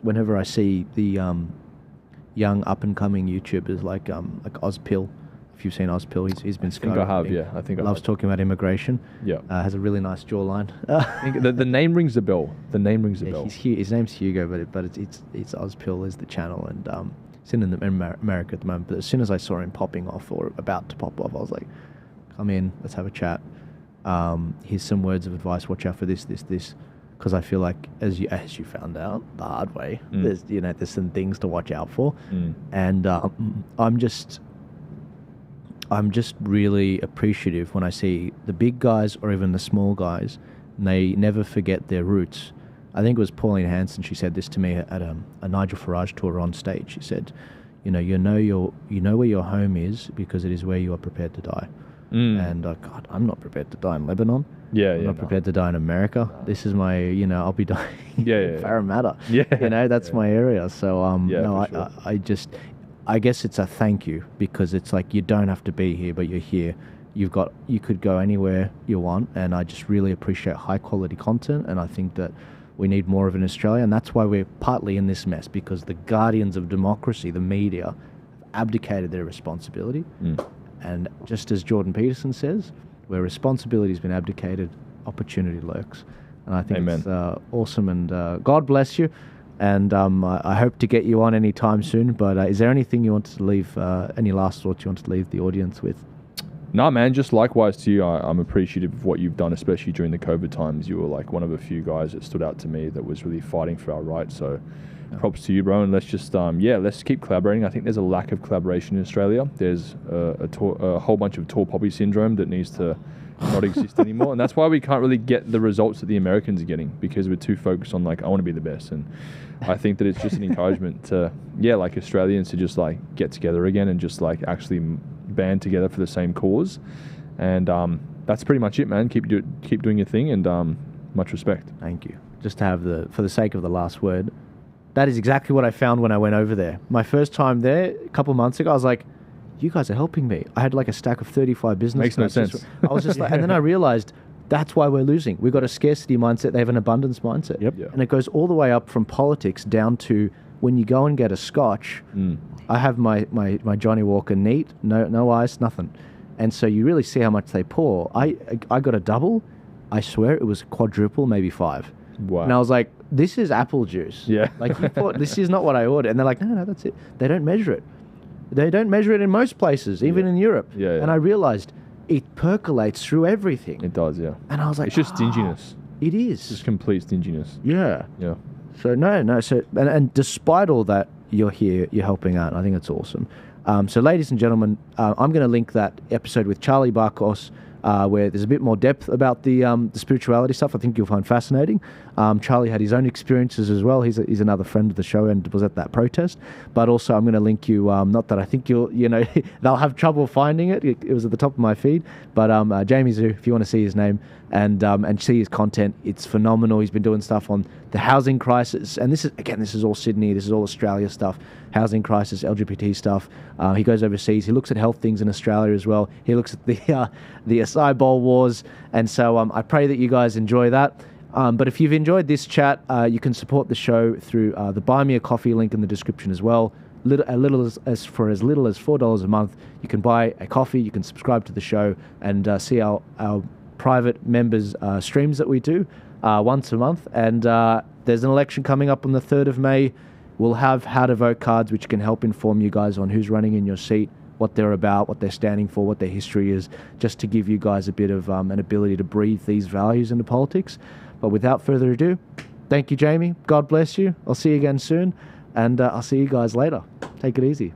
whenever I see the young up and coming YouTubers like Ozpil, if you've seen Ozpil, he's been. I think I have, yeah. I think I loves talking about immigration. Yeah, has a really nice jawline. I think the name rings a bell. The name rings a bell. His name's Hugo, but it's Ozpil is the channel, and it's in America at the moment. But as soon as I saw him popping off or about to pop off, I was like, come in, let's have a chat. Here's some words of advice. Watch out for this, because I feel like as you found out the hard way, there's some things to watch out for, and I'm just really appreciative when I see the big guys or even the small guys, and they never forget their roots. I think it was Pauline Hanson. She said this to me at a Nigel Farage tour on stage. She said, you know where your home is because it is where you are prepared to die. And God, I'm not prepared to die in Lebanon. I'm not prepared to die in America. This is my, I'll be dying in Parramatta. That's my area. So, sure. I guess it's a thank you, because it's like you don't have to be here, but you're here. You could go anywhere you want, and I just really appreciate high quality content, and I think that we need more of it in Australia, and that's why we're partly in this mess, because the guardians of democracy, the media, have abdicated their responsibility. And just as Jordan Peterson says, where responsibility has been abdicated, opportunity lurks. And I think Amen. It's awesome, and God bless you. And I hope to get you on anytime soon. But is there anything you wanted to leave, any last thoughts you wanted to leave the audience with? No, man, just likewise to you. I'm appreciative of what you've done, especially during the COVID times. You were like one of a few guys that stood out to me that was really fighting for our rights. So props to you, bro. And let's just, let's keep collaborating. I think there's a lack of collaboration in Australia. There's a whole bunch of tall poppy syndrome that needs to not exist anymore. And that's why we can't really get the results that the Americans are getting, because we're too focused on like, I want to be the best. And I think that it's just an encouragement to, like Australians to just like get together again and just like actually band together for the same cause. And that's pretty much it, man. Keep doing your thing, and much respect. Thank you. Just to have for the sake of the last word, that is exactly what I found when I went over there. My first time there a couple of months ago, I was like, you guys are helping me. I had like a stack of 35 business Makes no cards. sense. I was just like, and then I realized that's why we're losing. We've got a scarcity mindset. They have an abundance mindset. Yep. Yeah. And it goes all the way up from politics down to when you go and get a scotch. I have my Johnny Walker neat, no ice, nothing. And so you really see how much they pour. I got a double. I swear it was quadruple, maybe 5. Wow. And I was like, this is apple juice. Yeah. Like, you thought, this is not what I ordered. And they're like, no, that's it. They don't measure it. They don't measure it in most places, even in Europe. Yeah. And I realized it percolates through everything. It does, yeah. And I was like, It's just stinginess. It is. It's just complete stinginess. Yeah. Yeah. So no. So and despite all that, you're here. You're helping out. I think it's awesome. So ladies and gentlemen, I'm going to link that episode with Charlie Barkos, where there's a bit more depth about the spirituality stuff. I think you'll find fascinating. Charlie had his own experiences as well. He's another friend of the show and was at that protest. But also, I'm going to link you. Not that I think they'll have trouble finding it. It was at the top of my feed. But Jamie Zhu, if you want to see his name and see his content, it's phenomenal. He's been doing stuff on the housing crisis, and this is all Sydney. This is all Australia stuff. Housing crisis, LGBT stuff. He goes overseas. He looks at health things in Australia as well. He looks at the acai bowl wars, and so I pray that you guys enjoy that. But if you've enjoyed this chat, you can support the show through the Buy Me a Coffee link in the description as well. For as little as $4 a month, you can buy a coffee. You can subscribe to the show and see our private members streams that we do once a month. And there's an election coming up on the 3rd of May. We'll have how to vote cards, which can help inform you guys on who's running in your seat, what they're about, what they're standing for, what their history is, just to give you guys a bit of an ability to breathe these values into politics. But without further ado, thank you, Jamie. God bless you. I'll see you again soon, and I'll see you guys later. Take it easy.